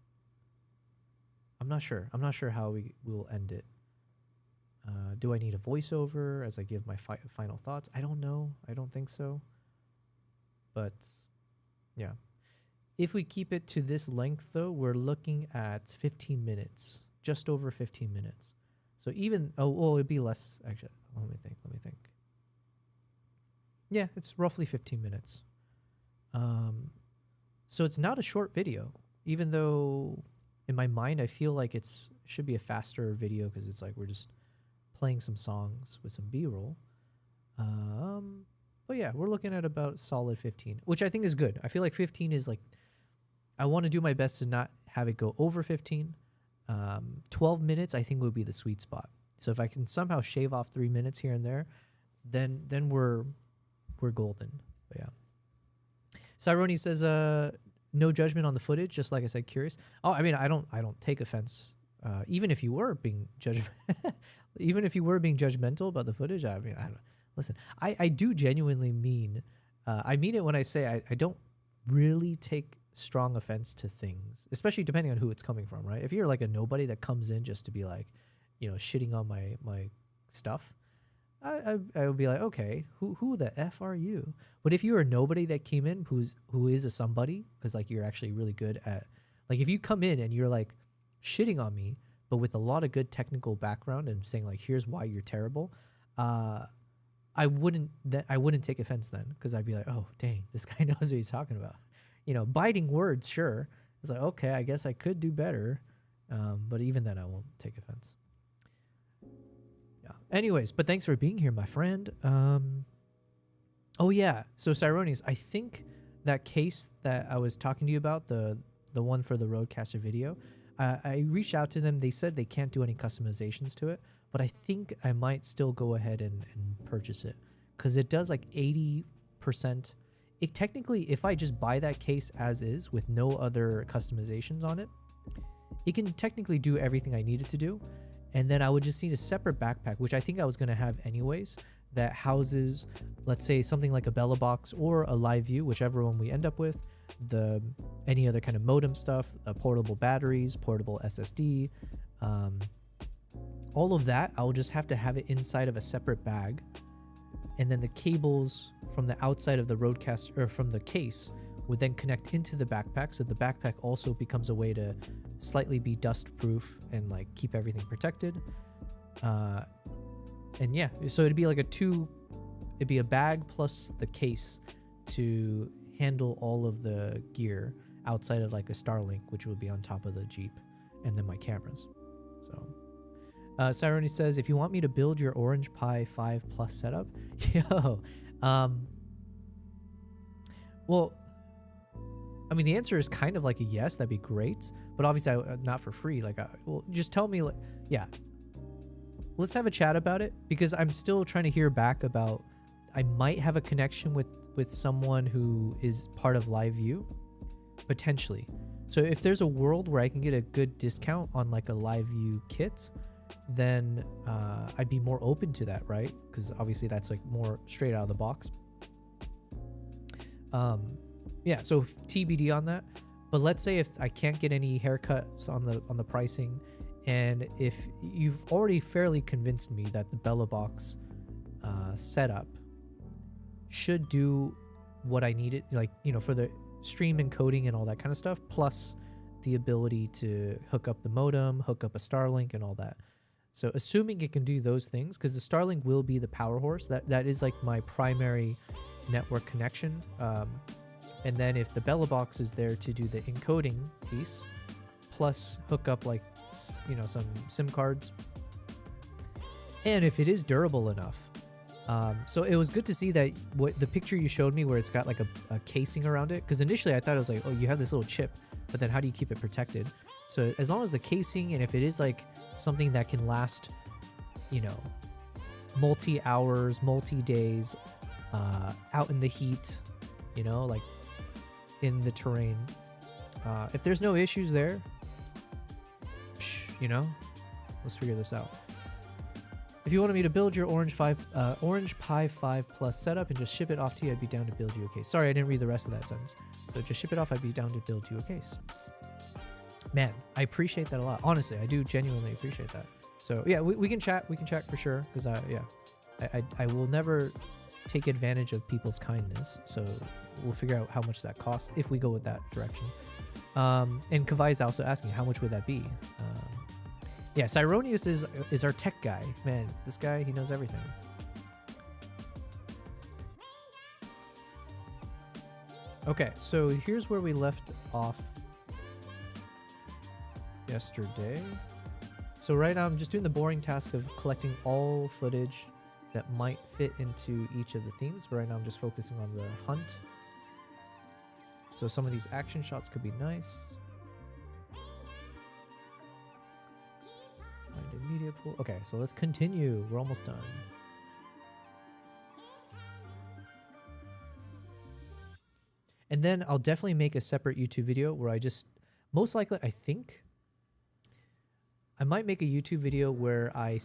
not sure. I'm not sure how we will end it. Do I need a voiceover as I give my final thoughts? I don't know. I don't think so. But yeah. If we keep it to this length, though, we're looking at 15 minutes, just over 15 minutes. So even, it'd be less, actually. Let me think. Yeah, it's roughly 15 minutes. So it's not a short video, even though in my mind I feel like it should be a faster video because it's like we're just playing some songs with some B-roll. But yeah, we're looking at about solid 15, which I think is good. I feel like 15 is like, I want to do my best to not have it go over 15. 12 minutes I think would be the sweet spot. So if I can somehow shave off 3 minutes here and there, then we're golden. But yeah. Cyroni says no judgment on the footage, just like I said, curious. Oh, I mean, I don't take offense. Even if you were being judgmental about the footage, I mean, I don't listen. I do genuinely mean I mean it when I say I don't really take strong offense to things, especially depending on who it's coming from, right? If you're like a nobody that comes in just to be like, shitting on my stuff, I would be like, okay, who the F are you? But if you're a nobody that came in who is a somebody, because like you're actually really good at, like if you come in and you're like shitting on me, but with a lot of good technical background and saying like, here's why you're terrible, I wouldn't take offense then, because I'd be like, oh dang, this guy knows what he's talking about. Biting words, sure. It's like, okay, I guess I could do better. But even then I won't take offense. Yeah. Anyways, but thanks for being here, my friend. Oh yeah. So Cyronius, I think that case that I was talking to you about, the one for the Rodecaster video, I reached out to them. They said they can't do any customizations to it, but I think I might still go ahead and purchase it, because it does like 80%. It technically, if I just buy that case as is with no other customizations on it, it can technically do everything I need it to do. And then I would just need a separate backpack, which I think I was going to have anyways, that houses, let's say, something like a Bella box or a live view, whichever one we end up with, any other kind of modem stuff, portable batteries, portable SSD, all of that. I'll just have to have it inside of a separate bag. And then the cables from the outside of the Rodecaster, or from the case, would then connect into the backpack. So the backpack also becomes a way to slightly be dust proof and like keep everything protected. And yeah, so it'd be like it'd be a bag plus the case to handle all of the gear outside of like a Starlink, which would be on top of the Jeep, and then my cameras. So Cyrone says, if you want me to build your Orange Pi 5 Plus setup, yo, well, I mean, the answer is kind of like a yes, that'd be great, but obviously not for free. Like, well, just tell me, like, yeah, let's have a chat about it, because I'm still trying to hear back about, I might have a connection with someone who is part of Live View, potentially. So if there's a world where I can get a good discount on like a Live View kit, then I'd be more open to that, right? Because obviously that's like more straight out of the box. Yeah, so TBD on that. But let's say if I can't get any haircuts on the pricing, and if you've already fairly convinced me that the Bella box setup should do what I needed, like, you know, for the stream encoding and all that kind of stuff, plus the ability to hook up the modem, hook up a Starlink and all that. So assuming it can do those things, because the Starlink will be the power horse, that is like my primary network connection. And then if the Bella box is there to do the encoding piece, plus hook up like, you know, some SIM cards, and if it is durable enough. So it was good to see that the picture you showed me where it's got like a casing around it, because initially I thought it was like, oh, you have this little chip, but then how do you keep it protected? So as long as the casing, and if it is like something that can last, you know, multi-hours, multi-days, out in the heat, you know, like in the terrain, if there's no issues there, you know, let's figure this out. If you wanted me to build your Orange Pi 5 Plus setup and just ship it off to you, I'd be down to build you a case. Sorry, I didn't read the rest of that sentence. So just ship it off, I'd be down to build you a case. Man, I appreciate that a lot. Honestly, I do genuinely appreciate that. So yeah, we can chat. We can chat for sure. Because I will never take advantage of people's kindness. So we'll figure out how much that costs if we go with that direction. And Kavai is also asking, how much would that be? Yeah, Cyronius is our tech guy. Man, this guy, he knows everything. Okay, so here's where we left off yesterday. So right now I'm just doing the boring task of collecting all footage that might fit into each of the themes. But right now I'm just focusing on the hunt. So some of these action shots could be nice. Find a media pool. Okay, so let's continue. We're almost done. And then I'll definitely make a separate YouTube video where I just, most likely, I think, I might make a YouTube video where I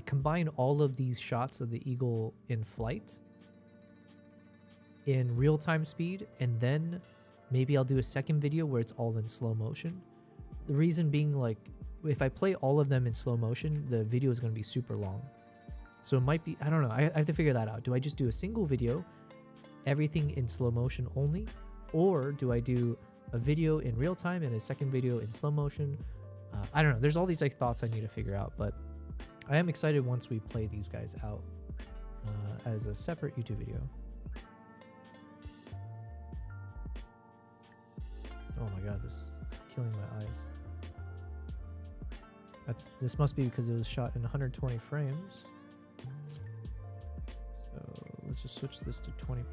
combine all of these shots of the eagle in flight in real-time speed, and then maybe I'll do a second video where it's all in slow motion. The reason being, like, if I play all of them in slow motion, the video is going to be super long. So it might be, I don't know, I have to figure that out. Do I just do a single video, everything in slow motion only, or do I do a video in real time and a second video in slow motion? I don't know. There's all these like thoughts I need to figure out, but I am excited once we play these guys out as a separate YouTube video. Oh my god, this is killing my eyes. This must be because it was shot in 120 frames. So let's just switch this to 20%.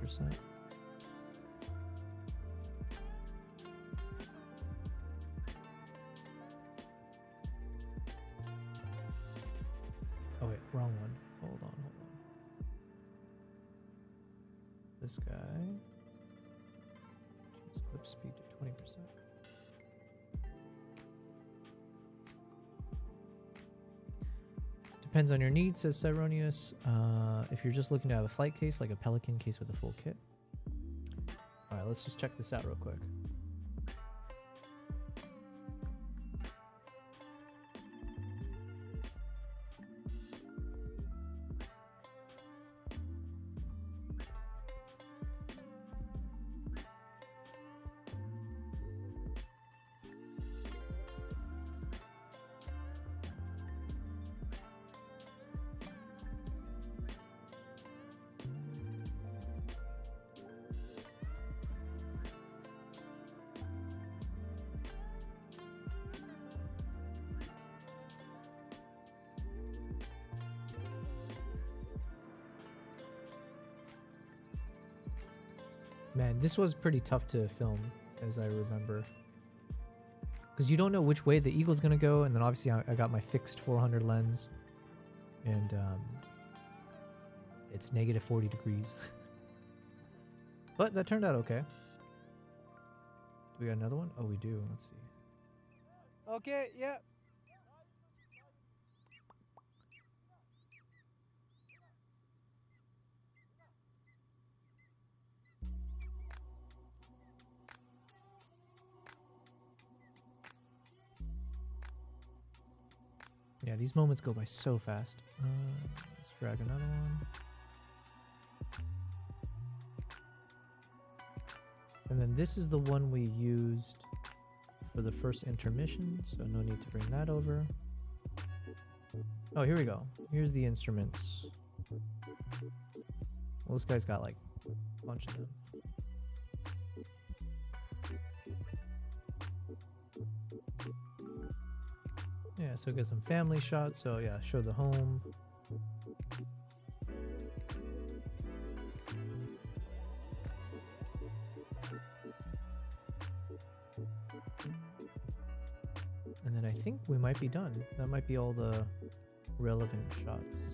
Oh wait, wrong one. Hold on. this guy. Choose clip speed to 20%. Depends on your needs, says Cyronius. If you're just looking to have a flight case, like a Pelican case with a full kit. All right, let's just check this out real quick. Man, this was pretty tough to film, as I remember. Because you don't know which way the eagle's going to go, and then obviously I got my fixed 400 lens, and it's negative 40 degrees. But that turned out okay. Do we got another one? Oh, we do. Let's see. Okay, yeah. Yeah, these moments go by so fast. Let's drag another one. And then this is the one we used for the first intermission, so no need to bring that over. Oh, here we go. Here's the instruments. Well, this guy's got like a bunch of them. Yeah, so get some family shots. So yeah, show the home. And then I think we might be done. That might be all the relevant shots.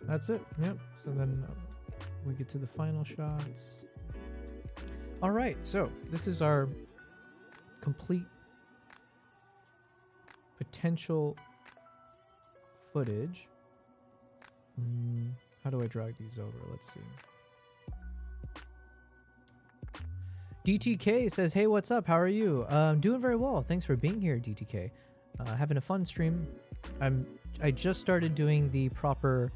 That's it. Yep. So then we get to the final shots. All right. So this is our complete potential footage. How do I drag these over? Let's see. DTK says, "Hey, what's up? How are you? Doing very well. Thanks for being here, DTK. Having a fun stream. I just started doing the proper,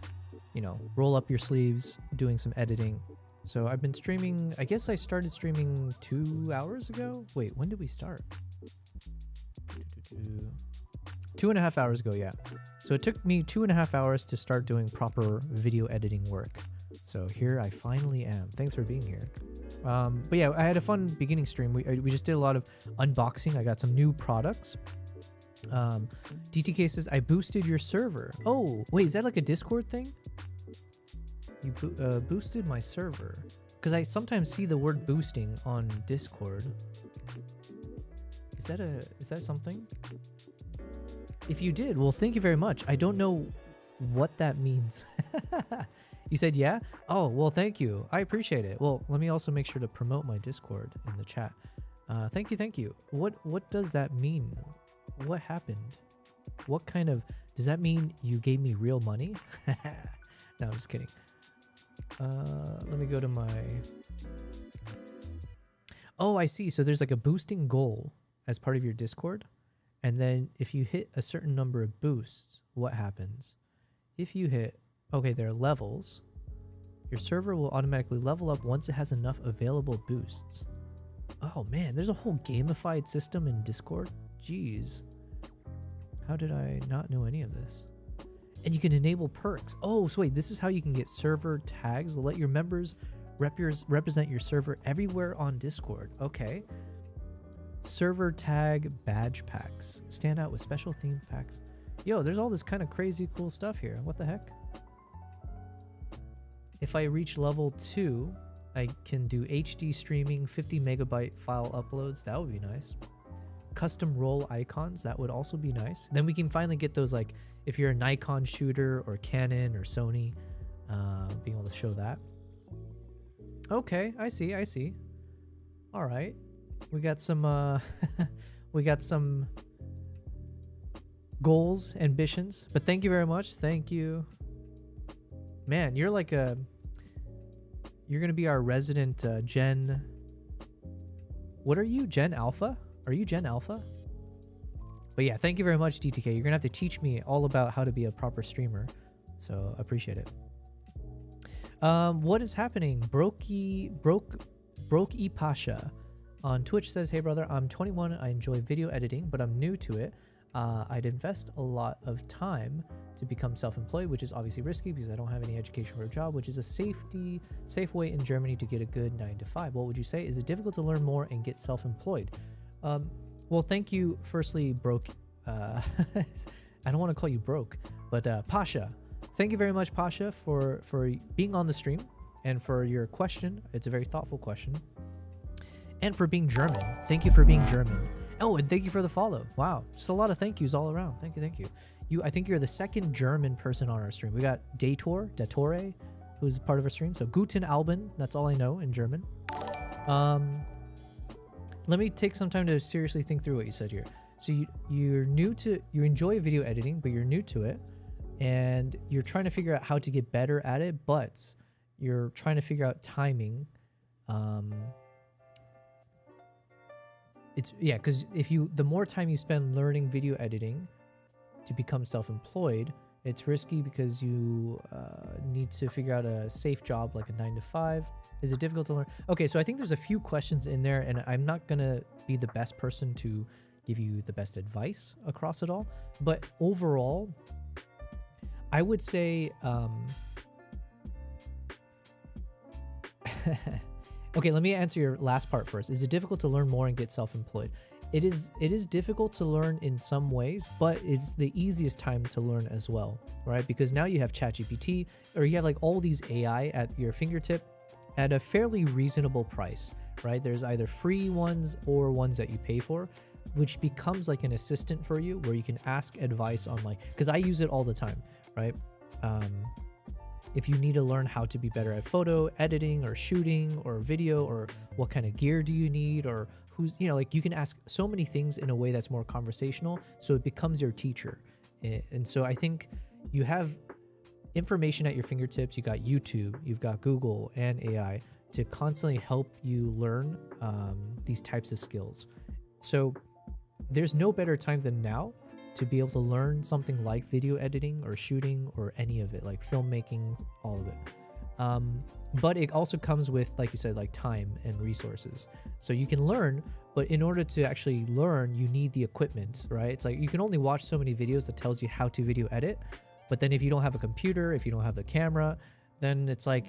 you know, roll up your sleeves, doing some editing. So I've been streaming. I guess I started streaming 2 hours ago. Wait, when did we start? 2.5 hours ago, yeah. So it took me 2.5 hours to start doing proper video editing work. So here I finally am. Thanks for being here. But yeah, I had a fun beginning stream. We just did a lot of unboxing. I got some new products. DTK says, I boosted your server. Oh, wait, is that like a Discord thing? You boosted my server. Because I sometimes see the word boosting on Discord. Is that something? If you did, well, thank you very much. I don't know what that means. You said yeah? Oh, well, thank you. I appreciate it. Well, let me also make sure to promote my Discord in the chat. Thank you. What does that mean? What happened? What kind of... Does that mean you gave me real money? No, I'm just kidding. Let me go to my... Oh, I see. So there's like a boosting goal as part of your Discord. And then if you hit a certain number of boosts, what happens? If you hit... Okay, there are levels. Your server will automatically level up once it has enough available boosts. Oh man, there's a whole gamified system in Discord. Jeez. How did I not know any of this? And you can enable perks. Oh, so wait, this is how you can get server tags. Let your members represent your server everywhere on Discord. Okay. Server tag badge packs. Stand out with special themed packs. Yo, there's all this kind of crazy cool stuff here. What the heck? If I reach level 2, I can do HD streaming, 50 megabyte file uploads. That would be nice. Custom roll icons. That would also be nice. Then we can finally get those, like, if you're a Nikon shooter or Canon or Sony, being able to show that. Okay, I see. All right. We got some, we got some goals, ambitions, but thank you very much. Thank you. Man, you're like you're going to be our resident Gen. What are you? Gen Alpha? Are you Gen Alpha? But yeah, thank you very much, DTK. You're going to have to teach me all about how to be a proper streamer. So appreciate it. What is happening? Broke E Pasha on Twitch says, hey brother, I'm 21. I enjoy video editing, but I'm new to it. I'd invest a lot of time to become self-employed, which is obviously risky because I don't have any education for a job, which is a safe way in Germany to get a good 9 to 5. What would you say? Is it difficult to learn more and get self-employed? Well, thank you. Firstly, Broke. I don't want to call you Broke, but Pasha. Thank you very much, Pasha, for being on the stream and for your question. It's a very thoughtful question. And for being German. Thank you for being German. Oh, and thank you for the follow. Wow, just a lot of thank yous all around. Thank you. I think you're the second German person on our stream. We got Datore, who's part of our stream. So Guten Abend, that's all I know in German. Let me take some time to seriously think through what you said here. So you enjoy video editing, but you're new to it, and you're trying to figure out how to get better at it, but you're trying to figure out timing. Because the more time you spend learning video editing to become self-employed, it's risky because you need to figure out a safe job like a 9 to 5. Is it difficult to learn? Okay, so I think there's a few questions in there, and I'm not gonna be the best person to give you the best advice across it all. But overall, I would say, okay, let me answer your last part first. Is it difficult to learn more and get self-employed? It is difficult to learn in some ways, but it's the easiest time to learn as well, right? Because now you have ChatGPT, or you have like all these AI at your fingertip at a fairly reasonable price, right? There's either free ones or ones that you pay for, which becomes like an assistant for you where you can ask advice on, like, because I use it all the time, right? If you need to learn how to be better at photo editing or shooting or video, or what kind of gear do you need, or who's, like, you can ask so many things in a way that's more conversational, so it becomes your teacher. And so I think you have information at your fingertips. You got YouTube, you've got Google and AI to constantly help you learn these types of skills. So there's no better time than now to be able to learn something like video editing or shooting or any of it, like filmmaking, all of it. But it also comes with, like you said, like time and resources. So you can learn, but in order to actually learn, you need the equipment, right? It's like you can only watch so many videos that tells you how to video edit, but then if you don't have a computer, if you don't have the camera, then it's like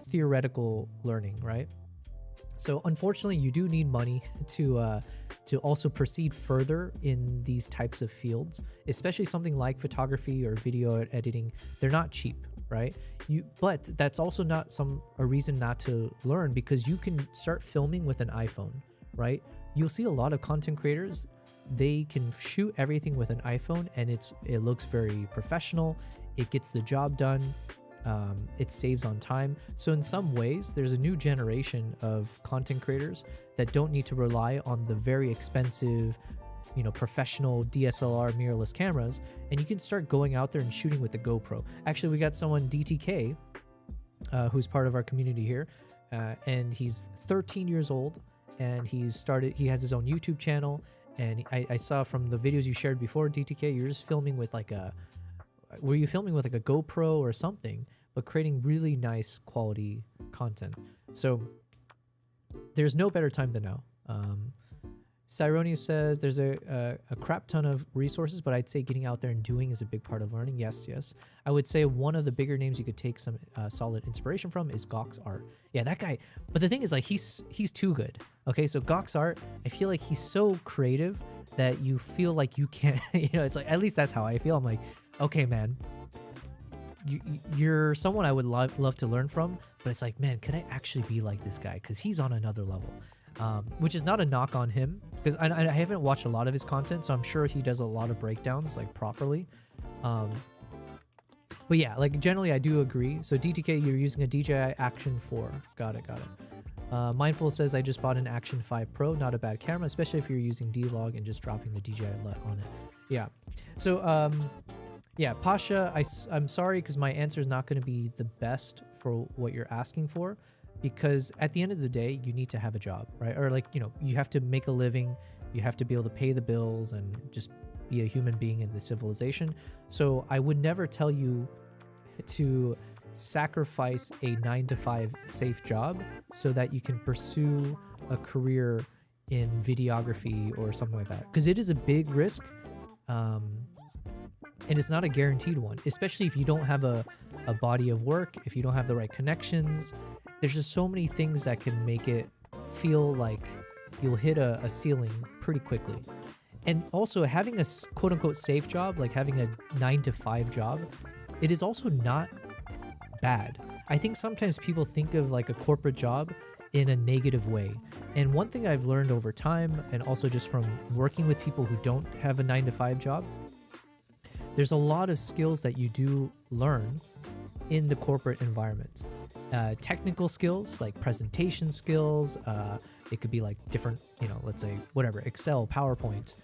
theoretical learning, right? So unfortunately, you do need money to also proceed further in these types of fields, especially something like photography or video editing. They're not cheap, right? But that's also not a reason not to learn, because you can start filming with an iPhone, right? You'll see a lot of content creators, they can shoot everything with an iPhone, and it looks very professional. It gets the job done. It saves on time. So in some ways, there's a new generation of content creators that don't need to rely on the very expensive, professional DSLR mirrorless cameras, and you can start going out there and shooting with the GoPro. Actually, we got someone, DTK, who's part of our community here, and he's 13 years old, and he has his own YouTube channel, and I saw from the videos you shared before, DTK, you're just filming with were you filming with like a GoPro or something, but creating really nice quality content. So there's no better time than now. Cyronius says there's a crap ton of resources, but I'd say getting out there and doing is a big part of learning. Yes, yes. I would say one of the bigger names you could take some solid inspiration from is Gawk's art. Yeah, that guy. But the thing is, like, he's too good. Okay, so Gawk's art, I feel like he's so creative that you feel like you can't. You know, it's like, at least that's how I feel. I'm like, okay, man, you're someone I would love to learn from, but it's like, man, could I actually be like this guy? Because he's on another level. Which is not a knock on him, because I haven't watched a lot of his content, so I'm sure he does a lot of breakdowns like properly. But yeah, like generally I do agree. So DTK, you're using a DJI Action 4. Got it. Mindful says I just bought an Action 5 Pro. Not a bad camera, especially if you're using D-Log and just dropping the DJI LUT on it. Yeah. So yeah, Pasha, I'm sorry because my answer is not going to be the best for what you're asking for. Because at the end of the day, you need to have a job, right? Or like, you know, you have to make a living, you have to be able to pay the bills and just be a human being in the civilization. So I would never tell you to sacrifice a 9-to-5 safe job so that you can pursue a career in videography or something like that. Because it is a big risk, and it's not a guaranteed one, especially if you don't have a body of work, if you don't have the right connections. There's just so many things that can make it feel like you'll hit a ceiling pretty quickly. And also having a quote unquote safe job, like having a 9-to-5 job, it is also not bad. I think sometimes people think of like a corporate job in a negative way. And one thing I've learned over time, and also just from working with people who don't have a 9-to-5 job, there's a lot of skills that you do learn in the corporate environment. Technical skills like presentation skills, it could be like different, you know, let's say whatever, Excel, PowerPoint.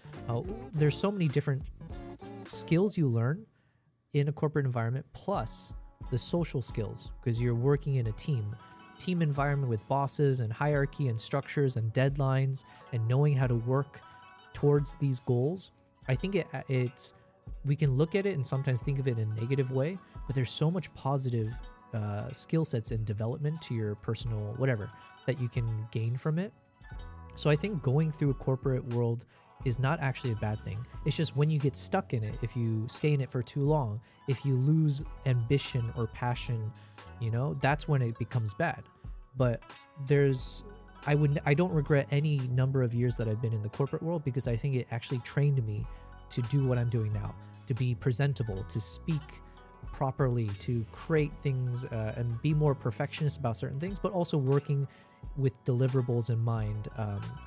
There's so many different skills you learn in a corporate environment, plus the social skills, because you're working in a team environment with bosses and hierarchy and structures and deadlines and knowing how to work towards these goals. I think it's we can look at it and sometimes think of it in a negative way, but there's so much positive skill sets and development to your personal whatever that you can gain from it. So I think going through a corporate world is not actually a bad thing. It's just when you get stuck in it, if you stay in it for too long, if you lose ambition or passion, you know, that's when it becomes bad. But I don't regret any number of years that I've been in the corporate world, because I think it actually trained me to do what I'm doing now, to be presentable, to speak properly, to create things and be more perfectionist about certain things, but also working with deliverables in mind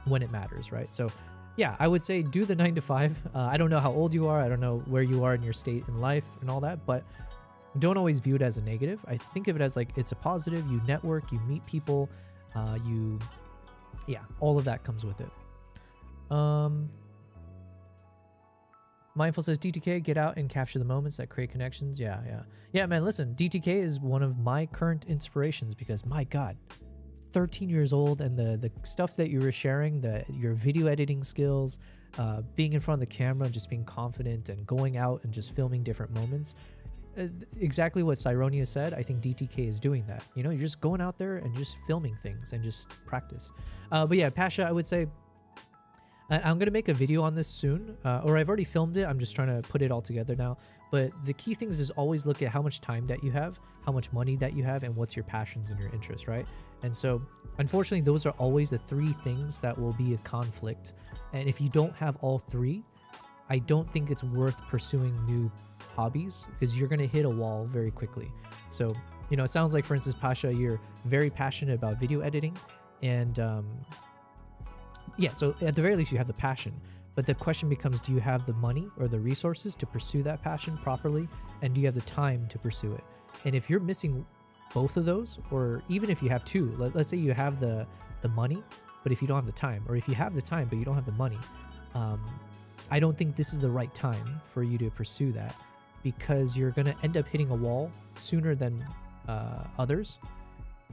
when it matters, right? So yeah, I would say do the 9-to-5. I don't know how old you are. I don't know where you are in your state in life and all that, but don't always view it as a negative. I think of it as like it's a positive. You network, you meet people, all of that comes with it. Mindful says, DTK, get out and capture the moments that create connections. Yeah, man, listen, DTK is one of my current inspirations because, my God, 13 years old, and the stuff that you were sharing, your video editing skills, being in front of the camera, just being confident and going out and just filming different moments. Exactly what Cyronia said. I think DTK is doing that. You know, you're just going out there and just filming things and just practice. But yeah, Pasha, I would say, I'm going to make a video on this soon, or I've already filmed it. I'm just trying to put it all together now. But the key things is always look at how much time that you have, how much money that you have, and what's your passions and your interests, right? And so, unfortunately, those are always the three things that will be a conflict. And if you don't have all three, I don't think it's worth pursuing new hobbies, because you're going to hit a wall very quickly. So, you know, it sounds like, for instance, Pasha, you're very passionate about video editing, and yeah, so at the very least you have the passion, but the question becomes, do you have the money or the resources to pursue that passion properly, and do you have the time to pursue it? And if you're missing both of those, or even if you have two, let's say you have the money, but if you don't have the time, or if you have the time but you don't have the money, I don't think this is the right time for you to pursue that, because you're going to end up hitting a wall sooner than others.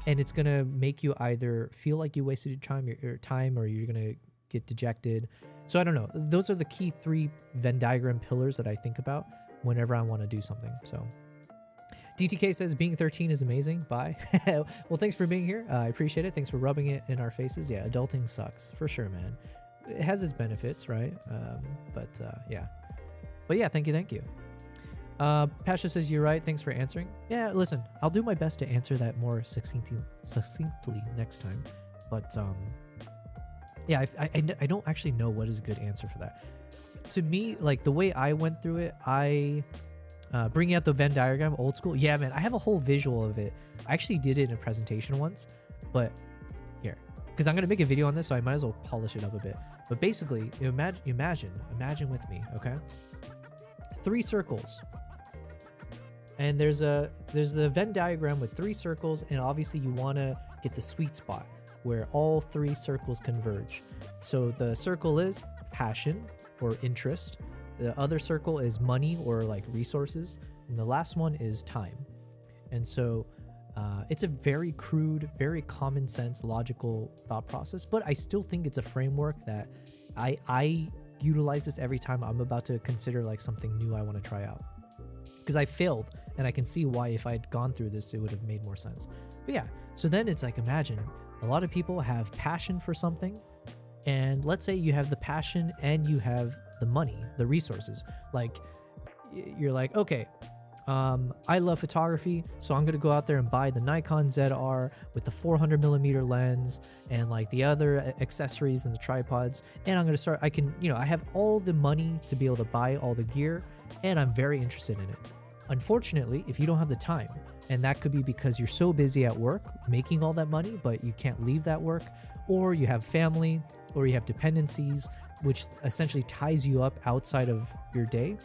And it's going to make you either feel like you wasted your time, or you're going to get dejected. So I don't know. Those are the key three Venn diagram pillars that I think about whenever I want to do something. So DTK says, being 13 is amazing. Bye. Well, thanks for being here. I appreciate it. Thanks for rubbing it in our faces. Yeah, adulting sucks. For sure, man. it has its benefits, right? Yeah. But yeah, thank you. Pasha says, you're right. Thanks for answering. Yeah, listen, I'll do my best to answer that more succinctly next time. But yeah, I don't actually know what is a good answer for that. To me, like the way I went through it, bringing out the Venn diagram, old school. Yeah, man, I have a whole visual of it. I actually did it in a presentation once, but here, because I'm going to make a video on this, so I might as well polish it up a bit. But basically, imagine with me, okay? 3 circles. And there's the Venn diagram with 3 circles, and obviously you want to get the sweet spot where all 3 circles converge. So the circle is passion or interest. The other circle is money or like resources. And the last one is time. And so it's a very crude, very common sense, logical thought process, but I still think it's a framework that I utilize this every time I'm about to consider like something new I want to try out. Because I failed, and I can see why if I had gone through this, it would have made more sense. But yeah, so then it's like, imagine a lot of people have passion for something, and let's say you have the passion and you have the money, the resources. Like, you're like, okay, I love photography, so I'm gonna go out there and buy the Nikon ZR with the 400mm lens and like the other accessories and the tripods, and I'm gonna start. I have all the money to be able to buy all the gear, and I'm very interested in it. Unfortunately, if you don't have the time, and that could be because you're so busy at work making all that money, but you can't leave that work, or you have family, or you have dependencies, which essentially ties you up outside of your day.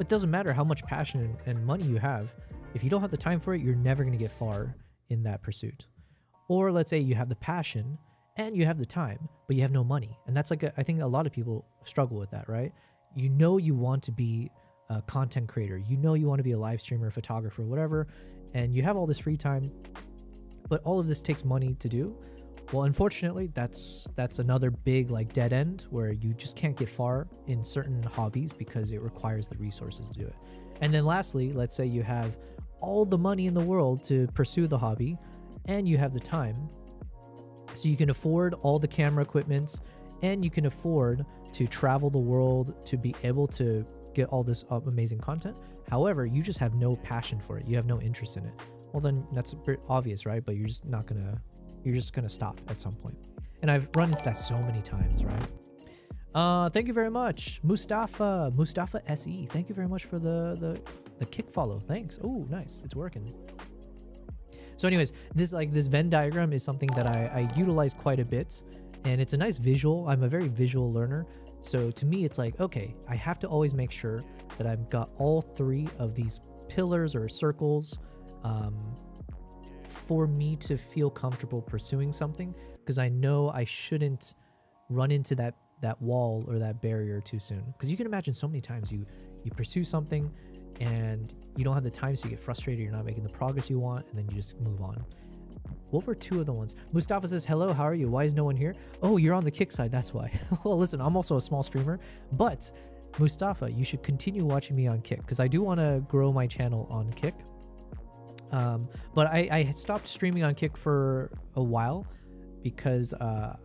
It doesn't matter how much passion and money you have. If you don't have the time for it, you're never going to get far in that pursuit. Or let's say you have the passion and you have the time, but you have no money. And that's like, I think a lot of people struggle with that, right? You know you want to be a content creator. You know you want to be a live streamer, photographer, whatever. And you have all this free time, but all of this takes money to do. Well, unfortunately, that's another big like dead end where you just can't get far in certain hobbies because it requires the resources to do it. And then lastly, let's say you have all the money in the world to pursue the hobby and you have the time. So you can afford all the camera equipment and you can afford to travel the world to be able to get all this amazing content. However, you just have no passion for it. You have no interest in it. Well, then that's a bit obvious, right? But you're just gonna stop at some point. And I've run into that so many times, right? Thank you very much, Mustafa SE. Thank you very much for the kick follow. Thanks. Oh, nice. It's working. So anyways, this Venn diagram is something that I utilize quite a bit, and it's a nice visual. I'm a very visual learner. So to me, it's like, okay, I have to always make sure that I've got all 3 of these pillars or circles for me to feel comfortable pursuing something, because I know I shouldn't run into that wall or that barrier too soon. Because you can imagine so many times you pursue something and you don't have the time, so you get frustrated, you're not making the progress you want, and then you just move on. What were 2 of the ones? Mustafa says, hello, how are you? Why is no one here? Oh, you're on the Kick side, that's why. Well, listen, I'm also a small streamer, but Mustafa, you should continue watching me on Kick, because I do want to grow my channel on Kick. But I stopped streaming on Kick for a while because I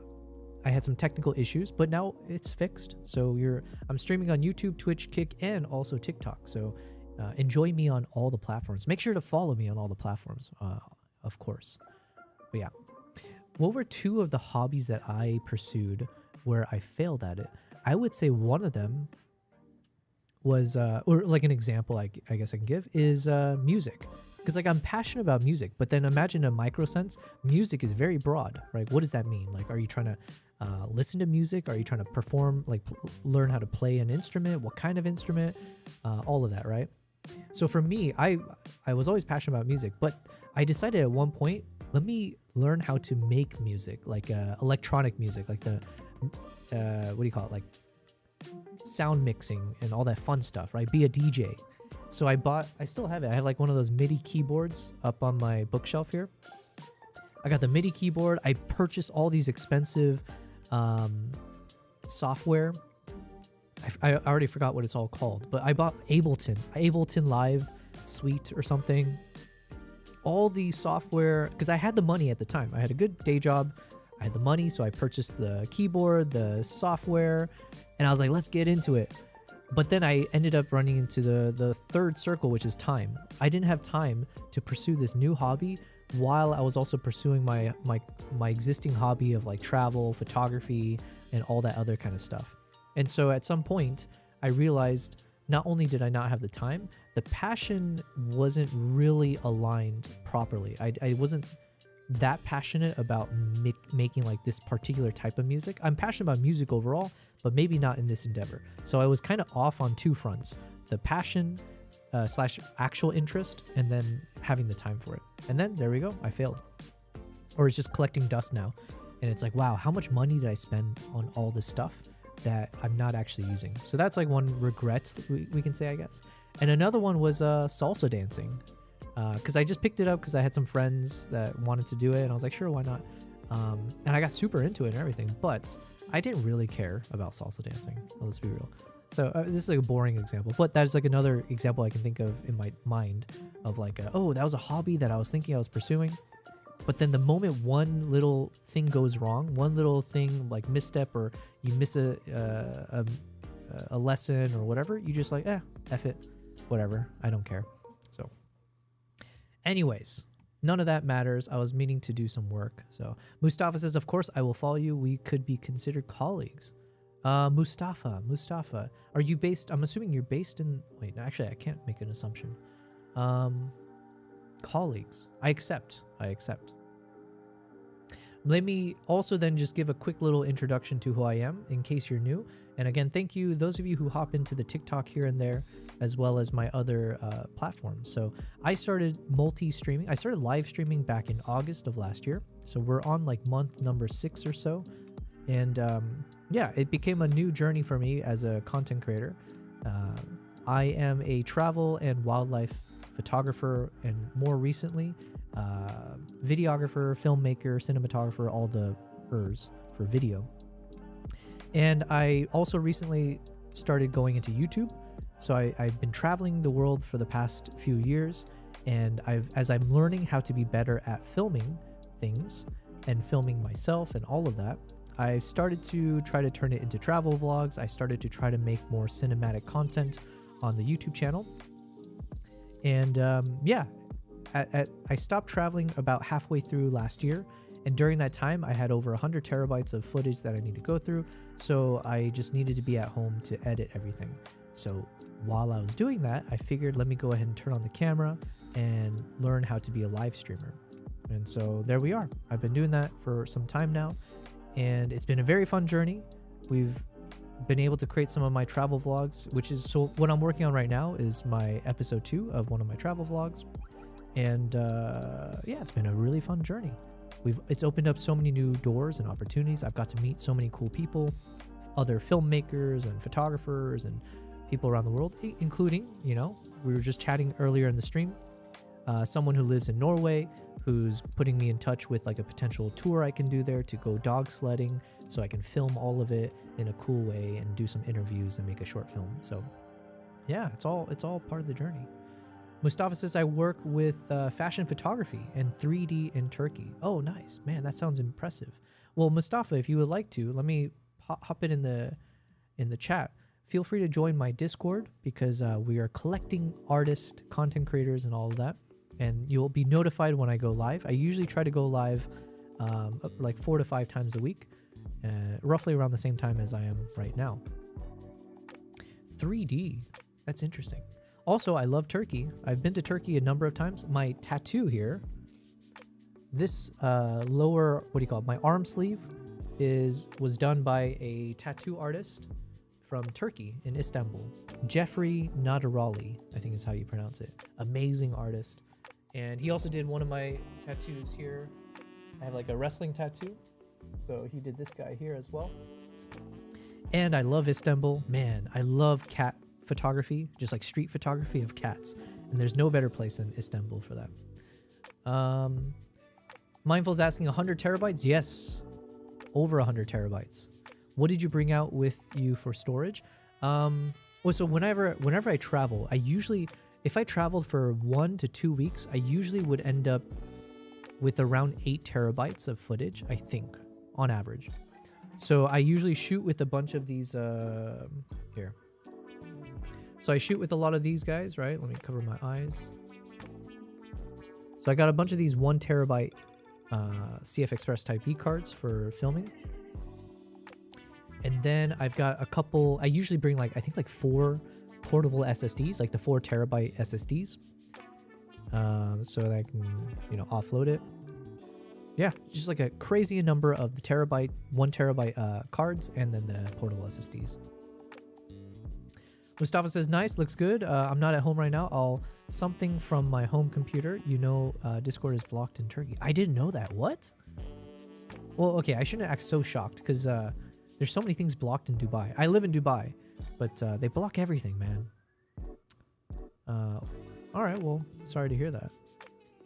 had some technical issues, but now it's fixed. So I'm streaming on YouTube, Twitch, Kick, and also TikTok. So enjoy me on all the platforms. Make sure to follow me on all the platforms, of course. But yeah, what were 2 of the hobbies that I pursued where I failed at it? I would say one of them was, or like an example I guess I can give is music. Because like I'm passionate about music, but then imagine a micro sense, music is very broad, right? What does that mean? Like, are you trying to listen to music? Are you trying to perform, like learn how to play an instrument? What kind of instrument? All of that, right? So for me, I was always passionate about music, but I decided at one point, let me learn how to make music, like electronic music, like the, what do you call it? Like sound mixing and all that fun stuff, right? Be a DJ. So I still have it. I have like one of those MIDI keyboards up on my bookshelf here. I got the MIDI keyboard. I purchased all these expensive software. I already forgot what it's all called, but I bought Ableton Live Suite or something. All the software, because I had the money at the time. I had a good day job. I had the money, so I purchased the keyboard, the software, and I was like, let's get into it. But then I ended up running into the third circle, which is time. I didn't have time to pursue this new hobby while I was also pursuing my existing hobby of like travel, photography, and all that other kind of stuff. And so at some point, I realized not only did I not have the time, the passion wasn't really aligned properly. I wasn't that passionate about making like this particular type of music. I'm passionate about music overall, but maybe not in this endeavor. So I was kind of off on two fronts: the passion slash actual interest, and then having the time for it. And then there we go, I failed. Or it's just collecting dust now. And it's like, wow, how much money did I spend on all this stuff that I'm not actually using? So that's like one regret we can say, I guess. And another one was salsa dancing. Because I just picked it up because I had some friends that wanted to do it, and I was like, sure, why not? And I got super into it and everything, but I didn't really care about salsa dancing. Let's be real. So this is like a boring example, but that is like another example I can think of in my mind of like, oh, that was a hobby that I was thinking I was pursuing. But then the moment one little thing goes wrong, one little thing like misstep, or you miss a lesson or whatever, you just like, F it, whatever, I don't care. So anyways, none of that matters. I was meaning to do some work. So Mustafa says, of course, I will follow you. We could be considered colleagues. Mustafa, are you based? I'm assuming you're based in, wait, actually, I can't make an assumption. Colleagues. I accept. Let me also then just give a quick little introduction to who I am in case you're new. And again, thank you, those of you who hop into the TikTok here and there, as well as my other platforms. So I started multi-streaming. I started live streaming back in August of last year. So we're on like month number 6 or so. And yeah, it became a new journey for me as a content creator. I am a travel and wildlife photographer, and more recently, videographer, filmmaker, cinematographer, all the Rs for video. And I also recently started going into YouTube. So I've been traveling the world for the past few years, and as I'm learning how to be better at filming things and filming myself and all of that, I've started to try to turn it into travel vlogs. I started to try to make more cinematic content on the YouTube channel. And yeah, I stopped traveling about halfway through last year. And during that time, I had over 100 terabytes of footage that I need to go through. So I just needed to be at home to edit everything. So while I was doing that, I figured, let me go ahead and turn on the camera and learn how to be a live streamer. And so there we are. I've been doing that for some time now, and it's been a very fun journey. We've been able to create some of my travel vlogs, which is, so what I'm working on right now is my episode 2 of one of my travel vlogs. And yeah, it's been a really fun journey. It's opened up so many new doors and opportunities. I've got to meet so many cool people, other filmmakers and photographers and people around the world, including, you know, we were just chatting earlier in the stream, someone who lives in Norway who's putting me in touch with like a potential tour I can do there to go dog sledding, so I can film all of it in a cool way and do some interviews and make a short film. So yeah, it's all part of the journey. Mustafa says, I work with fashion photography and 3D in Turkey. Oh, nice. Man, that sounds impressive. Well, Mustafa, if you would like to, let me hop it in the chat. Feel free to join my Discord, because we are collecting artists, content creators, and all of that. And you'll be notified when I go live. I usually try to go live like 4 to 5 times a week, roughly around the same time as I am right now. 3D. That's interesting. Also, I love Turkey. I've been to Turkey a number of times. My tattoo here, this lower, what do you call it? My arm sleeve was done by a tattoo artist from Turkey in Istanbul. Jeffrey Nadarali, I think is how you pronounce it. Amazing artist. And he also did one of my tattoos here. I have like a wrestling tattoo. So he did this guy here as well. And I love Istanbul. Man, I love cat photography, just like street photography of cats. And there's no better place than Istanbul for that. Mindful's asking 100 terabytes? Yes, over 100 terabytes. What did you bring out with you for storage? Well, so whenever I travel, I usually, if I traveled for 1 to 2 weeks, I usually would end up with around 8 terabytes of footage, I think, on average. So I usually shoot with a bunch of these here. So I shoot with a lot of these guys, right? Let me cover my eyes. So I got a bunch of these 1 terabyte CF Express Type E cards for filming. And then I've got a couple, I usually bring like, I think like 4 portable SSDs, like the 4 terabyte SSDs. So that I can, you know, offload it. Yeah, just like a crazy number of the 1 terabyte cards and then the portable SSDs. Mustafa says, nice, looks good. I'm not at home right now. Something from my home computer. You know, Discord is blocked in Turkey. I didn't know that. What? Well, okay, I shouldn't act so shocked because there's so many things blocked in Dubai. I live in Dubai, but they block everything, man. All right, well, sorry to hear that.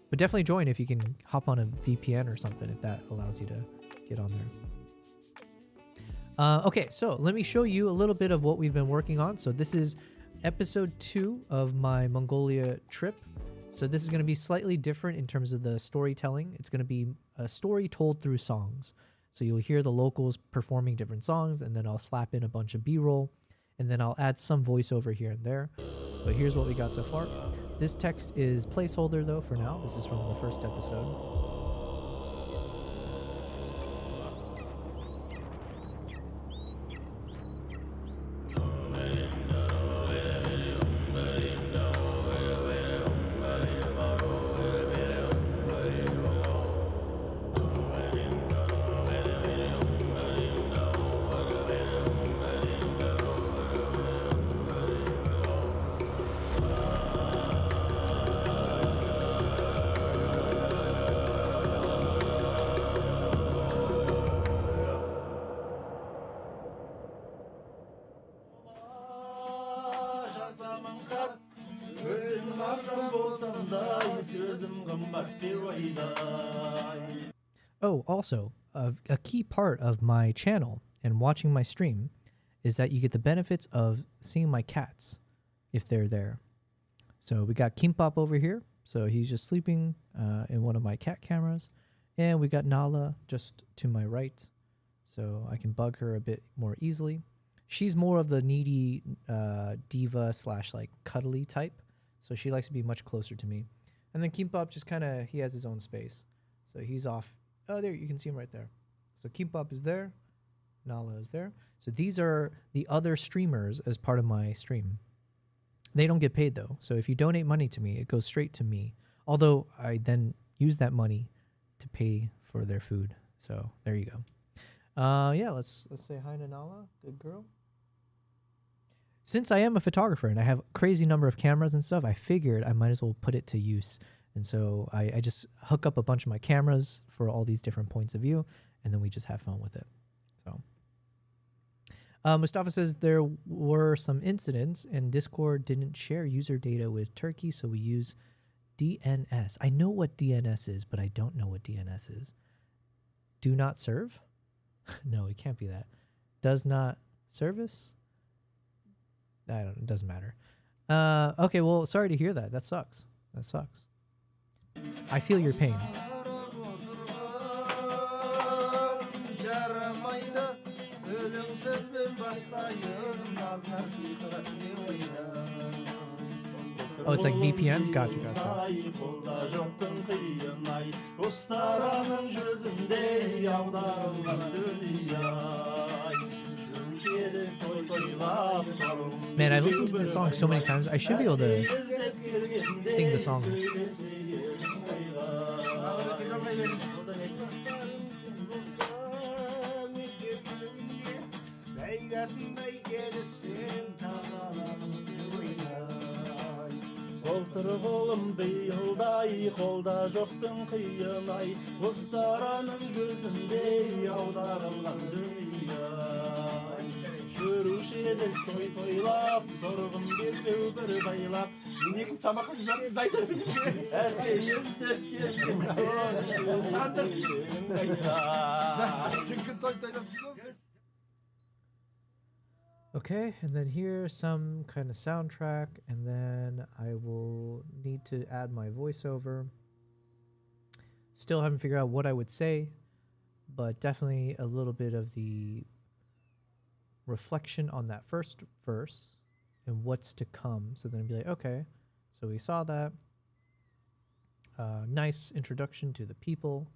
But definitely join if you can hop on a VPN or something if that allows you to get on there. Okay, so let me show you a little bit of what we've been working on. So this is episode 2 of my Mongolia trip. So this is going to be slightly different in terms of the storytelling. It's going to be a story told through songs. So you'll hear the locals performing different songs, and then I'll slap in a bunch of B-roll, and then I'll add some voiceover here and there. But here's what we got so far. This text is placeholder though for now. This is from the first episode. Oh, also, a key part of my channel and watching my stream is that you get the benefits of seeing my cats if they're there. So we got Kimpop over here. So he's just sleeping in one of my cat cameras. And we got Nala just to my right. So I can bug her a bit more easily. She's more of the needy diva / like cuddly type. So she likes to be much closer to me. And then Kimpop just kind of, he has his own space. So he's off. Oh, there, you can see him right there. So Kimpop is there. Nala is there. So these are the other streamers as part of my stream. They don't get paid though. So if you donate money to me, it goes straight to me. Although I then use that money to pay for their food. So there you go. Yeah, let's say hi to Nala. Good girl. Since I am a photographer and I have a crazy number of cameras and stuff, I figured I might as well put it to use. And so I just hook up a bunch of my cameras for all these different points of view, and then we just have fun with it. So Mustafa says there were some incidents and Discord didn't share user data with Turkey, so we use DNS. I know what DNS is, but I don't know what DNS is. Do not serve? No, it can't be that. Does not service? I don't know. It doesn't matter. Okay, well, sorry to hear that. That sucks. That sucks. I feel your pain. Oh, it's like VPN? Gotcha. Man, I've listened to this song so many times. I should be able to sing the song. Oltır kolum bıyılday, kolda жоқтың қиынай, Ұстараның gözünde аударылған dünyay. Görüşü edip toylap, Torğum bir baylap, Nekin sabah kızlarınız aydırdınız. Erkeğin sevgilim, Çünkü toylap. Okay, and then here's some kind of soundtrack, and then I will need to add my voiceover. Still haven't figured out what I would say, but definitely a little bit of the reflection on that first verse and what's to come. So then be like, okay, so we saw that. Nice introduction to the people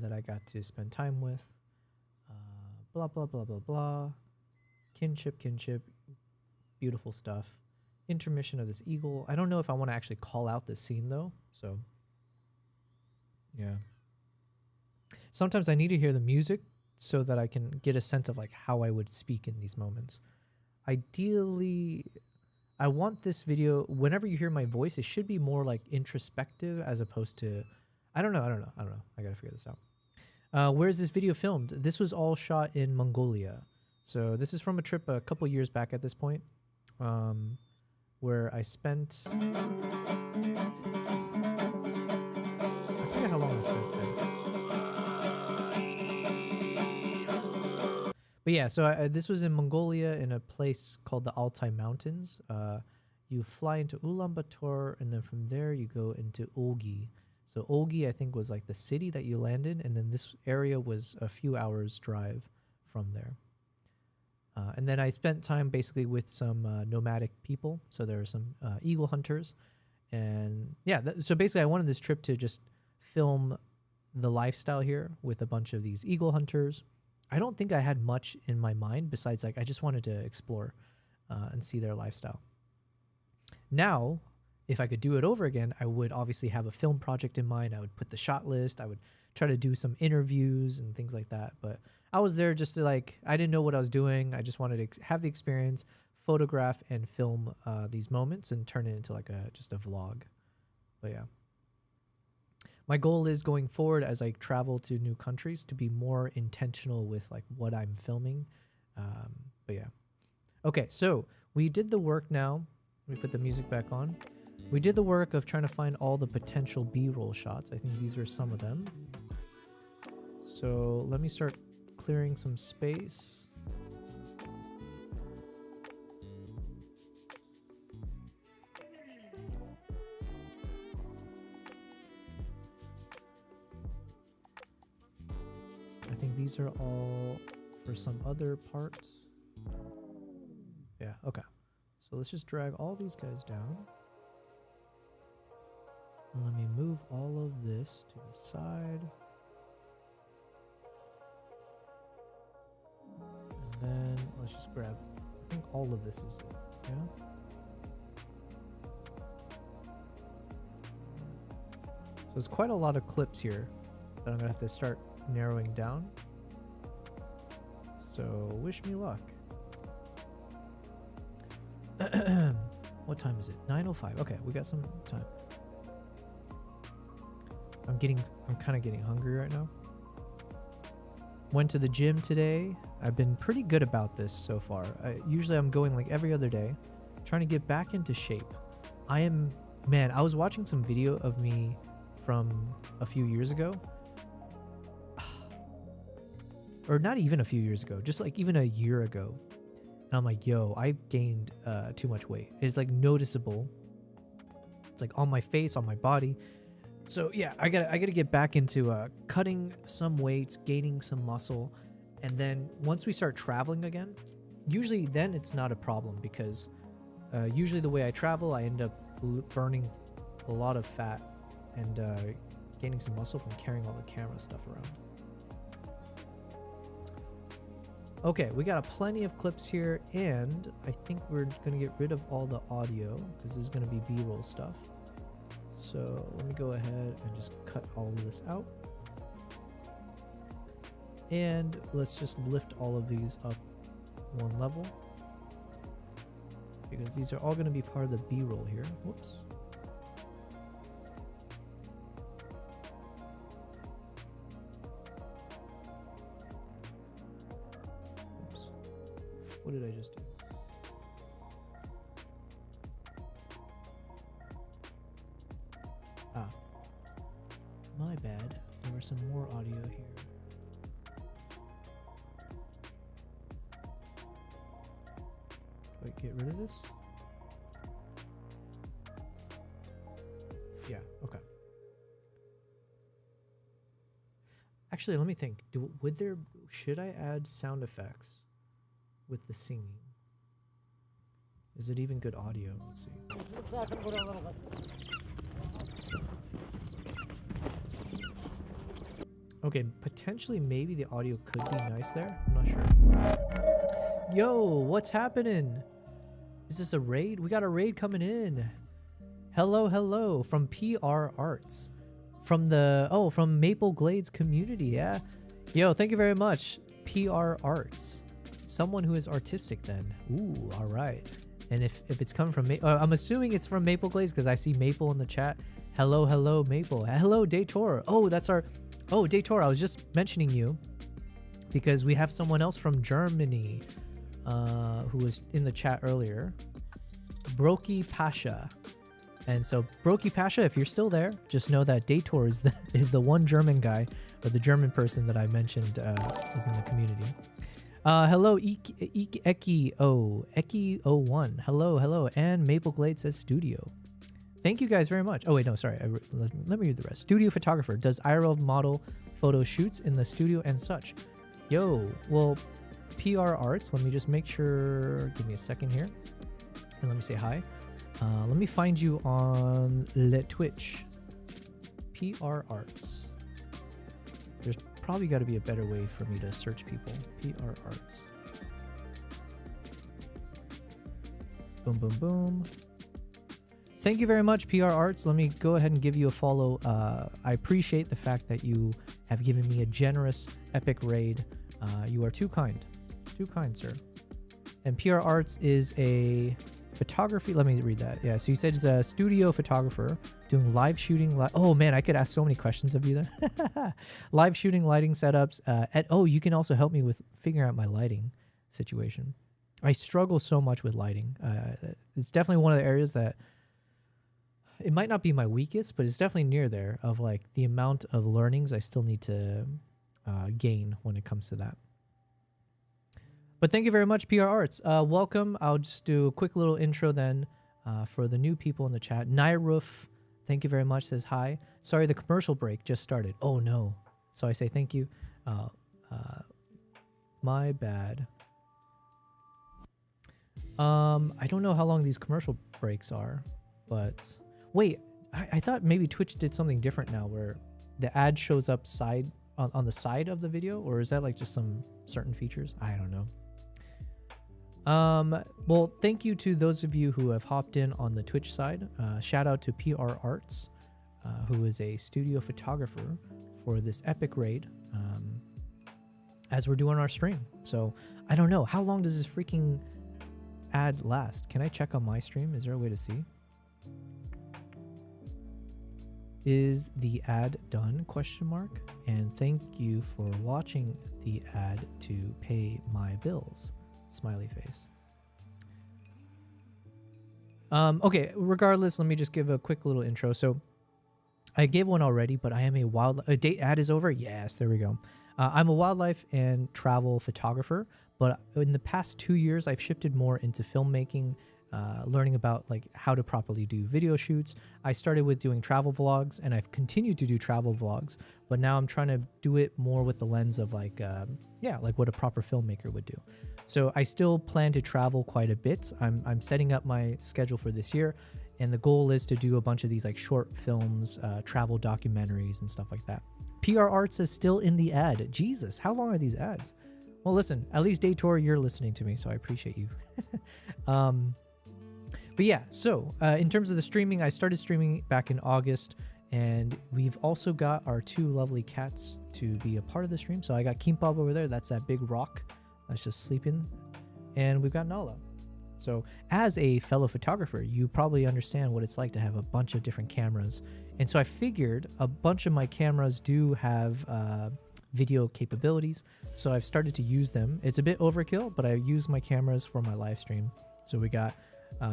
that I got to spend time with. Blah, blah, blah, blah, blah. Kinship, beautiful stuff. Intermission of this eagle. I don't know if I want to actually call out this scene though. So, yeah. Sometimes I need to hear the music so that I can get a sense of like how I would speak in these moments. Ideally, I want this video, whenever you hear my voice, it should be more like introspective as opposed to, I don't know. I gotta figure this out. Where's this video filmed? This was all shot in Mongolia. So this is from a trip a couple years back at this point, where I spent, I forget how long I spent there. But yeah, so this was in Mongolia in a place called the Altai Mountains. You fly into Ulaanbaatar, and then from there you go into Olgi. So Olgi, I think, was like the city that you landed, and then this area was a few hours drive from there. And then I spent time basically with some nomadic people. So there were some eagle hunters. And yeah, so basically I wanted this trip to just film the lifestyle here with a bunch of these eagle hunters. I don't think I had much in my mind besides like I just wanted to explore and see their lifestyle. Now, if I could do it over again, I would obviously have a film project in mind. I would put the shot list. I would try to do some interviews and things like that. But I was there just to like, I didn't know what I was doing. I just wanted to have the experience, photograph and film these moments and turn it into like just a vlog. But yeah. My goal is going forward as I travel to new countries to be more intentional with like what I'm filming. But yeah. Okay, so we did the work now. Let me put the music back on. We did the work of trying to find all the potential B-roll shots. I think these are some of them. So let me start clearing some space. I think these are all for some other parts. Yeah, okay. So let's just drag all these guys down. And let me move all of this to the side. And then let's just grab, I think all of this is it, yeah? So there's quite a lot of clips here that I'm gonna have to start narrowing down. So wish me luck. What time is it? 9:05. Okay, we got some time. I'm kind of getting hungry right now. Went to the gym today. I've been pretty good about this so far. Usually I'm going like every other day, trying to get back into shape. I was watching some video of me from a few years ago. Or not even a few years ago, just like even a year ago. And I'm like, yo, I gained too much weight. It's like noticeable. It's like on my face, on my body. So yeah, I gotta get back into cutting some weight, gaining some muscle. And then once we start traveling again, usually then it's not a problem because usually the way I travel, I end up burning a lot of fat and gaining some muscle from carrying all the camera stuff around. Okay, we got plenty of clips here, and I think we're going to get rid of all the audio because this is going to be B-roll stuff. So let me go ahead and just cut all of this out. And let's just lift all of these up one level because these are all going to be part of the B-roll here. Whoops. What did I just do? Ah. My bad. There was some more audio here. Do I get rid of this? Yeah, okay. Actually, let me think. Should I add sound effects with the singing? Is it even good audio? Let's see. Okay, potentially maybe the audio could be nice there. I'm not sure. Yo, what's happening? Is this a raid? We got a raid coming in. Hello, hello from PR Arts. From Maple Glades community, yeah. Yo, thank you very much. PR Arts. Someone who is artistic then. Ooh, all right. And if it's coming from I'm assuming it's from Maple Glades because I see Maple in the chat. Hello, hello, Maple. Hello, Dator. Oh, Dator, I was just mentioning you because we have someone else from Germany who was in the chat earlier. Broki Pasha. And so, Broki Pasha, if you're still there, just know that Dator is the one German guy, or the German person that I mentioned is in the community. Hello, Eki01. Hello, and Maple Glade says studio. Thank you guys very much. Oh wait, no, sorry. Let me read the rest. Studio photographer does IRL model photo shoots in the studio and such. Yo, well, PR Arts. Let me just make sure. Give me a second here, and let me say hi. Let me find you on Twitch. PR Arts. There's probably got to be a better way for me to search people. PR Arts. Boom, boom, boom. Thank you very much, PR Arts. Let me go ahead and give you a follow. I appreciate the fact that you have given me a generous, epic raid. You are too kind. Too kind, sir. And PR Arts is a photography. Let me read that. Yeah, so you said he's a studio photographer doing live shooting. Oh man, I could ask so many questions of you then. Live shooting, lighting setups. You can also help me with figuring out my lighting situation. I struggle so much with lighting. It's definitely one of the areas that it might not be my weakest, but it's definitely near there of like the amount of learnings I still need to gain when it comes to that. But thank you very much, PR Arts. Welcome. I'll just do a quick little intro then for the new people in the chat. Nairoof, thank you very much, says hi. Sorry, the commercial break just started. Oh, no. So I say thank you. My bad. I don't know how long these commercial breaks are, but wait, I thought maybe Twitch did something different now where the ad shows up on the side of the video, or is that like just some certain features? I don't know. Well, thank you to those of you who have hopped in on the Twitch side. Shout out to PR Arts, who is a studio photographer for this epic raid, as we're doing our stream. So I don't know, how long does this freaking ad last? Can I check on my stream? Is there a way to see? Is the ad done? ? And thank you for watching the ad to pay my bills. Smiley face. Okay, regardless, let me just give a quick little intro. So I gave one already, but I am a ad is over? Yes, there we go. I'm a wildlife and travel photographer, but in the past 2 years, I've shifted more into filmmaking, learning about like how to properly do video shoots. I started with doing travel vlogs, and I've continued to do travel vlogs, but now I'm trying to do it more with the lens of like what a proper filmmaker would do. So I still plan to travel quite a bit. I'm setting up my schedule for this year, and the goal is to do a bunch of these like short films, travel documentaries and stuff like that. PR Arts is still in the ad. Jesus, how long are these ads? Well, listen, at least Dator, you're listening to me, so I appreciate you. But yeah, so in terms of the streaming, I started streaming back in August, and we've also got our 2 lovely cats to be a part of the stream. So I got Kimbab over there. That's that big rock that's just sleeping. And we've got Nala. So as a fellow photographer, you probably understand what it's like to have a bunch of different cameras. And so I figured a bunch of my cameras do have video capabilities. So I've started to use them. It's a bit overkill, but I use my cameras for my live stream. So we got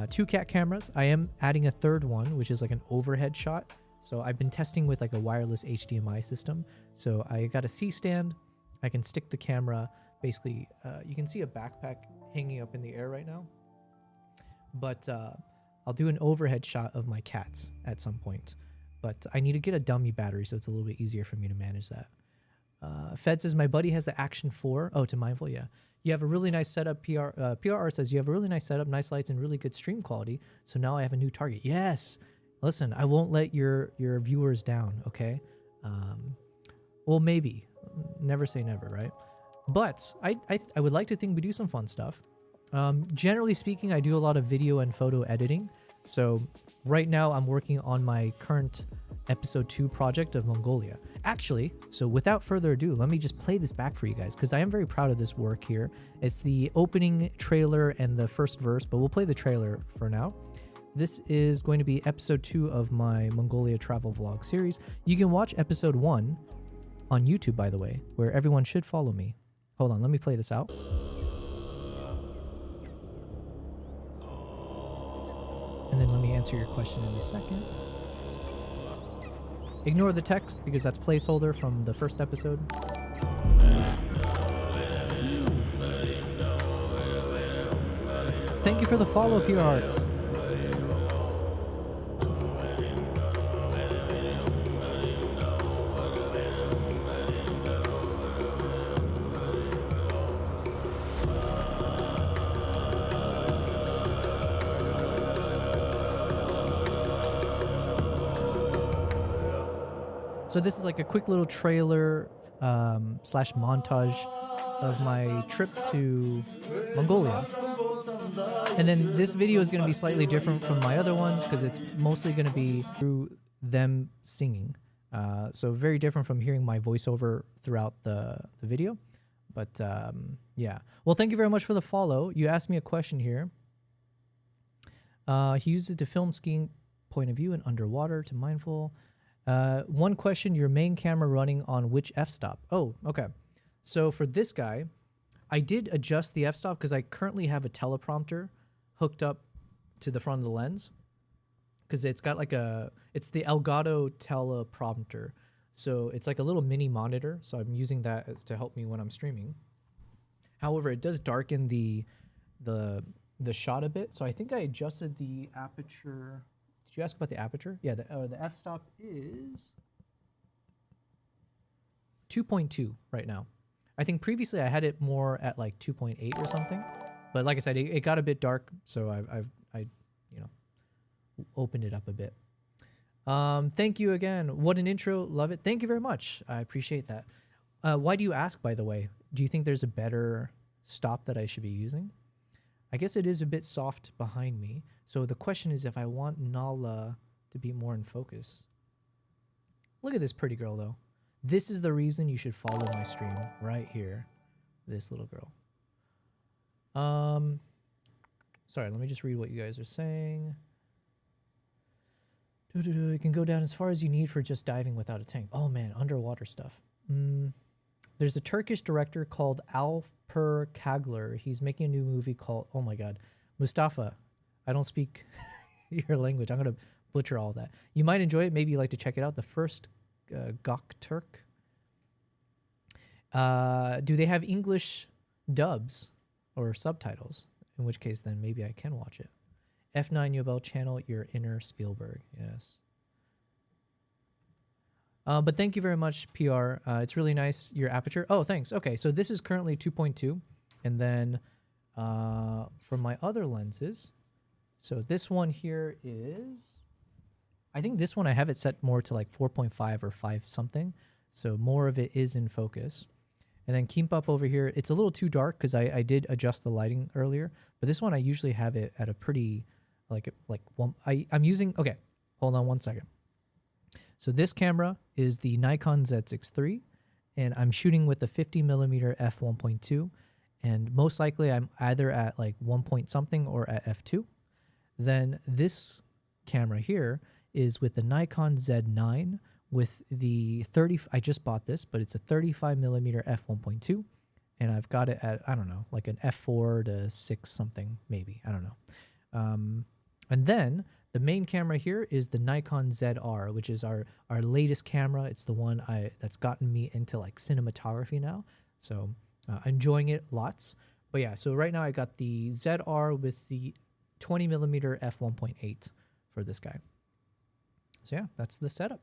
2 cat cameras. I am adding a 3rd one, which is like an overhead shot. So I've been testing with like a wireless HDMI system. So I got a C-stand. I can stick the camera. Basically, you can see a backpack hanging up in the air right now. But I'll do an overhead shot of my cats at some point. But I need to get a dummy battery, so it's a little bit easier for me to manage that. Fed says, my buddy has the Action 4. Oh, to Mindful, yeah. You have a really nice setup. PR Art says, you have a really nice setup, nice lights, and really good stream quality. So now I have a new target. Yes. Listen, I won't let your viewers down, okay? Well, maybe. Never say never, right? But I would like to think we do some fun stuff. Generally speaking, I do a lot of video and photo editing. So right now I'm working on my current episode 2 project of Mongolia. Actually, so without further ado, let me just play this back for you guys because I am very proud of this work here. It's the opening trailer and the first verse, but we'll play the trailer for now. This is going to be episode 2 of my Mongolia travel vlog series. You can watch episode 1 on YouTube, by the way, where everyone should follow me. Hold on, let me play this out. And then let me answer your question in a second. Ignore the text because that's placeholder from the first episode. Thank you for the follow, PR Arts. So this is like a quick little trailer slash montage of my trip to Mongolia. And then this video is going to be slightly different from my other ones because it's mostly going to be through them singing. So very different from hearing my voiceover throughout the video. But yeah. Well, thank you very much for the follow. You asked me a question here. He uses it to film skiing point of view and underwater to Mindful. One question, your main camera running on which f-stop? Oh, okay. So for this guy, I did adjust the f-stop because I currently have a teleprompter hooked up to the front of the lens because it's got like it's the Elgato teleprompter. So it's like a little mini monitor. So I'm using that to help me when I'm streaming. However, it does darken the shot a bit. So I think I adjusted the aperture. Did you ask about the aperture? Yeah, the f-stop is 2.2 right now. I think previously I had it more at like 2.8 or something. But like I said, it got a bit dark, so I you know, opened it up a bit. Thank you again. What an intro. Love it. Thank you very much. I appreciate that. Why do you ask, by the way? Do you think there's a better stop that I should be using? I guess it is a bit soft behind me. So the question is if I want Nala to be more in focus. Look at this pretty girl, though. This is the reason you should follow my stream right here. This little girl. Sorry, let me just read what you guys are saying. You can go down as far as you need for just diving without a tank. Oh man, underwater stuff. There's a Turkish director called Alper Kagler. He's making a new movie called, oh my God, Mustafa. I don't speak your language. I'm going to butcher all that. You might enjoy it. Maybe you'd like to check it out. The first Göktürk. Do they have English dubs or subtitles? In which case, then maybe I can watch it. F9 Yobel channel, your inner Spielberg. Yes. But thank you very much, PR. It's really nice, your aperture. Oh, thanks. Okay, so this is currently 2.2. And then for my other lenses, so this one here is, I think this one I have it set more to like 4.5 or 5 something. So more of it is in focus. And then Kimbap over here, it's a little too dark because I did adjust the lighting earlier. But this one I usually have it at a pretty, like one, I'm using, okay, hold on one second. So this camera is the Nikon Z6 III, and I'm shooting with the 50mm f1.2, and most likely I'm either at like 1 point something or at f2. Then this camera here is with the Nikon Z9 with the 30, I just bought this, but it's a 35mm f1.2, and I've got it at, I don't know, like an f4 to 6 something, maybe, I don't know. And then the main camera here is the Nikon ZR, which is our latest camera. It's the one that's gotten me into like cinematography now. So enjoying it lots. But yeah, so right now I got the ZR with the 20mm f1.8 for this guy. So yeah, that's the setup.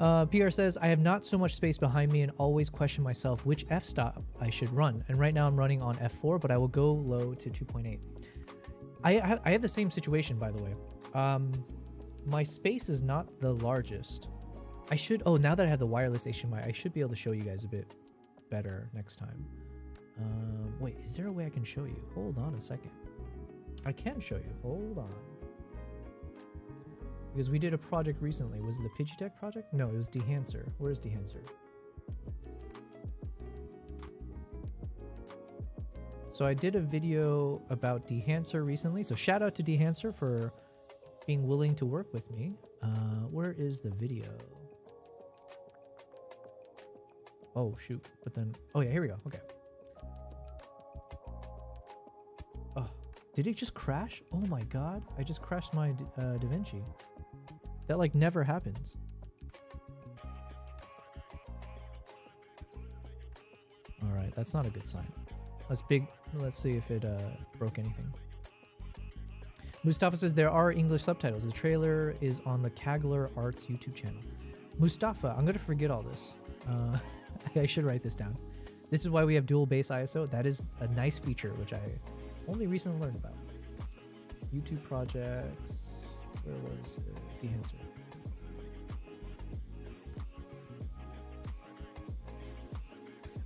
PR says, I have not so much space behind me and always question myself which f-stop I should run. And right now I'm running on f4, but I will go low to 2.8. I have the same situation, by the way. My space is not the largest. I should, oh, now that I have the wireless HDMI, I should be able to show you guys a bit better next time. Wait, is there a way I can show you? Hold on a second. I can show you, hold on. Because we did a project recently. Was it the Pidgeotech project? No, it was Dehancer. Where's Dehancer? So I did a video about Dehancer recently. So shout out to Dehancer for being willing to work with me. Where is the video? Oh, shoot. But then, oh yeah, here we go. Okay. Oh, did it just crash? Oh my God. I just crashed my DaVinci. That like never happens. All right, that's not a good sign. Let's see if it broke anything. Mustafa says there are English subtitles. The trailer is on the Kagler Arts YouTube channel. Mustafa, I'm gonna forget all this. I should write this down. This is why we have dual base ISO. That is a nice feature, which I only recently learned about. YouTube projects. Where was Dehancer?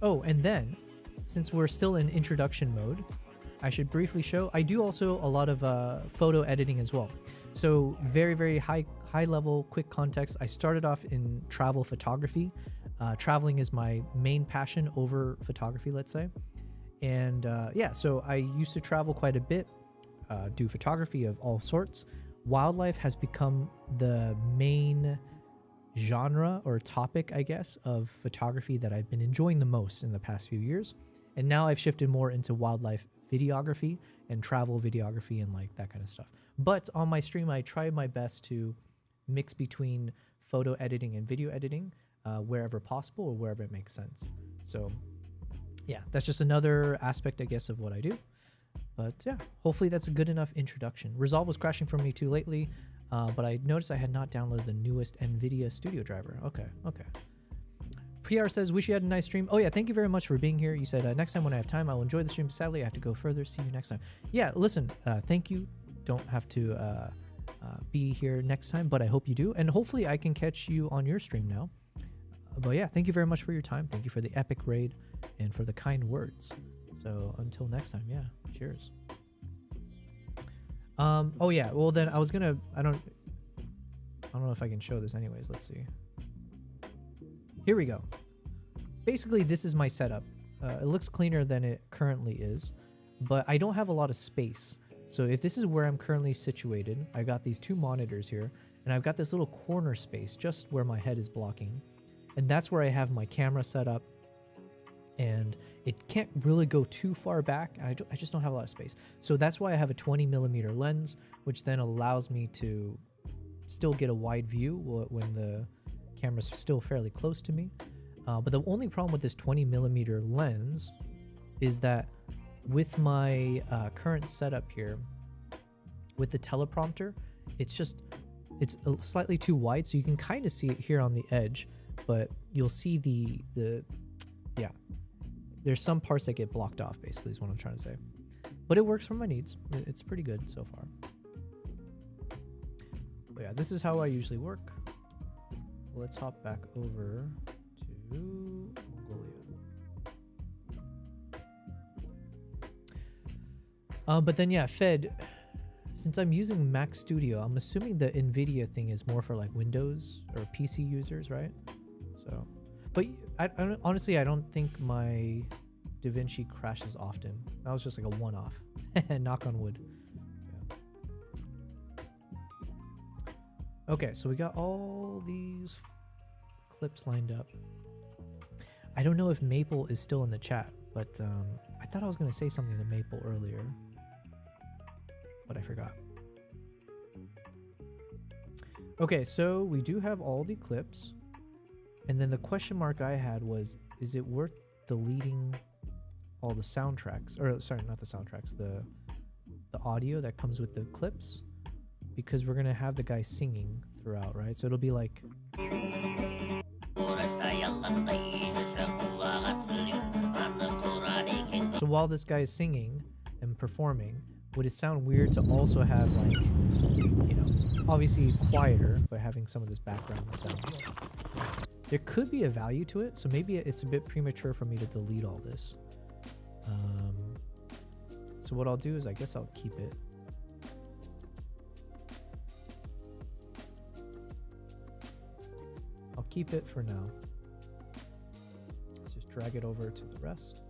Oh, and then, since we're still in introduction mode, I should briefly show, I do also a lot of photo editing as well. So very, very high level, quick context. I started off in travel photography. Traveling is my main passion over photography, let's say. And yeah, so I used to travel quite a bit, do photography of all sorts. Wildlife has become the main genre or topic, I guess, of photography that I've been enjoying the most in the past few years. And now I've shifted more into wildlife videography and travel videography and like that kind of stuff. But on my stream, I try my best to mix between photo editing and video editing wherever possible or wherever it makes sense. So yeah, that's just another aspect, I guess, of what I do. But yeah, hopefully that's a good enough introduction. Resolve was crashing for me too lately, but I noticed I had not downloaded the newest NVIDIA Studio driver. Okay. PR says, wish you had a nice stream. Oh yeah, thank you very much for being here. You said, next time when I have time, I will enjoy the stream. Sadly, I have to go further. See you next time. Yeah, listen, thank you. Don't have to be here next time, but I hope you do. And hopefully I can catch you on your stream now. But yeah, thank you very much for your time. Thank you for the epic raid and for the kind words. So until next time, yeah, cheers. Oh yeah, well then I was gonna, I don't know if I can show this anyways. Let's see. Here we go. Basically, this is my setup. It looks cleaner than it currently is, but I don't have a lot of space. So if this is where I'm currently situated, I got these two monitors here, and I've got this little corner space just where my head is blocking. And that's where I have my camera set up, and it can't really go too far back. I just don't have a lot of space. So that's why I have a 20mm lens, which then allows me to still get a wide view when the camera's still fairly close to me. But the only problem with this 20mm lens is that with my current setup here, with the teleprompter, it's slightly too wide, so you can kind of see it here on the edge, but you'll see yeah, there's some parts that get blocked off, basically, is what I'm trying to say. But it works for my needs. It's pretty good so far. But yeah, this is how I usually work. Let's hop back over to Mongolia. But then yeah, Fed, since I'm using Mac Studio, I'm assuming the NVIDIA thing is more for like Windows or PC users, right? So, but honestly, I don't think my DaVinci crashes often. That was just like a one-off. Knock on wood. Yeah. Okay, so we got all these clips lined up. I don't know if Maple is still in the chat, but I thought I was going to say something to Maple earlier, but I forgot. Okay, so we do have all the clips. And then the question mark I had was, is it worth deleting all the soundtracks? Or sorry, not the soundtracks, the audio that comes with the clips? Because we're going to have the guy singing throughout, right? So it'll be like... So while this guy is singing and performing, would it sound weird to also have, like, you know, obviously quieter, but having some of this background sound? There could be a value to it, so maybe it's a bit premature for me to delete all this. So what I'll do is I guess I'll keep it. I'll keep it for now. Let's just drag it over to the rest.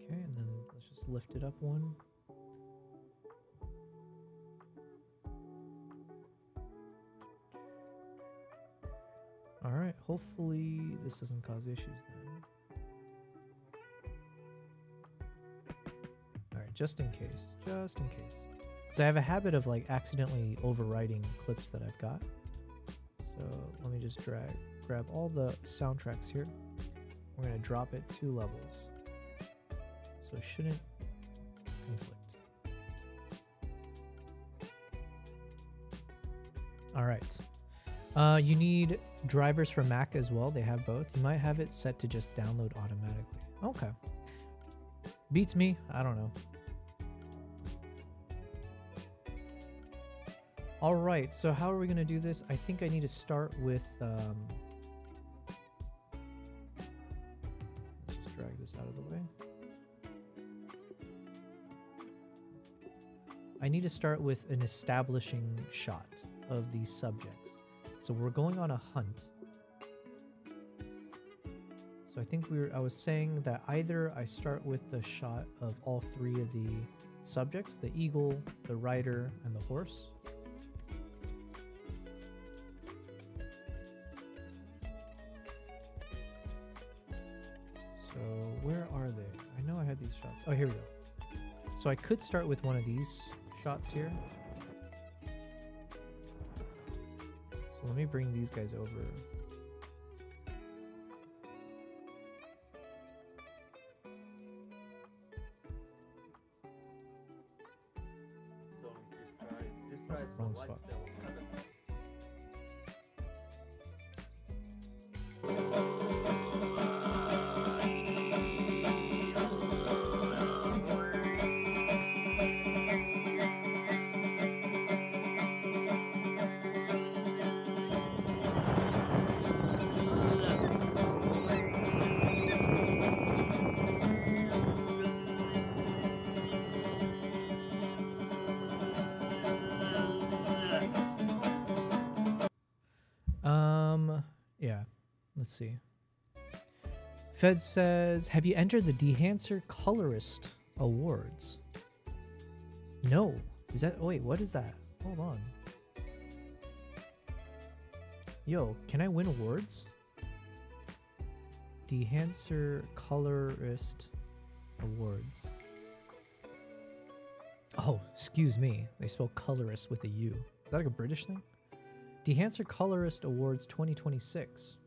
Okay, and then let's just lift it up one. All right, hopefully this doesn't cause issues then. All right, just in case. Because I have a habit of like accidentally overwriting clips that I've got. So let me just grab all the soundtracks here. We're gonna drop it 2 levels. So it shouldn't conflict. All right. You need drivers for Mac as well. They have both. You might have it set to just download automatically. Okay. Beats me. I don't know. All right. So how are we going to do this? I think I need to start with... let's just drag this out of the way. I need to start with an establishing shot of these subjects. So we're going on a hunt. So I think I was saying that either I start with the shot of all 3 of the subjects, the eagle, the rider, and the horse. So where are they? I know I had these shots. Oh, here we go. So I could start with one of these shots here. So let me bring these guys over. Describes Wrong the spot. lifestyle of Kazakhstan. Yeah, let's see. Fed says, have you entered the Dehancer Colorist Awards? No. Is that, oh wait, what is that? Hold on. Yo, can I win awards? Dehancer Colorist Awards. Oh, excuse me. They spell colorist with a U. Is that like a British thing? Dehancer Colorist Awards 2026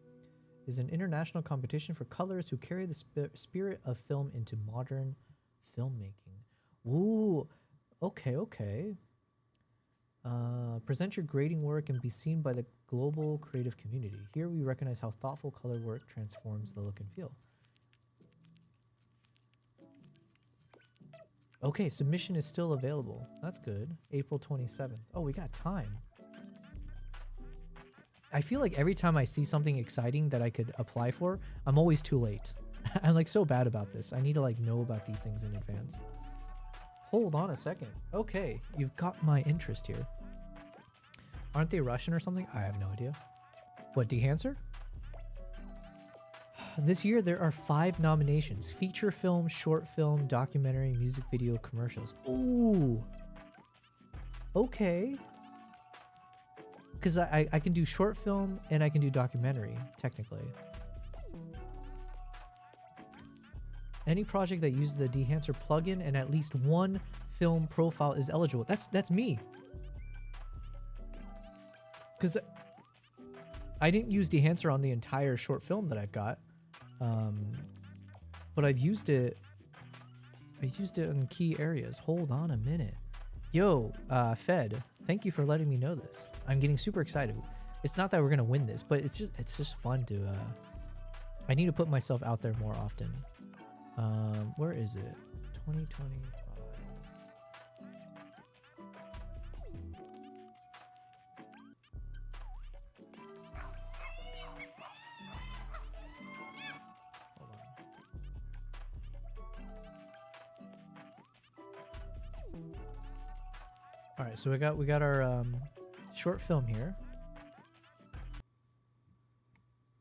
is an international competition for colorists who carry the spirit of film into modern filmmaking. Ooh, okay. Present your grading work and be seen by the global creative community. Here we recognize how thoughtful color work transforms the look and feel. Okay, submission is still available. That's good. April 27th. Oh, we got time. I feel like every time I see something exciting that I could apply for, I'm always too late. I'm like so bad about this. I need to like know about these things in advance. Hold on a second. Okay, you've got my interest here. Aren't they Russian or something? I have no idea. What, Dehancer? This year there are 5 nominations: feature film, short film, documentary, music video, commercials. Ooh. Okay. Because I can do short film and I can do documentary, technically. Any project that uses the Dehancer plugin and at least 1 film profile is eligible. That's me. Because I didn't use Dehancer on the entire short film that I've got. but I've used it. I used it in key areas. Hold on a minute. Yo, Fed, thank you for letting me know this. I'm getting super excited. It's not that we're gonna win this, but it's just fun to. I need to put myself out there more often. Where is it? 2025. Hold on. All right, so we got our short film here.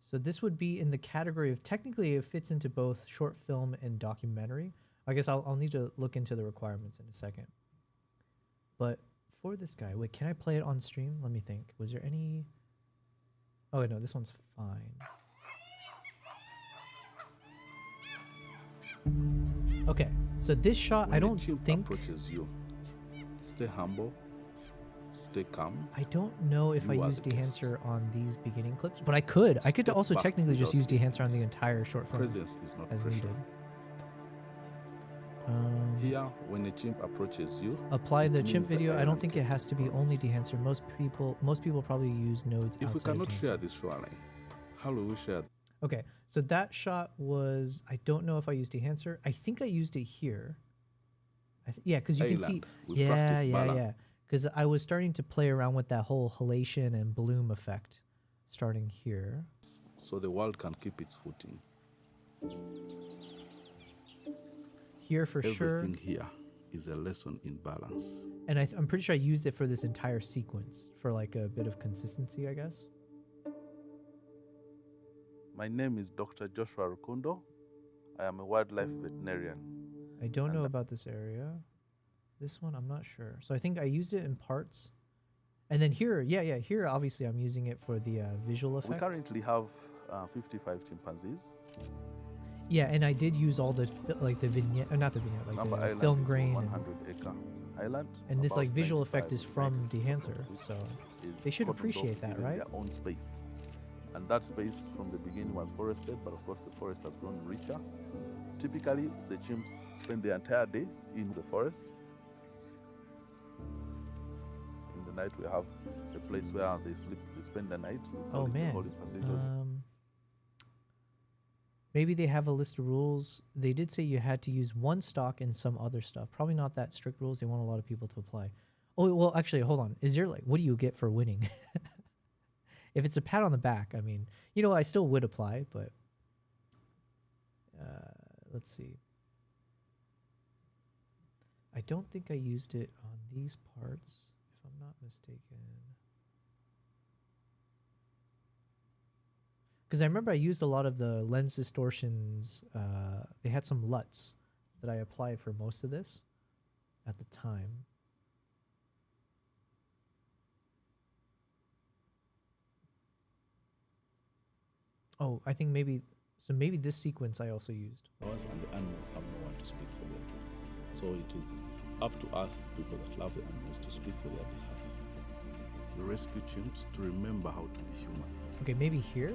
So this would be in the category of, technically it fits into both short film and documentary. I guess I'll need to look into the requirements in a second. But for this guy, wait, can I play it on stream? Let me think. Was there any? Oh no, this one's fine. Okay, so this shot, When I don't the chimp think. approaches you, stay humble, stay calm. I don't know if I You are use the guest. dehancer on these beginning clips, but I could. I could Step also back technically just use without dehancer on the entire short film Presence is not as pressure. needed. Here, when a chimp approaches you, Apply it the means chimp the video. I don't island think it can has to be be only crossed. dehancer. Most people probably use nodes If we outside of cannot share dehancer. this shoreline, how will we share? Okay, so that shot was, I don't know if I used dehancer. I think I used it here. Yeah, because you can see. Island. We Yeah, practice yeah, balance. yeah. Because I was starting to play around with that whole halation and bloom effect, starting here. So the world can keep its footing. Here for sure. Everything here is a lesson in balance. And I'm pretty sure I used it for this entire sequence for like a bit of consistency, I guess. My name is Dr. Joshua Rukundo. I am a wildlife veterinarian. I don't know And- about this area. This one, I'm not sure. So I think I used it in parts. And then here, yeah, here obviously I'm using it for the visual We effect. currently have 55 chimpanzees. Yeah, and I did use all the like the vignette, not the vignette, like Number the Island film is a grain, and 100-acre island. this About like visual 95 effect is to from 96% dehancer, of which so is they should cordoned off appreciate that, within right? Their own space, and that space from the beginning was forested, but of course the forest has grown richer. Typically, the chimps spend the entire day in the forest. In the night, we have a place where they sleep. They spend the night. We call Oh it the man. holding facilities. Maybe they have a list of rules. They did say you had to use one stock and some other stuff. Probably not that strict rules. They want a lot of people to apply. Oh, well, actually, hold on. Is there like, what do you get for winning? If it's a pat on the back, I mean, you know, I still would apply, but let's see. I don't think I used it on these parts, if I'm not mistaken. Because I remember I used a lot of the lens distortions. They had some LUTs that I applied for most of this at the time. Oh, I think maybe this sequence I also used. Us and the animals have no one to speak for them. So it is up to us, people that love the animals, to speak for their behalf. We rescue chimps to remember how to be human. Okay, maybe here?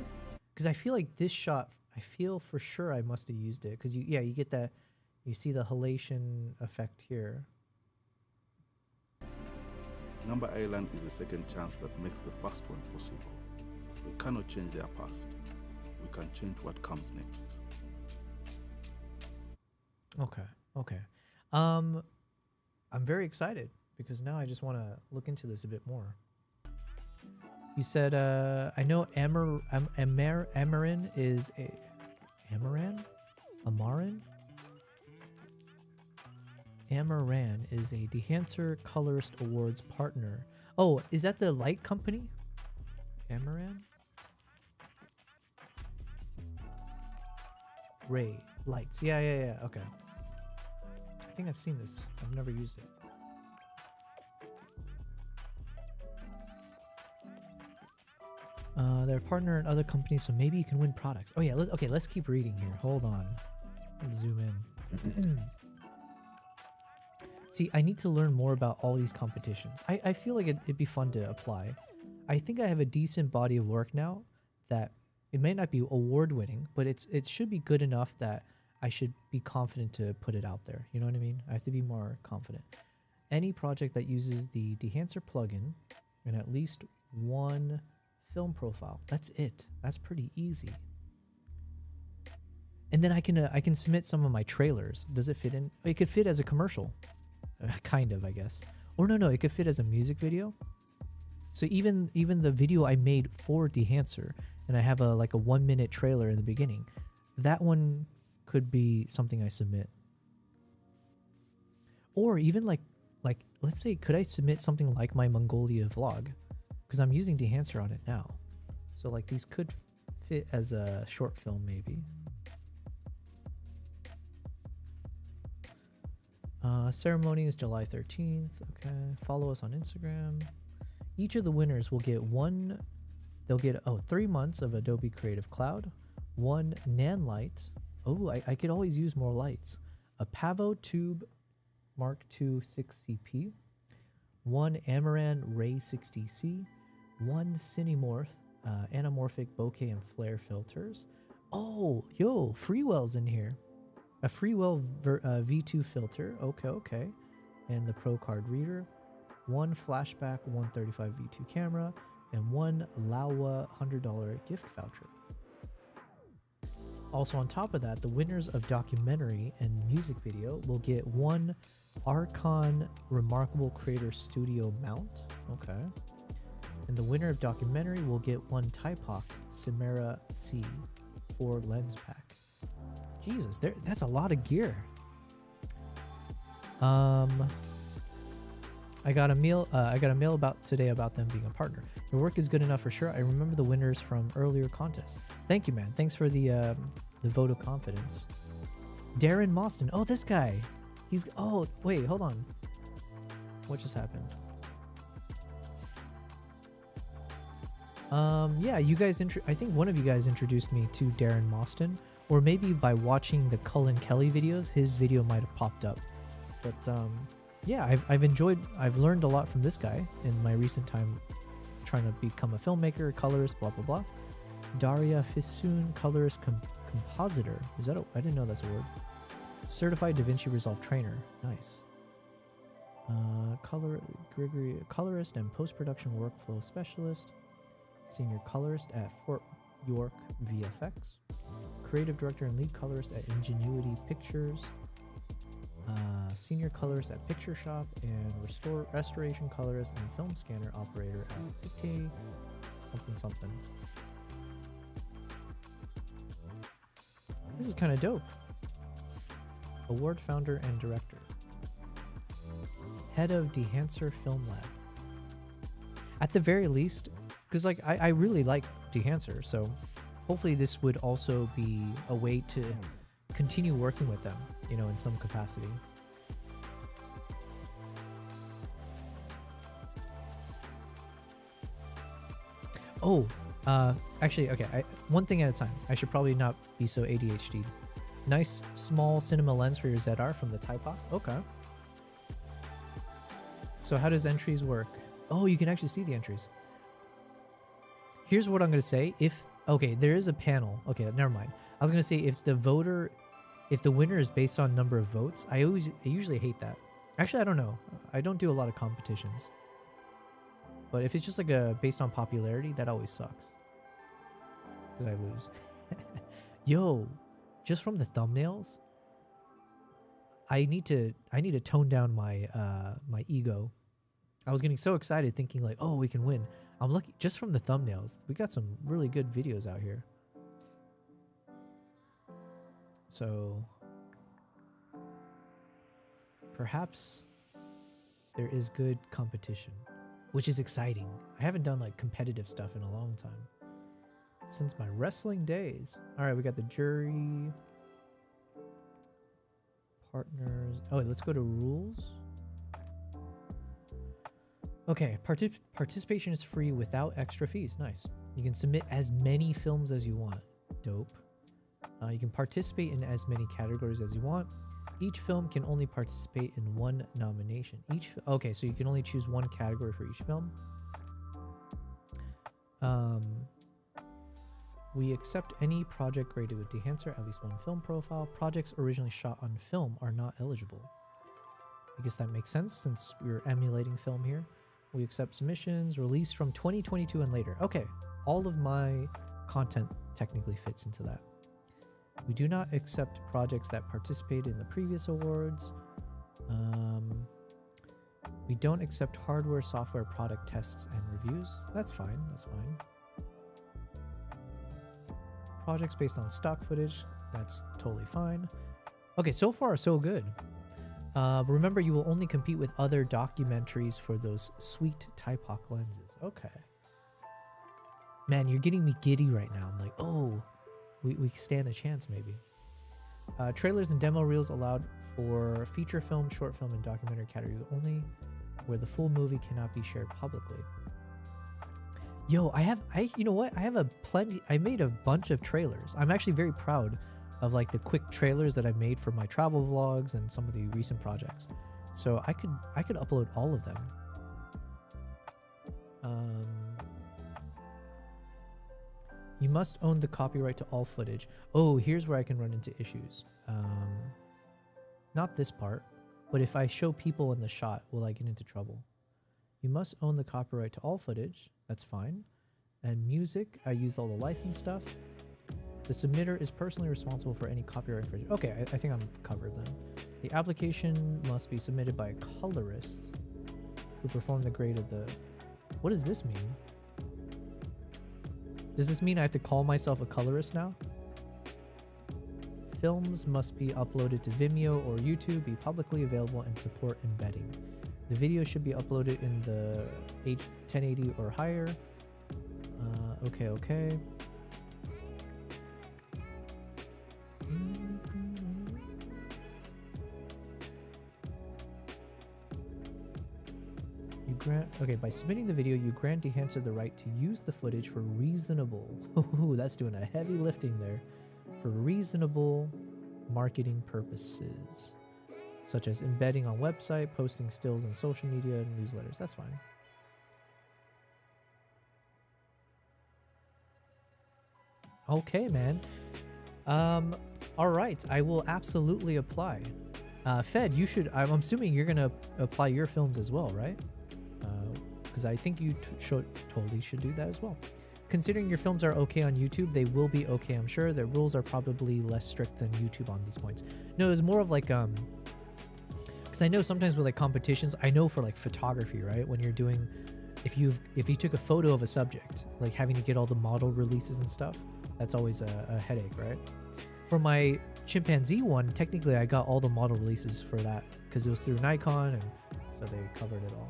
Because I feel like this shot, I feel for sure I must have used it. Because you get that, you see the halation effect here. Number Island is a second chance that makes the first one possible. We cannot change their past. We can change what comes next. Okay. I'm very excited because now I just want to look into this a bit more. You said, I know Amarin is a... Amaran? Amaran? Amaran is a Dehancer Colorist Awards partner. Oh, is that the light company? Amaran? Ray. Lights. Yeah. Okay. I think I've seen this. I've never used it. They're a partner in other companies, so maybe you can win products. Oh yeah, let's keep reading here. Hold on. Let's zoom in. See, I need to learn more about all these competitions. I feel like it'd be fun to apply. I think I have a decent body of work now that it may not be award winning, but it should be good enough that I should be confident to put it out there. You know what I mean? I have to be more confident. Any project that uses the Dehancer plugin and at least one film profile. That's it. That's pretty easy. And then I can submit some of my trailers. Does it fit in? It could fit as a commercial. Kind of, I guess. Or no, it could fit as a music video. So even the video I made for Dehancer, and I have a 1 minute trailer in the beginning, that one could be something I submit. Or even like let's say, could I submit something like my Mongolia vlog? Because I'm using Dehancer on it now. So like these could fit as a short film maybe. Ceremony is July 13th. Okay. Follow us on Instagram. Each of the winners will get they'll get 3 months of Adobe Creative Cloud, 1 Nan light. Oh, I could always use more lights. A Pavo Tube Mark II 6CP, 1 Amaran Ray 60C, 1 Cinemorph anamorphic bokeh and flare filters. Oh, yo, Freewell's in here. A Freewell V2 filter. Okay. And the Pro Card Reader. 1 flashback 135 V2 camera, and 1 Laowa $100 gift voucher. Also on top of that, the winners of documentary and music video will get 1 Archon Remarkable Creator Studio mount. Okay. And the winner of documentary will get 1 Typoc Chimera C 4 lens pack. Jesus, that's a lot of gear. I got a mail today about them being a partner. Your work is good enough for sure. I remember the winners from earlier contests. Thank you, man. Thanks for the vote of confidence. Darren Mostyn. Oh, this guy. Oh, wait, hold on. What just happened? Yeah, you guys I think one of you guys introduced me to Darren Mostyn, or maybe by watching the Cullen Kelly videos, his video might have popped up. But yeah, I've learned a lot from this guy in my recent time trying to become a filmmaker, colorist, blah, blah, blah. Daria Fisoon, colorist, compositor. I didn't know that's a word. Certified DaVinci Resolve trainer. Nice. Gregory, colorist and post-production workflow specialist. Senior colorist at Fort York VFX. Creative director and lead colorist at Ingenuity Pictures. Senior colorist at Picture Shop, and restoration colorist and film scanner operator at Cité something. This is kind of dope. Award founder and director. Head of Dehancer Film Lab. At the very least, because I really like Dehancer, so hopefully this would also be a way to continue working with them, in some capacity. Oh, actually, okay, one thing at a time. I should probably not be so ADHD'd. Nice small cinema lens for your ZR from the Typoc. Okay. So how does entries work? Oh, you can actually see the entries. Here's what I'm going to say. Okay, there is a panel. Okay, never mind. I was going to say if the winner is based on number of votes, I usually hate that. Actually, I don't know. I don't do a lot of competitions. But if it's just based on popularity, that always sucks. Because I lose. Yo, just from the thumbnails, I need to tone down my my ego. I was getting so excited thinking oh, we can win. I'm lucky just from the thumbnails. We got some really good videos out here. So perhaps there is good competition, which is exciting. I haven't done competitive stuff in a long time. Since my wrestling days. All right, we got the jury. Partners. Oh, let's go to rules. Okay, participation is free without extra fees. Nice. You can submit as many films as you want. Dope. You can participate in as many categories as you want. Each film can only participate in 1 nomination. Okay, so you can only choose 1 category for each film. We accept any project graded with Dehancer, at least one film profile. Projects originally shot on film are not eligible. I guess that makes sense since we're emulating film here. We accept submissions released from 2022 and later. Okay, all of my content technically fits into that. We do not accept projects that participated in the previous awards. We don't accept hardware, software, product tests, and reviews. That's fine, that's fine. Projects based on stock footage, that's totally fine. Okay, so far so good. Remember, you will only compete with other documentaries for those sweet Typoc lenses. Okay. Man, you're getting me giddy right now. I'm like, oh, we stand a chance maybe. Trailers and demo reels allowed for feature film, short film, and documentary categories only, where the full movie cannot be shared publicly. Yo, you know what? I made a bunch of trailers. I'm actually very proud of like the quick trailers that I made for my travel vlogs and some of the recent projects. So I could upload all of them. You must own the copyright to all footage. Oh, here's where I can run into issues. Not this part, but if I show people in the shot, will I get into trouble? You must own the copyright to all footage. That's fine. And music, I use all the licensed stuff. The submitter is personally responsible for any copyright infringement. Okay, I think I'm covered then. The application must be submitted by a colorist who performed the grade of the... What does this mean? Does this mean I have to call myself a colorist now? Films must be uploaded to Vimeo or YouTube, be publicly available, and support embedding. The video should be uploaded in the 1080 or higher. Okay. By submitting the video, you grant Dehancer the right to use the footage for reasonable, ooh, that's doing a heavy lifting there, for reasonable marketing purposes, such as embedding on website, posting stills in social media and newsletters. That's fine. Okay, man. All right, I will absolutely apply. Fed, you should, I'm assuming you're gonna apply your films as well, right? Because I think you totally should do that as well. Considering your films are okay on YouTube, they will be okay, I'm sure. Their rules are probably less strict than YouTube on these points. No, it was more of like, because I know sometimes with like competitions, I know for like photography, right? When you're doing, if you took a photo of a subject, like having to get all the model releases and stuff, that's always a headache, right? For my chimpanzee one, technically I got all the model releases for that because it was through Nikon, and so they covered it all.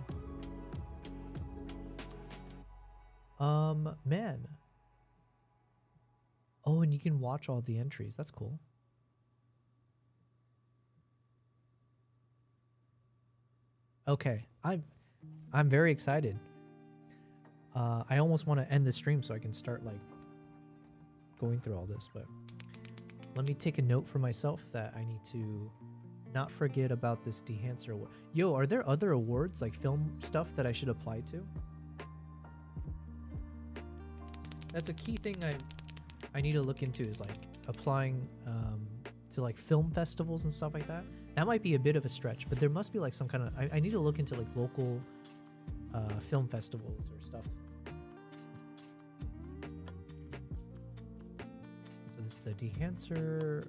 Man. Oh, and you can watch all the entries. That's cool. Okay, I'm very excited. I almost want to end the stream so I can start like going through all this, but let me take a note for myself that I need to not forget about this Dehancer award. Yo, are there other awards like film stuff that I should apply to? That's a key thing I need to look into, is like applying to like film festivals and stuff like that. That might be a bit of a stretch, but there must be like some kind of, I need to look into like local film festivals or stuff. So this is the Dehancer.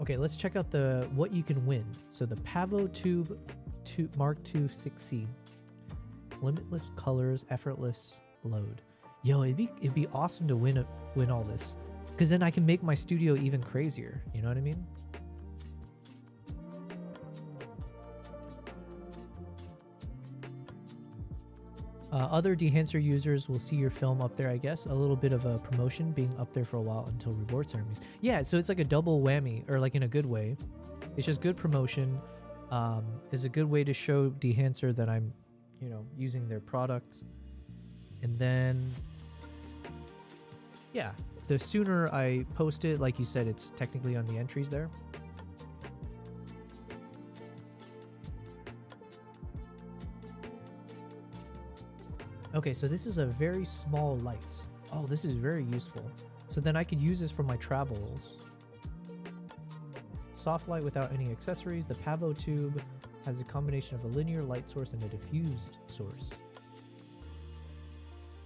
Okay, let's check out the what you can win. So the Pavo Tube Mark II 6C, limitless colors, effortless load. Yo, it'd be awesome to win all this, because then I can make my studio even crazier. You know what I mean? Other Dehancer users will see your film up there, I guess. A little bit of a promotion, being up there for a while until reward ceremonies. Yeah, so it's like a double whammy, or like in a good way. It's just good promotion. It's a good way to show Dehancer that I'm, you know, using their product. And then, yeah, the sooner I post it, like you said, it's technically on the entries there. Okay, so this is a very small light. Oh, this is very useful. So then I could use this for my travels. Soft light without any accessories. The Pavo tube has a combination of a linear light source and a diffused source.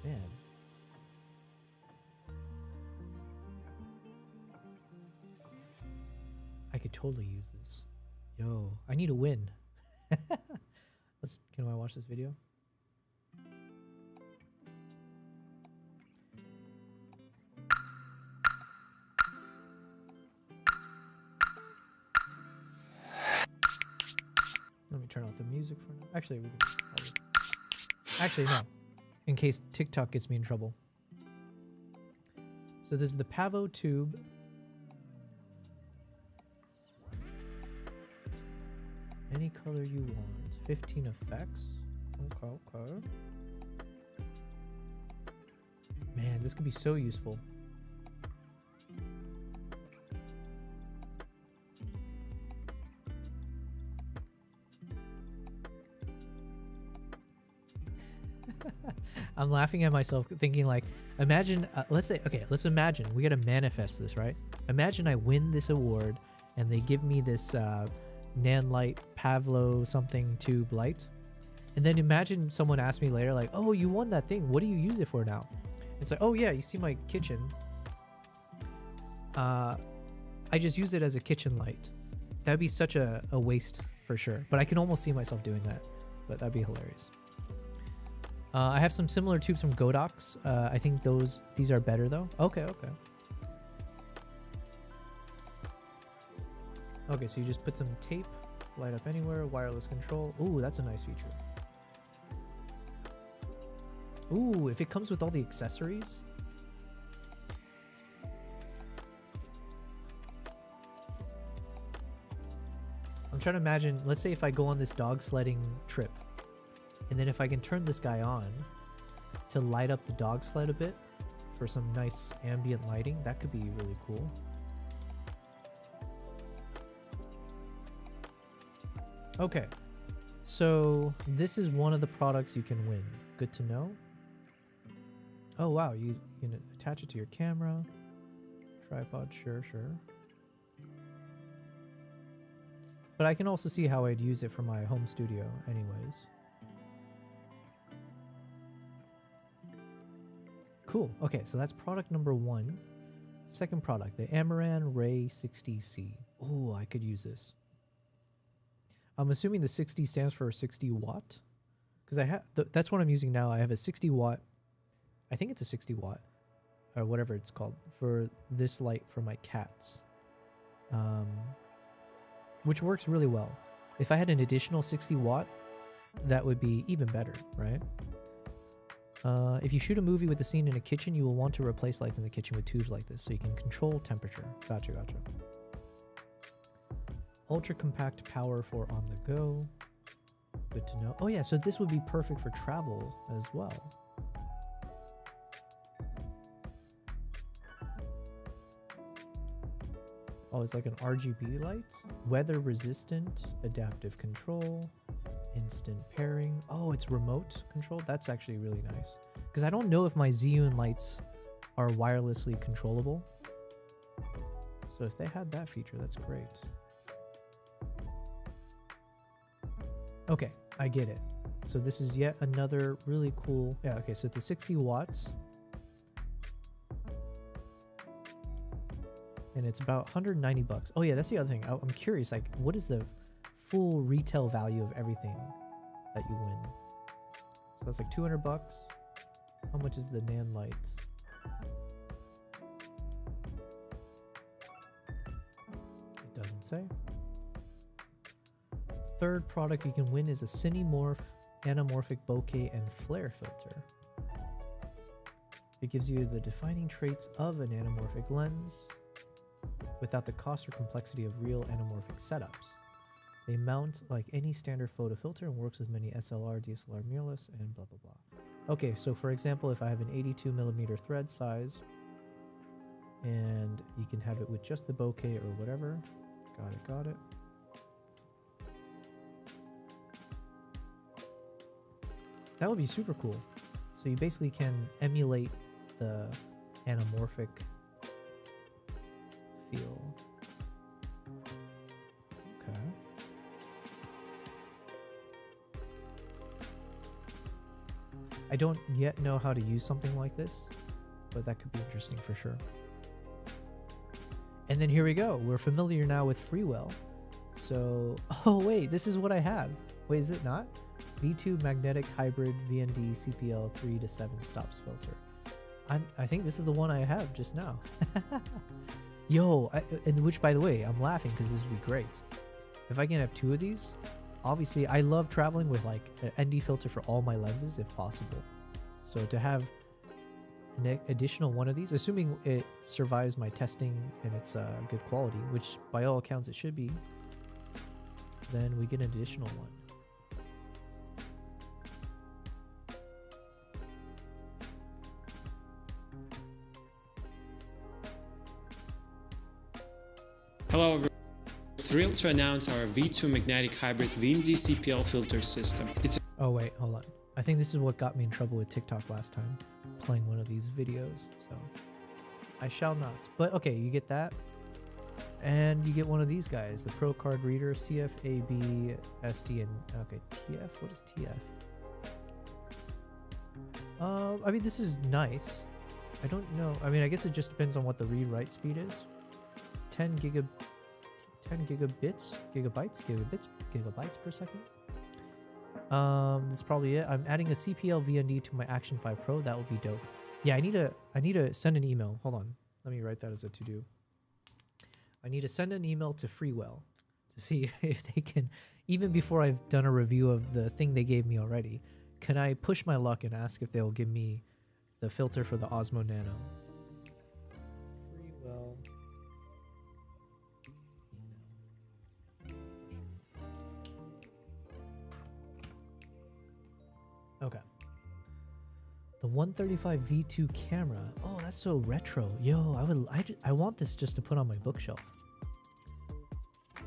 Man. I could totally use this. Yo, I need a win. Can I watch this video? Let me turn off the music for now. Actually, we can. Actually, no. In case TikTok gets me in trouble. So this is the Pavo tube. Any color you want. 15 effects. Okay, okay. Man, this could be so useful. I'm laughing at myself thinking like, imagine, let's say, okay, let's imagine, we gotta manifest this, right? Imagine I win this award and they give me this Nanlite Pavlo something tube light. And then imagine someone asks me later like, oh, you won that thing. What do you use it for now? It's like, oh yeah, you see my kitchen. I just use it as a kitchen light. That'd be such a waste for sure. But I can almost see myself doing that. But that'd be hilarious. I have some similar tubes from Godox. I think these are better though. Okay, okay. Okay, so you just put some tape, light up anywhere, wireless control. Ooh, that's a nice feature. Ooh, if it comes with all the accessories. I'm trying to imagine, let's say if I go on this dog sledding trip, and then if I can turn this guy on to light up the dog sled a bit for some nice ambient lighting, that could be really cool. Okay, so this is one of the products you can win. Good to know. Oh wow, you can attach it to your camera. Tripod, sure, sure. But I can also see how I'd use it for my home studio anyways. Cool. Okay, so that's product number 1. Second product, the Amaran Ray 60C. Oh, I could use this. I'm assuming the 60 stands for 60 watt. Because I have that's what I'm using now. I have a 60 watt. I think it's a 60 watt or whatever it's called for this light for my cats. Which works really well. If I had an additional 60 watt, that would be even better, right? If you shoot a movie with a scene in a kitchen, you will want to replace lights in the kitchen with tubes like this so you can control temperature. Gotcha, gotcha. Ultra compact power for on the go. Good to know. Oh yeah, so this would be perfect for travel as well. Oh, it's like an RGB light. Weather resistant, adaptive control, instant pairing. Oh, it's remote control. That's actually really nice. Because I don't know if my Zhiyun lights are wirelessly controllable. So if they had that feature, that's great. Okay, I get it. So this is yet another really cool. Yeah, okay, so it's a 60 watts. And it's about 190 bucks. Oh yeah, that's the other thing. I'm curious, like, what is the full retail value of everything that you win? So that's like 200 bucks. How much is the Nanlite? It doesn't say. Third product you can win is a Cinemorph anamorphic bokeh and flare filter. It gives you the defining traits of an anamorphic lens without the cost or complexity of real anamorphic setups. They mount like any standard photo filter and works with many SLR, DSLR mirrorless, and blah, blah, blah. Okay, so for example, if I have an 82mm thread size, and you can have it with just the bokeh or whatever. Got it, got it. That would be super cool. So you basically can emulate the anamorphic feel. Okay. I don't yet know how to use something like this, but that could be interesting for sure. And then here we go. We're familiar now with Freewell. So, oh wait, this is what I have. Wait, is it not? V2 magnetic hybrid VND CPL 3 to 7 stops filter. I think this is the one I have just now. Yo, and which by the way, I'm laughing because this would be great. If I can have 2 of these, obviously I love traveling with like an ND filter for all my lenses if possible. So to have an additional one of these, assuming it survives my testing and it's good quality, which by all accounts it should be, then we get an additional one. Hello, everyone. Thrilled to announce our V2 magnetic hybrid VND CPL filter system. Oh wait, hold on. I think this is what got me in trouble with TikTok last time, playing one of these videos. So I shall not. But okay, you get that, and you get one of these guys, the Pro Card Reader, CF, AB, SD, and okay, TF. What is TF? I mean, this is nice. I don't know. I mean, I guess it just depends on what the read-write speed is. 10 gigabytes per second. That's probably it. I'm adding a CPL VND to my Action 5 Pro. That would be dope. Yeah, I need to send an email. Hold on. Let me write that as a to-do. I need to send an email to Freewell to see if they can, even before I've done a review of the thing they gave me already, can I push my luck and ask if they'll give me the filter for the Osmo Nano? Freewell. Okay. The 135 V2 camera. Oh, that's so retro. Yo, I want this just to put on my bookshelf.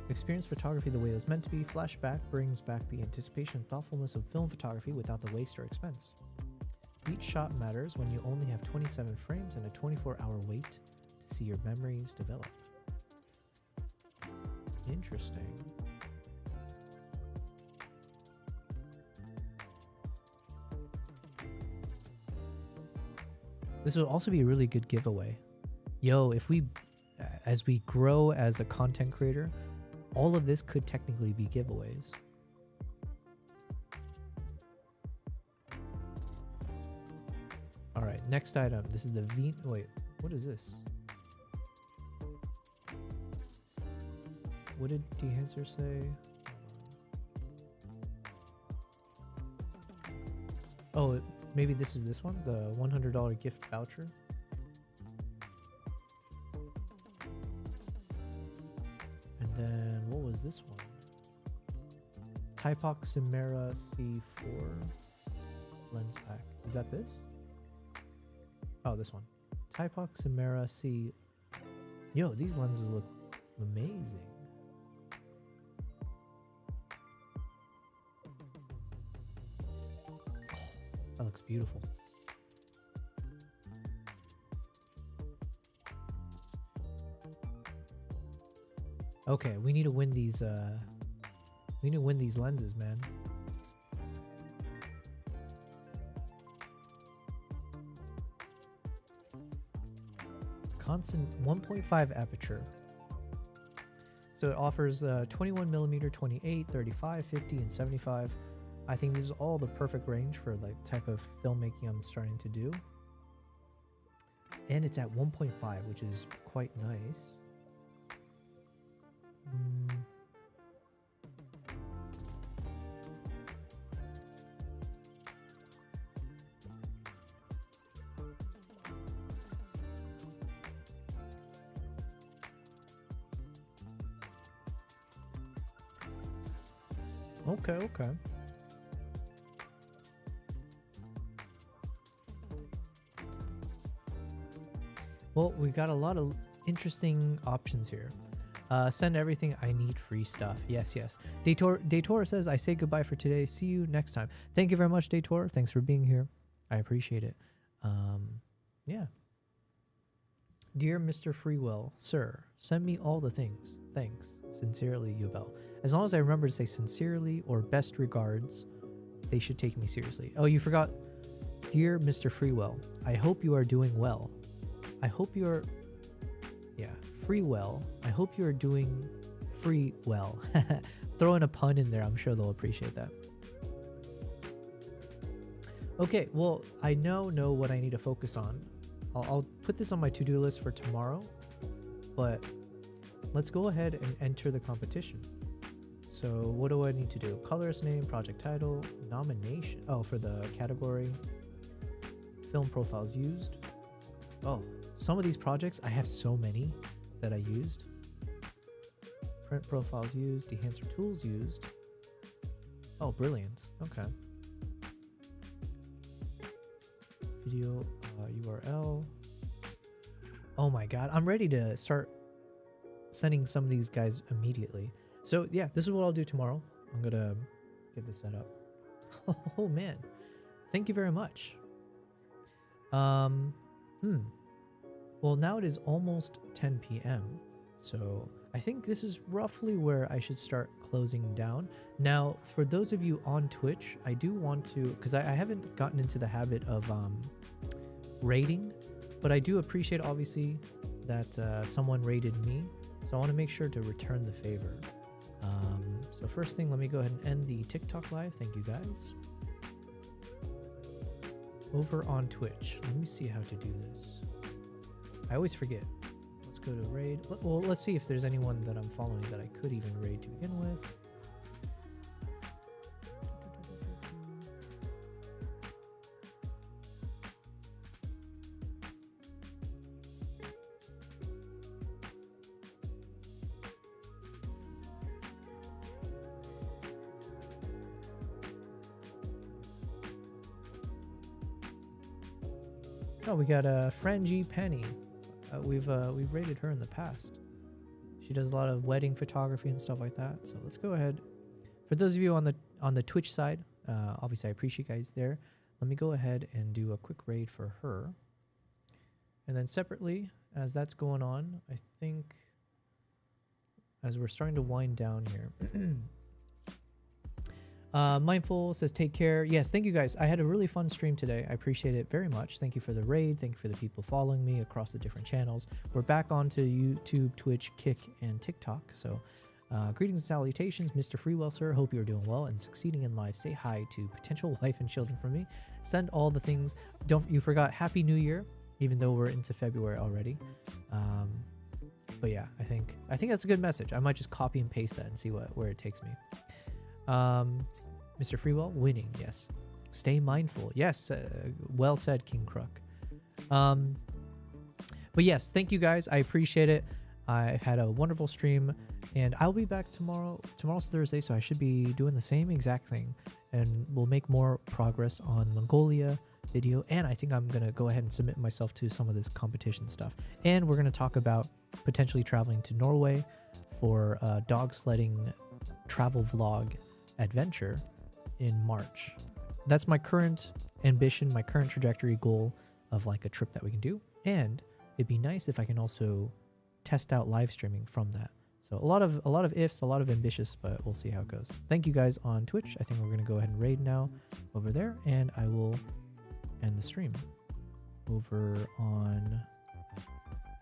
Experience photography the way it was meant to be. Flashback brings back the anticipation and thoughtfulness of film photography without the waste or expense. Each shot matters when you only have 27 frames and a 24-hour wait to see your memories develop. Interesting. This will also be a really good giveaway. Yo, if we, as we grow as a content creator, all of this could technically be giveaways. All right, next item. This is the wait, what is this? What did Dehancer say? Oh, maybe this is this one, the $100 gift voucher. And then what was this one? Typox Chimera C4 lens pack. Is that this? Oh, this one. Typox Chimera C. Yo, these lenses look amazing. That looks beautiful. Okay, we need to win these we need to win these lenses, man. Constant 1.5 aperture. So it offers 21mm, 28, 35, 50, and 75. I think this is all the perfect range for like type of filmmaking I'm starting to do. And it's at 1.5, which is quite nice. Okay. Well, we got a lot of interesting options here. Send everything I need, free stuff. Yes. Dator says, I say goodbye for today. See you next time. Thank you very much, Dator. Thanks for being here. I appreciate it. Yeah. Dear Mr. Freewell, sir, send me all the things. Thanks. Sincerely, Yubel. As long as I remember to say sincerely or best regards, they should take me seriously. Oh, you forgot. Dear Mr. Freewell, I hope you are doing well. I hope you're... Yeah, Freewell. I hope you are doing free well. Throw in a pun in there. I'm sure they'll appreciate that. Okay, well, I now know what I need to focus on. I'll put this on my to-do list for tomorrow, but let's go ahead and enter the competition. So what do I need to do? Colorist name, project title, nomination. Oh, for the category. Film profiles used. Oh, some of these projects, I have so many that I used. Print profiles used, enhancer tools used. Oh, brilliant. Okay. Video URL. Oh my god, I'm ready to start sending some of these guys immediately. So yeah, this is what I'll do tomorrow. I'm gonna get this set up. Oh man, thank you very much. Well, now it is almost 10 p.m. So I think this is roughly where I should start closing down. Now, for those of you on Twitch, I do want to, because I haven't gotten into the habit of rating, but I do appreciate obviously that someone rated me. So I want to make sure to return the favor. So first thing, let me go ahead and end the TikTok live. Thank you guys. Over on Twitch, let me see how to do this. I always forget. Let's go to raid. Well, let's see if there's anyone that I'm following that I could even raid to begin with. Oh, we got Frangie Penny. We've rated her in the past. She does a lot of wedding photography and stuff like that. So let's go ahead. For those of you on the Twitch side, obviously I appreciate you guys there. Let me go ahead and do a quick raid for her. And then separately, as that's going on, I think as we're starting to wind down here. Mindful says, take care. Yes, thank you guys. I had a really fun stream today. I appreciate it very much. Thank you for the raid. Thank you for the people following me across the different channels. We're back onto YouTube, Twitch, Kick, and TikTok. So greetings and salutations, Mr. Freewell, sir. Hope you're doing well and succeeding in life. Say hi to potential wife and children from me. Send all the things. You forgot Happy New Year, even though we're into February already. But yeah, I think that's a good message. I might just copy and paste that and see where it takes me. Mr. Freewell, winning, yes. Stay mindful, yes. Well said, King Crook. But yes, thank you guys. I appreciate it. I've had a wonderful stream, and I'll be back tomorrow. Tomorrow's Thursday, so I should be doing the same exact thing, and we'll make more progress on Mongolia video. And I think I'm gonna go ahead and submit myself to some of this competition stuff. And we're gonna talk about potentially traveling to Norway for a dog sledding travel vlog adventure in March. That's my current ambition, my current trajectory goal of like a trip that we can do. And it'd be nice if I can also test out live streaming from that. So a lot of ifs, a lot of ambitious, but we'll see how it goes. Thank you guys on Twitch. I think we're gonna go ahead and raid now over there, and I will end the stream over on